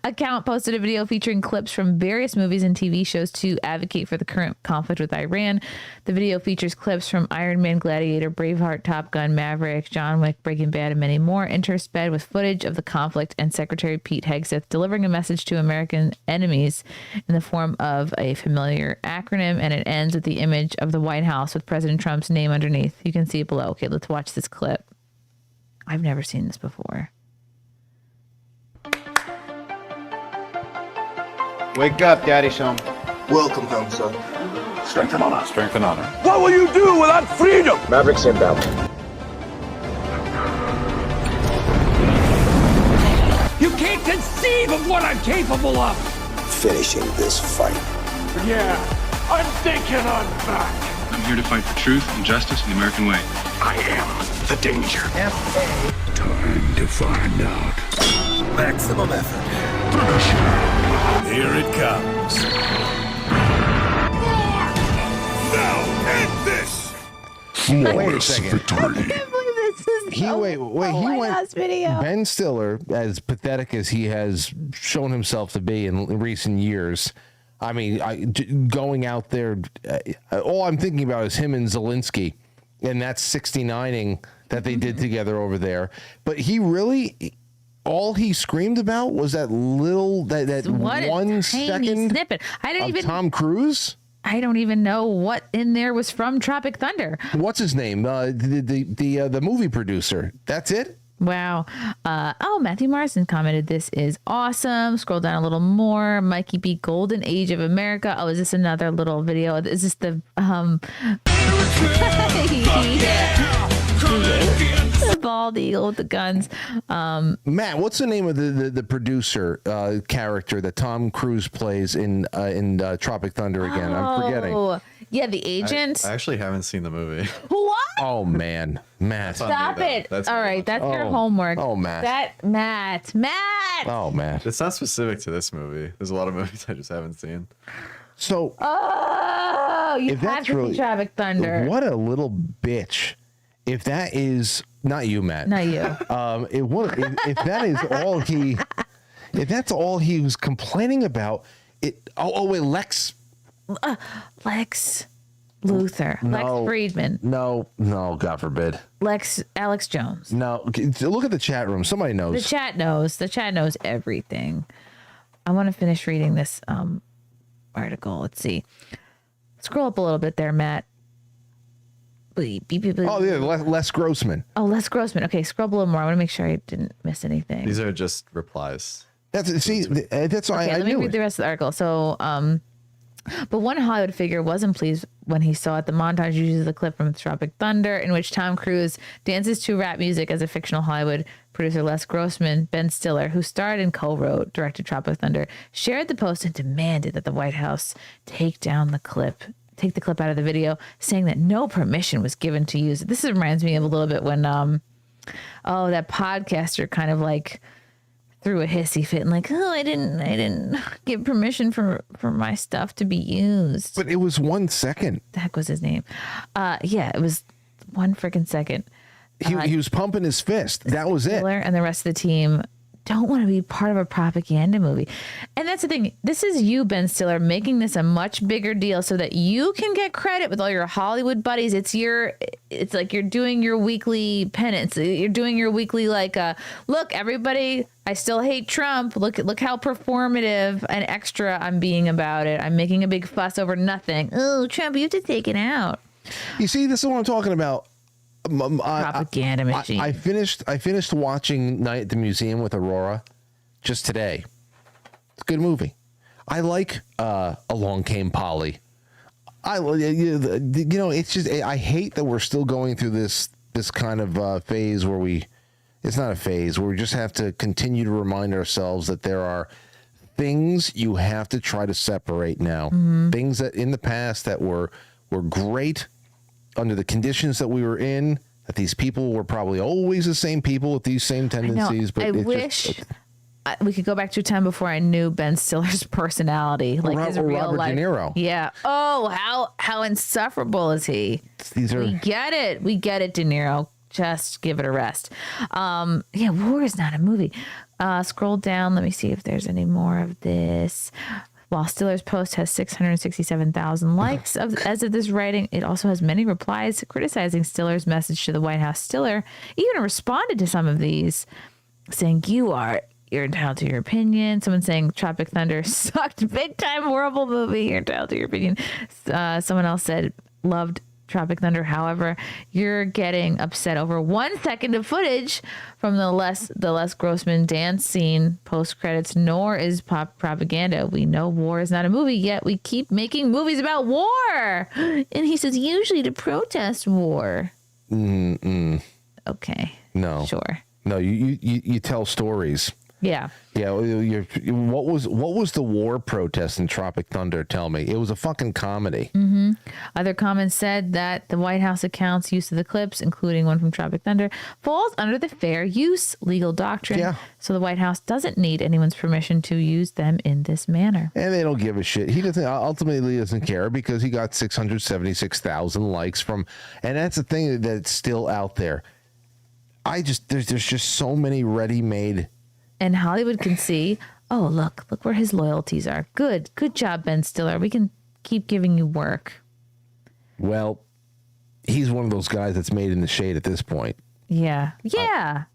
account posted a video featuring clips from various movies and TV shows to advocate for the current conflict with Iran. The video features clips from Iron Man, Gladiator, Braveheart, Top Gun, Maverick, John Wick, Breaking Bad, and many more, intersped with footage of the conflict and Secretary Pete Hegseth delivering a message to American enemies in the form of a familiar acronym, and it ends with the image of the White House with President Trump's name underneath. You can see it below. Okay, let's watch this clip. I've never seen this before. Wake up, Daddy's home. Welcome home, son. Strength and honor. Strength and honor. What will you do without freedom? Maverick's inbound. You can't conceive of what I'm capable of. Finishing this fight. Yeah, I'm thinking I'm back. I'm here to fight for truth and justice in the American way. I am the danger. Time to find out. Maximum effort. Here it comes. Now end this. Wait a second. I can't believe this is White House video. Ben Stiller, as pathetic as he has shown himself to be in recent years, I mean, going out there, all I'm thinking about is him and Zelensky, and that's 69ing that they did together over there. But he really, all he screamed about was that little, that What 1 a second tiny snippet. of Tom Cruise. I don't even know what in there was from Tropic Thunder. What's his name? The movie producer. That's it. Wow. Matthew Morrison commented, "This is awesome." Scroll down a little more. Mikey B. Golden Age of America. Oh, is this another little video? Is this the the bald eagle with the guns? Matt, what's the name of the producer character that Tom Cruise plays in Tropic Thunder again? I'm forgetting. Oh, yeah, the agent. I actually haven't seen the movie. What? Oh man, Matt. Stop it. That's all right, that's your homework. Oh, Matt. Matt. Oh Matt. It's not specific to this movie. There's a lot of movies I just haven't seen. So, You if have that's to really see Tropic Thunder. what a little bitch. If that is not you, Matt. Not you. If that is all he, if that's all he was complaining about, wait, Lex Luthor. Lex Friedman. No, God forbid. Alex Jones. No, look at the chat room. Somebody knows. The chat knows. The chat knows everything. I want to finish reading this article. Let's see. Scroll up a little bit there, Matt. Oh yeah, Les Grossman. Oh, Les Grossman. Okay, scroll up a little more. I want to make sure I didn't miss anything. These are just replies. That's why Okay, I let me knew read it. the rest of the article. So, But one Hollywood figure wasn't pleased when he saw it. The montage uses the clip from Tropic Thunder, in which Tom Cruise dances to rap music as a fictional Hollywood producer. Les Grossman, Ben Stiller, who starred and co-wrote, directed Tropic Thunder, shared the post and demanded that the White House take the clip out of the video, saying that no permission was given to use it. This reminds me of a little bit when, that podcaster kind of like threw a hissy fit and like, I didn't give permission for my stuff to be used. But it was 1 second. The heck was his name? It was 1 freaking second. He was pumping his fist. That was it. Miller and the rest of the team don't want to be part of a propaganda movie. And that's the thing. This is you, Ben Stiller, making this a much bigger deal so that you can get credit with all your Hollywood buddies. It's like you're doing your weekly penance. You're doing your weekly look, everybody, I still hate Trump. Look how performative and extra I'm being about it. I'm making a big fuss over nothing. Oh, Trump, you have to take it out. You see, this is what I'm talking about. Propaganda machine. I finished watching Night at the Museum with Aurora just today. It's a good movie. I like Along Came Polly. It's just I hate that we're still going through this kind of phase where it's not a phase where we just have to continue to remind ourselves that there are things you have to try to separate now. Mm-hmm. Things that in the past that were great under the conditions that we were in, that these people were probably always the same people with these same tendencies. I wish we could go back to a time before I knew Ben Stiller's personality, like his real Robert life. De Niro. Yeah. Oh, how insufferable is he? We get it, De Niro. Just give it a rest. War is not a movie. Scroll down. Let me see if there's any more of this. While Stiller's post has 667,000 likes as of this writing, it also has many replies criticizing Stiller's message to the White House. Stiller even responded to some of these, saying, you're entitled to your opinion. Someone saying Tropic Thunder sucked big time, horrible movie. You're entitled to your opinion. Someone else said, loved Tropic Thunder. However, you're getting upset over 1 second of footage from the Les Grossman dance scene post credits, nor is propaganda. We know war is not a movie, yet we keep making movies about war. And he says, usually to protest war. Okay. No. Sure. No, you tell stories. Yeah. Yeah. What was the war protest in Tropic Thunder? Tell me. It was a fucking comedy. Mm-hmm. Other comments said that the White House account's use of the clips, including one from Tropic Thunder, falls under the fair use legal doctrine. Yeah. So the White House doesn't need anyone's permission to use them in this manner. And they don't give a shit. He ultimately doesn't care because he got 676,000 likes from, and that's the thing that's still out there. There's just so many ready-made. And Hollywood can see, oh, look where his loyalties are. Good job, Ben Stiller. We can keep giving you work. Well, he's one of those guys that's made in the shade at this point. Yeah. Yeah.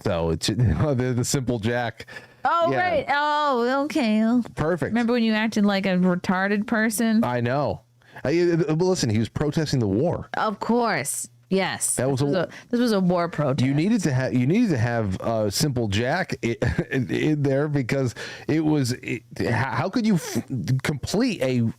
So it's the simple Jack. Oh, yeah. Right. Oh, okay. Perfect. Remember when you acted like a retarded person? I know. Listen, he was protesting the war. Of course. Yes, this was a war protest. You needed to have Simple Jack in there because it was. How could you complete a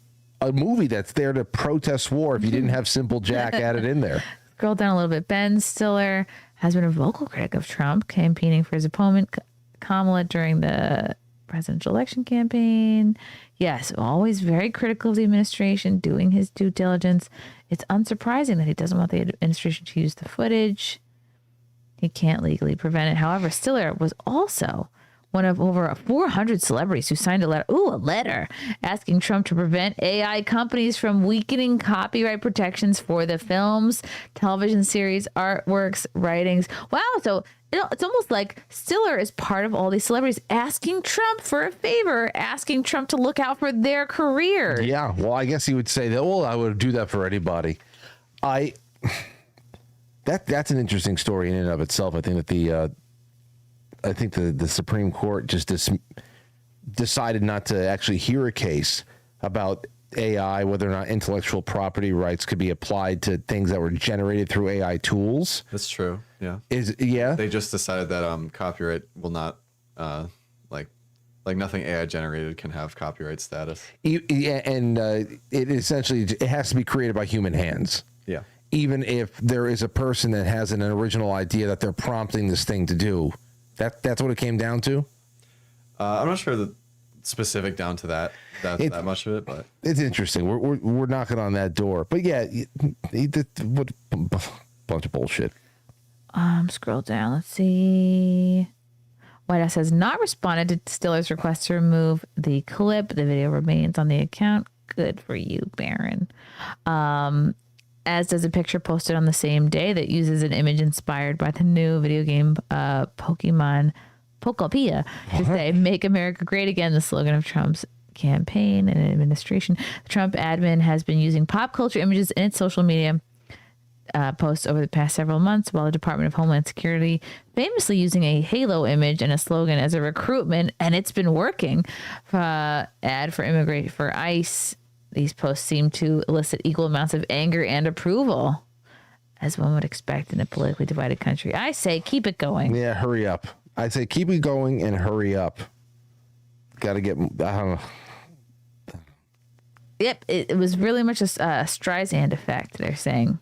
movie that's there to protest war if you didn't have Simple Jack added in there? Scroll down a little bit. Ben Stiller has been a vocal critic of Trump, campaigning for his opponent Kamala during the presidential election campaign. Yes, always very critical of the administration, doing his due diligence. It's unsurprising that he doesn't want the administration to use the footage. He can't legally prevent it. However, Stiller was also one of over 400 celebrities who signed a letter asking Trump to prevent AI companies from weakening copyright protections for the films, television series, artworks, writings. Wow, so it's almost like Stiller is part of all these celebrities asking Trump for a favor, asking Trump to look out for their career. Yeah, well, I guess he would say that, well, I would do that for anybody. That's an interesting story in and of itself. I think that the Supreme Court just decided not to actually hear a case about AI, whether or not intellectual property rights could be applied to things that were generated through AI tools. That's true. Yeah. Yeah. They just decided that copyright will not Like nothing AI generated can have copyright status. Yeah, and it essentially it has to be created by human hands. Yeah. Even if there is a person that has an original idea that they're prompting this thing to do, that's what it came down to. I'm not sure the specific down to that much of it, but it's interesting. We're knocking on that door, but yeah, what bunch of bullshit. Scroll down. Let's see. White House has not responded to Stiller's request to remove the clip. The video remains on the account. Good for you, Baron. As does a picture posted on the same day that uses an image inspired by the new video game Pokemon Pokopia to say "Make America Great Again," the slogan of Trump's campaign and administration. The Trump admin has been using pop culture images in its social media posts over the past several months, while the Department of Homeland Security famously using a halo image and a slogan as a recruitment, and it's been working. Ad for immigrate for ICE. These posts seem to elicit equal amounts of anger and approval, as one would expect in a politically divided country. I say keep it going. Yeah, hurry up. I say keep it going and hurry up. Got to get. I don't know. Yep, it was really much a Streisand effect, they're saying.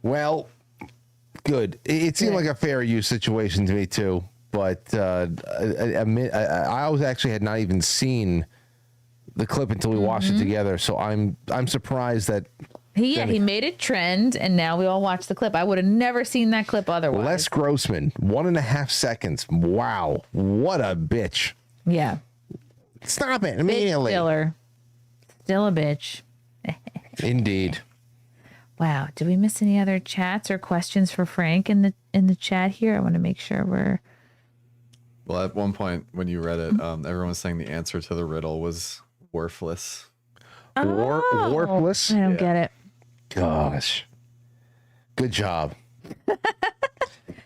Well, good. It seemed like a fair use situation to me too, but I actually had not even seen the clip until we watched it together. So I'm surprised that he made it trend, and now we all watch the clip. I would have never seen that clip otherwise. Les Grossman, 1.5 seconds. Wow, what a bitch! Yeah, stop it immediately. Still a bitch. Indeed. Wow. Did we miss any other chats or questions for Frank in the chat here? I want to make sure we're. Well, at one point when you read it, everyone was saying the answer to the riddle was worthless. Worthless? I don't get it. Gosh. Good job.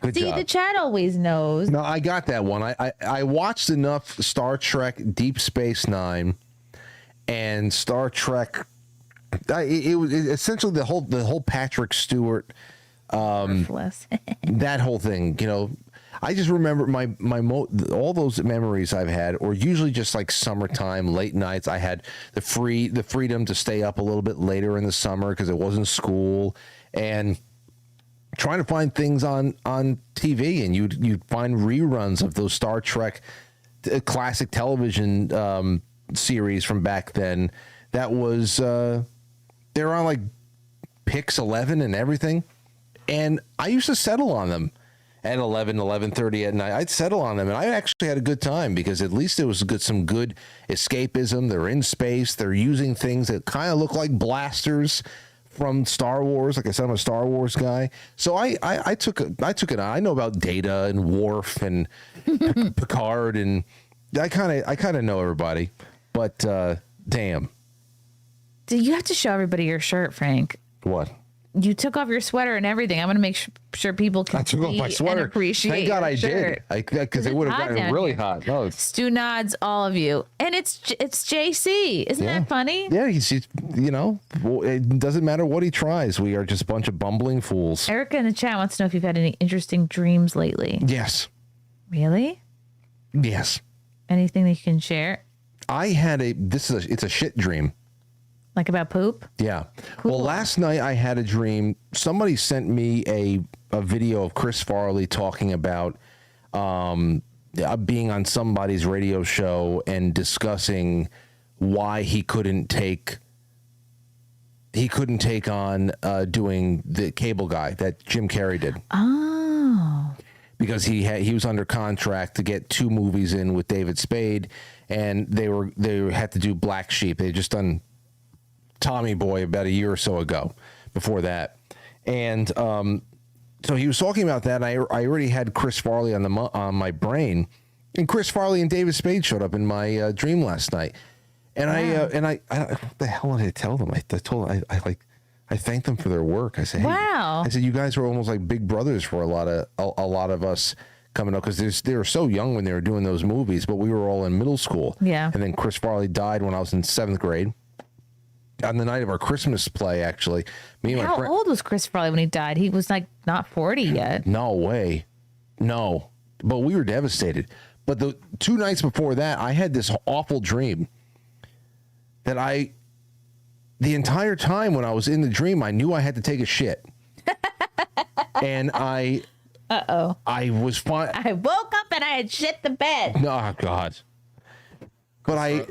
Good See, job. the chat always knows. No, I got that one. I watched enough Star Trek Deep Space Nine and Star Trek. It was essentially the whole Patrick Stewart, that whole thing. You know, I just remember all those memories I've had, or usually just like summertime, late nights. I had the freedom to stay up a little bit later in the summer because it wasn't school, and trying to find things on TV, and you'd find reruns of those Star Trek classic television series from back then. That was they were on like Pix 11 and everything, and I used to settle on them at 11:30 at night. I'd settle on them, and I actually had a good time because at least it was some good escapism. They're in space. They're using things that kind of look like blasters from Star Wars. Like I said, I'm a Star Wars guy, so I took it. I know about Data and Worf and Picard, and I kind of know everybody. But damn. Do you have to show everybody your shirt, Frank? What? You took off your sweater and everything. I want to make sure people can took off my sweater. And appreciate. Thank God I shirt. did. Because it would have gotten really hot. No, Stu nods, all of you, and it's JC. Isn't that funny? Yeah, he's you know, it doesn't matter what he tries. We are just a bunch of bumbling fools. Erica in the chat wants to know if you've had any interesting dreams lately. Yes. Really? Yes. Anything that you can share? I had it's a shit dream. Like about poop? Yeah. Cool. Well, last night I had a dream. Somebody sent me a video of Chris Farley talking about being on somebody's radio show and discussing why he couldn't take on doing the Cable Guy that Jim Carrey did. Oh. Because he was under contract to get 2 movies in with David Spade, and they had to do Black Sheep. They had just done Tommy Boy about a year or so ago before that. And so he was talking about that. I already had Chris Farley on my brain, and Chris Farley and David Spade showed up in my dream last night. And I what the hell did I tell them? I thanked them for their work. I said, hey, wow. I said, you guys were almost like big brothers for a lot of us coming up, because they were so young when they were doing those movies, but we were all in middle school. Yeah. And then Chris Farley died when I was in 7th grade. On the night of our Christmas play, actually. How old was Chris Farley when he died? He was like not 40 yet. No way. No. But we were devastated. But the 2 nights before that, I had this awful dream that the entire time when I was in the dream, I knew I had to take a shit. And I was fine. I woke up and I had shit the bed. Oh, God. But I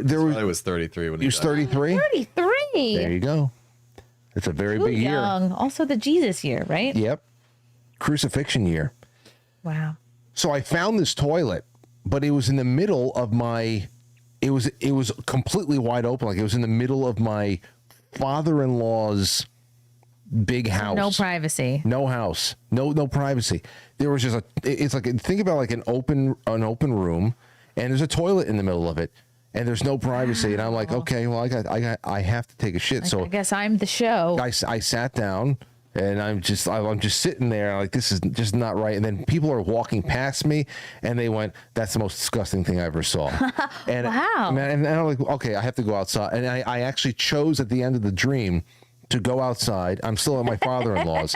was 33 when he was died. 33? 33. There you go. It's a very Too big year. young. Also the Jesus year, right? Yep. Crucifixion year. Wow. So I found this toilet, but it was in the middle of my, it was completely wide open. Like it was in the middle of my father-in-law's big house. No privacy. No house. No privacy. There was just it's like, think about like an open room, and there's a toilet in the middle of it, and there's no privacy. And I'm like, okay, well, I have to take a shit. So I guess I'm the show. I sat down, and I'm just sitting there like, this is just not right. And then people are walking past me, and they went, that's the most disgusting thing I ever saw. And Wow. and I'm like, okay, I have to go outside. And I actually chose at the end of the dream to go outside. I'm still at my father-in-law's.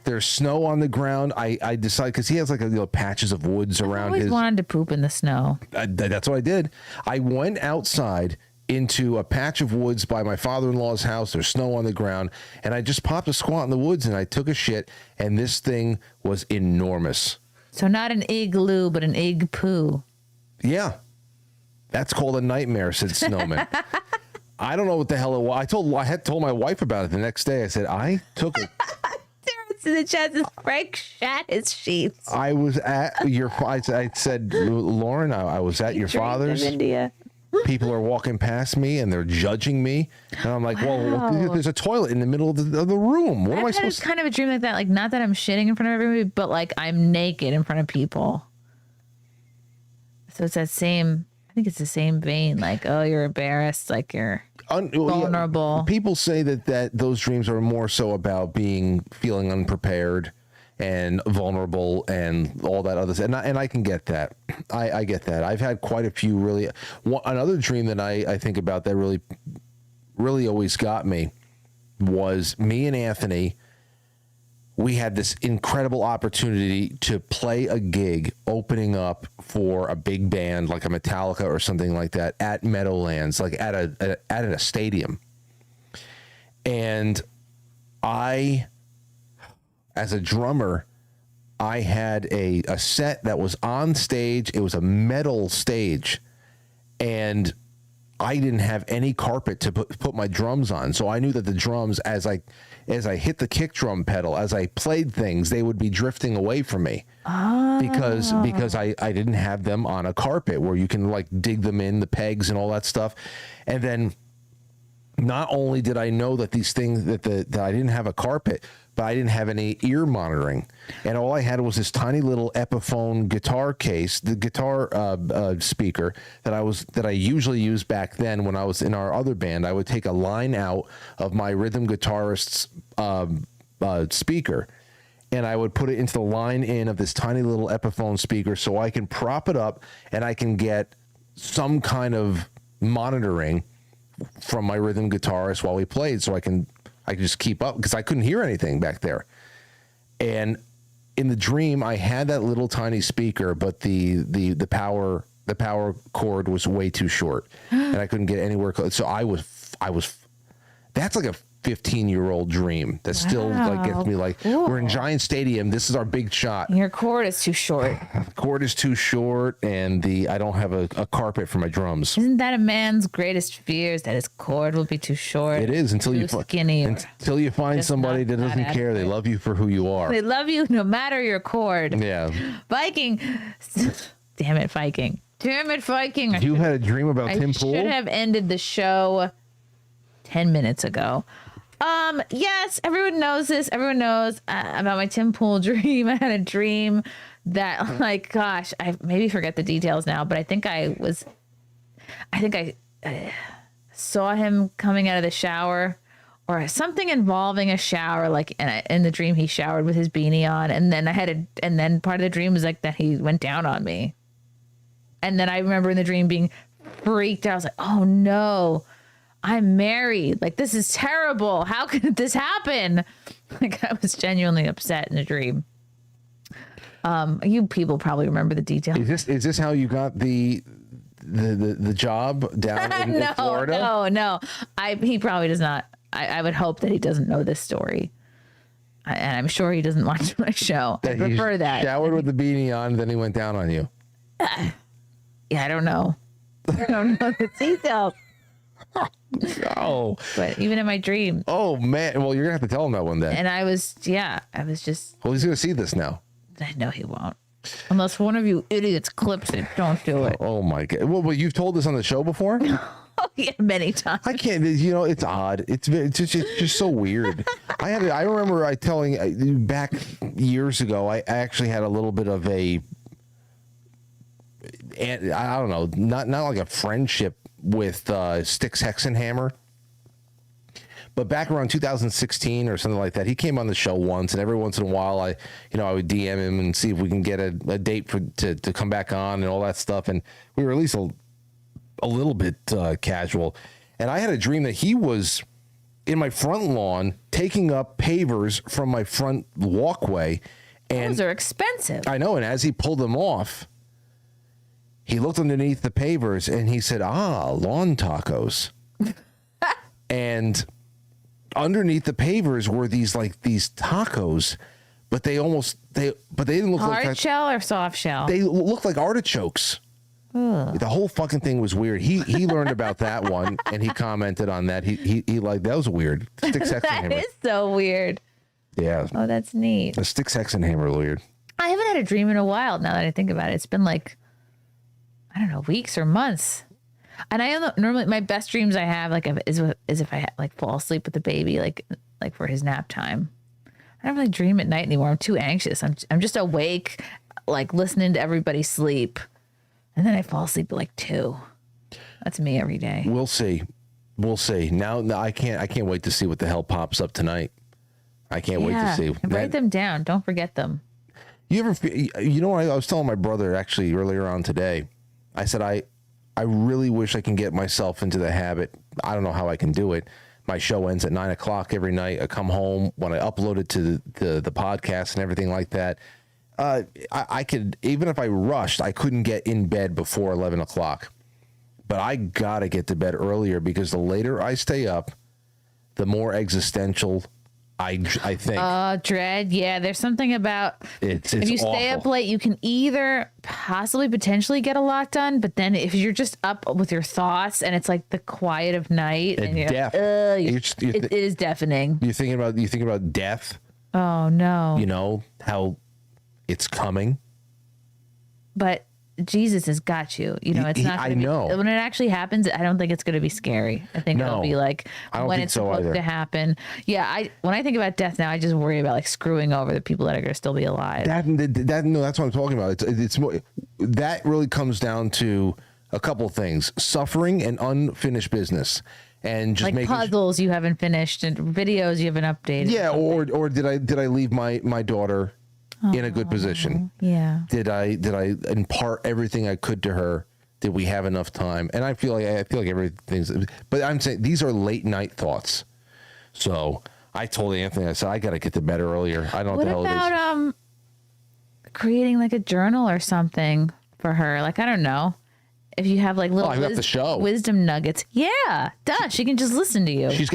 There's snow on the ground. I decided, because he has like patches of woods I around always his. wanted to poop in the snow. That's what I did. I went outside into a patch of woods by my father-in-law's house. There's snow on the ground, and I just popped a squat in the woods, and I took a shit, and this thing was enormous. So not an igloo, but an ig poo. Yeah, that's called a nightmare, said Snowman. I don't know what the hell it was. I had told my wife about it the next day. I said, I took it. Terrence in the chat says Frank shat his sheets. I was at your. I said, Lauren, I was at your father's. India. People are walking past me and they're judging me, and I'm like, well, there's a toilet in the middle of the room. What am I I've had supposed to? kind of a dream like that. Like, not that I'm shitting in front of everybody, but like I'm naked in front of people. So it's that same. I think it's the same vein. Like, oh, you're embarrassed. Like you're vulnerable. Yeah, people say that those dreams are more so about feeling unprepared and vulnerable and all that other stuff. And I can get that. I get that. I've had quite a few really. Another dream that I think about that really, really always got me was me and Anthony. We had this incredible opportunity to play a gig opening up for a big band like a Metallica or something like that at Meadowlands, like at a stadium. And I, as a drummer, I had a set that was on stage. It was a metal stage, and I didn't have any carpet to put my drums on. So I knew that the drums, as I hit the kick drum pedal, as I played things, they would be drifting away from me. Because I didn't have them on a carpet where you can like dig them in, the pegs and all that stuff. And then not only did I know that these things that I didn't have a carpet, but I didn't have any ear monitoring, and all I had was this tiny little Epiphone guitar case, the guitar speaker that I usually used back then when I was in our other band. I would take a line out of my rhythm guitarist's speaker, and I would put it into the line in of this tiny little Epiphone speaker, so I can prop it up and I can get some kind of monitoring from my rhythm guitarist while we played, so I could just keep up, because I couldn't hear anything back there. And in the dream, I had that little tiny speaker, but the power cord was way too short, and I couldn't get anywhere close. So I was. That's like a 15-year-old dream that still like gets me like, cool. We're in Giant Stadium. This is our big shot. Your cord is too short. The cord is too short, and I don't have a carpet for my drums. Isn't that a man's greatest fear? Is that his cord will be too short? It is until you find just somebody not that doesn't that care. They adequate. love you for who you are. They love you no matter your cord. Yeah. Viking. Damn it, Viking. Damn it, Viking. You had a dream about Tim Pool? I should have ended the show 10 minutes ago. Yes, everyone knows this. Everyone knows about my Tim Pool dream. I had a dream that, like, gosh, I maybe forget the details now, but I think I saw him coming out of the shower, or something involving a shower. Like, in the dream, he showered with his beanie on, and then part of the dream was like that he went down on me. And then I remember in the dream being freaked out. I was like, oh no, I'm married. Like, this is terrible. How could this happen? Like, I was genuinely upset in a dream. You people probably remember the details. Is this how you got the job down in Florida? No. He probably does not. I would hope that he doesn't know this story. And I'm sure he doesn't watch my show. I prefer that. Showered with the beanie on, then he went down on you. Yeah, I don't know. I don't know the details. Oh. But even in my dream. Oh, man. Well, you're going to have to tell him that one day. And I was just. Well, he's going to see this now. No, he won't. Unless one of you idiots clips it. Don't do it. Oh, my God. Well, you've told this on the show before? Oh, yeah, many times. I can't, it's odd. It's just so weird. I remember telling back years ago, I actually had a little bit of I don't know, not like a friendship with Styx Hexenhammer. But back around 2016 or something like that, he came on the show once, and every once in a while, I would DM him and see if we can get a date to come back on and all that stuff. And we were at least a little bit casual. And I had a dream that he was in my front lawn taking up pavers from my front walkway. And those are expensive. I know. And as he pulled them off, he looked underneath the pavers and he said, lawn tacos. And underneath the pavers were these tacos, but they didn't look like hard shell or soft shell. They looked like artichokes. Ugh. The whole fucking thing was weird. He learned about that one and he commented on that. He like, that was weird. Styx That is so weird. Yeah. Oh, that's neat. The Styx Hexenhammer weird. I haven't had a dream in a while now that I think about it. It's been like, I don't know, weeks or months. And I normally my best dreams I have is if I fall asleep with the baby like for his nap time. I don't really dream at night anymore. I'm too anxious. I'm just awake, like listening to everybody sleep, and then I fall asleep at 2. That's me every day. We'll see. Now I can't wait to see what the hell pops up tonight. I can't wait to see. And write them down. Don't forget them. You know what I was telling my brother actually earlier on today. I said I really wish I can get myself into the habit. I don't know how I can do it. My show ends at 9:00 every night. I come home when I upload it to the podcast and everything like that. I could, even if I rushed, I couldn't get in bed before 11 o'clock. But I gotta get to bed earlier because the later I stay up, the more existential I think. Dread. Yeah, there's something about it's if you stay up late, you can either possibly potentially get a lot done, but then if you're just up with your thoughts and it's like the quiet of night, and it is deafening. You think about death. Oh no! You know how it's coming, but Jesus has got you. It's not. I know when it actually happens. I don't think it's going to be scary. I think it'll be like when it's supposed to happen. Yeah, when I think about death now, I just worry about screwing over the people that are going to still be alive. No, that's what I'm talking about. It's more that really comes down to a couple things: suffering and unfinished business, and just making puzzles you haven't finished and videos you haven't updated. Yeah, or did I leave my daughter in a good position? Yeah. Did I impart everything I could to her? Did we have enough time? And I feel like everything's. But I'm saying these are late night thoughts. So I told Anthony, I said I got to get to bed earlier. I don't know what the hell it is. What about creating a journal or something for her? I don't know. If you have little wisdom nuggets, yeah, she can just listen to you. She's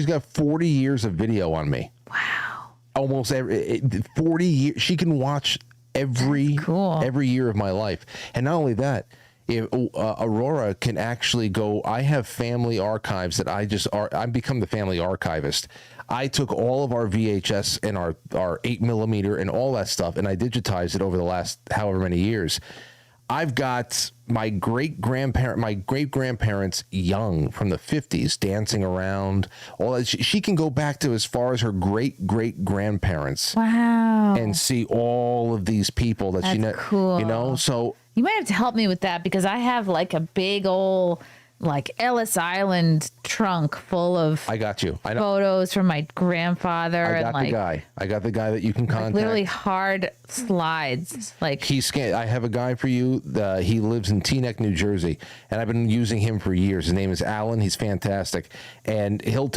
got 40 years of video on me. Wow. Almost 40 years. She can watch every year of my life. And not only that, if Aurora can actually go, I have family archives that I've become the family archivist. I took all of our VHS and our 8mm and all that stuff, and I digitized it over the last however many years. I've got my great grandparents young from the 50s dancing around. All that. She can go back to as far as her great grandparents. Wow. And see all of these people that she knows. Cool. So you might have to help me with that because I have a big old Ellis Island trunk full of I got you. I know. Photos from my grandfather. I got the guy that you can contact. Literally hard slides. I have a guy for you. He lives in Teaneck, New Jersey, and I've been using him for years. His name is Alan. He's fantastic, and he'll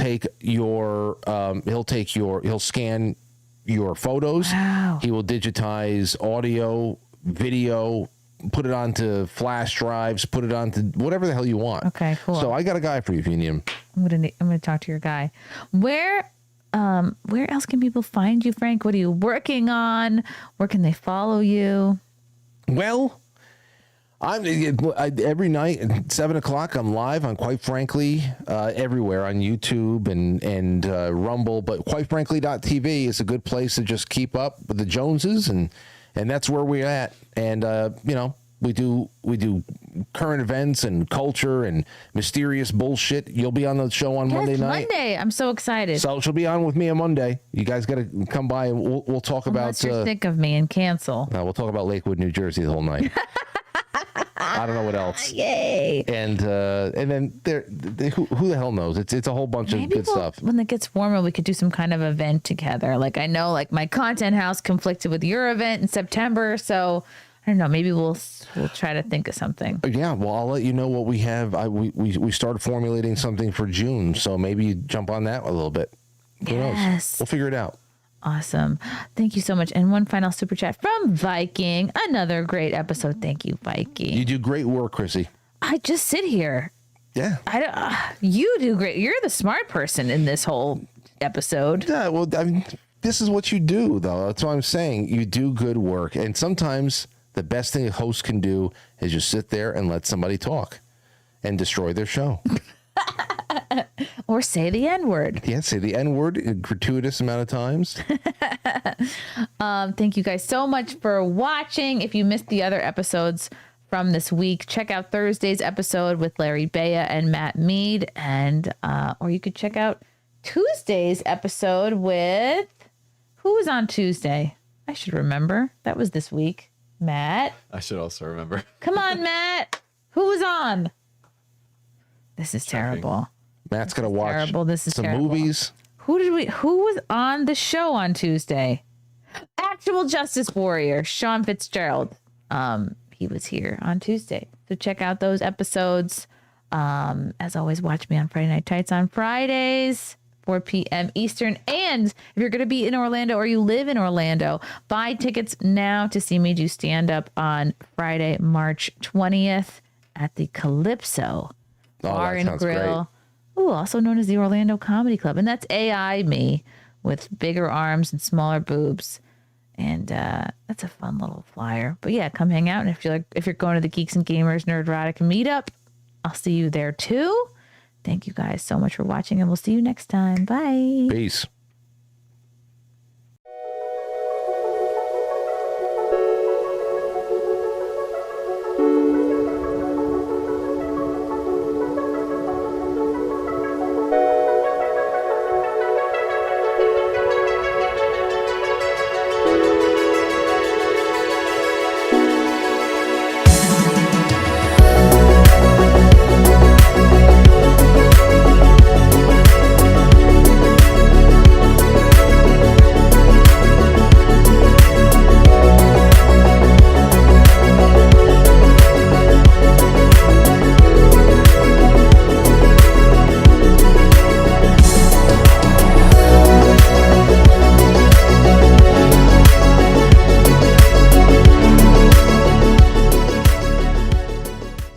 scan your photos. Wow. He will digitize audio, video, put it onto flash drives, put it onto whatever the hell you want. Okay, cool. So I got a guy for you if you need him. I'm gonna talk to your guy. Where else can people find you, Frank? What are you working on? Where can they follow you? Well, every night at 7:00 I'm live on Quite Frankly everywhere on YouTube and Rumble, but QuiteFrankly.tv is a good place to just keep up with the Joneses, and that's where we're at. And we do current events and culture and mysterious bullshit. You'll be on the show on Monday night. Monday. I'm so excited. So she'll be on with me on Monday. You guys got to come by and we'll talk Unless about. you're sick of me and cancel. We'll talk about Lakewood, New Jersey the whole night. I don't know what else. Yay! And then who the hell knows? It's a whole bunch of good stuff. When it gets warmer, we could do some kind of event together. Like I know, like my content house conflicted with your event in September, so I don't know. Maybe we'll try to think of something. Yeah, well, I'll let you know what we have. We started formulating something for June, so maybe you jump on that a little bit. Who knows? We'll figure it out. Awesome. Thank you so much. And one final super chat from Viking. Another great episode. Thank you, Viking. You do great work, Chrissie. I just sit here. Yeah. You do great. You're the smart person in this whole episode. Yeah, well, I mean, this is what you do, though. That's what I'm saying. You do good work. And sometimes the best thing a host can do is just sit there and let somebody talk and destroy their show. Or say the N-word. Yeah, say the N-word a gratuitous amount of times. Thank you guys so much for watching. If you missed the other episodes from this week, check out Thursday's episode with Larry Bea and Matt Mead. And or you could check out Tuesday's episode with... Who was on Tuesday? I should remember. That was this week. Matt. I should also remember. Come on, Matt. Who was on? This is terrible. Matt's got to watch terrible. This is some terrible. movies. Who was on the show on Tuesday? Actual Justice Warrior, Sean Fitzgerald. He was here on Tuesday. So check out those episodes. As always, watch me on Friday Night Tights on Fridays, 4 p.m. Eastern. And if you're going to be in Orlando or you live in Orlando, buy tickets now to see me do stand-up on Friday, March 20th at the Calypso Bar and Grill. Ooh, also known as the Orlando Comedy Club. And that's AI me with bigger arms and smaller boobs. And that's a fun little flyer. But yeah, come hang out. And if you're going to the Geeks and Gamers Nerdrotic meetup, I'll see you there too. Thank you guys so much for watching, and we'll see you next time. Bye. Peace.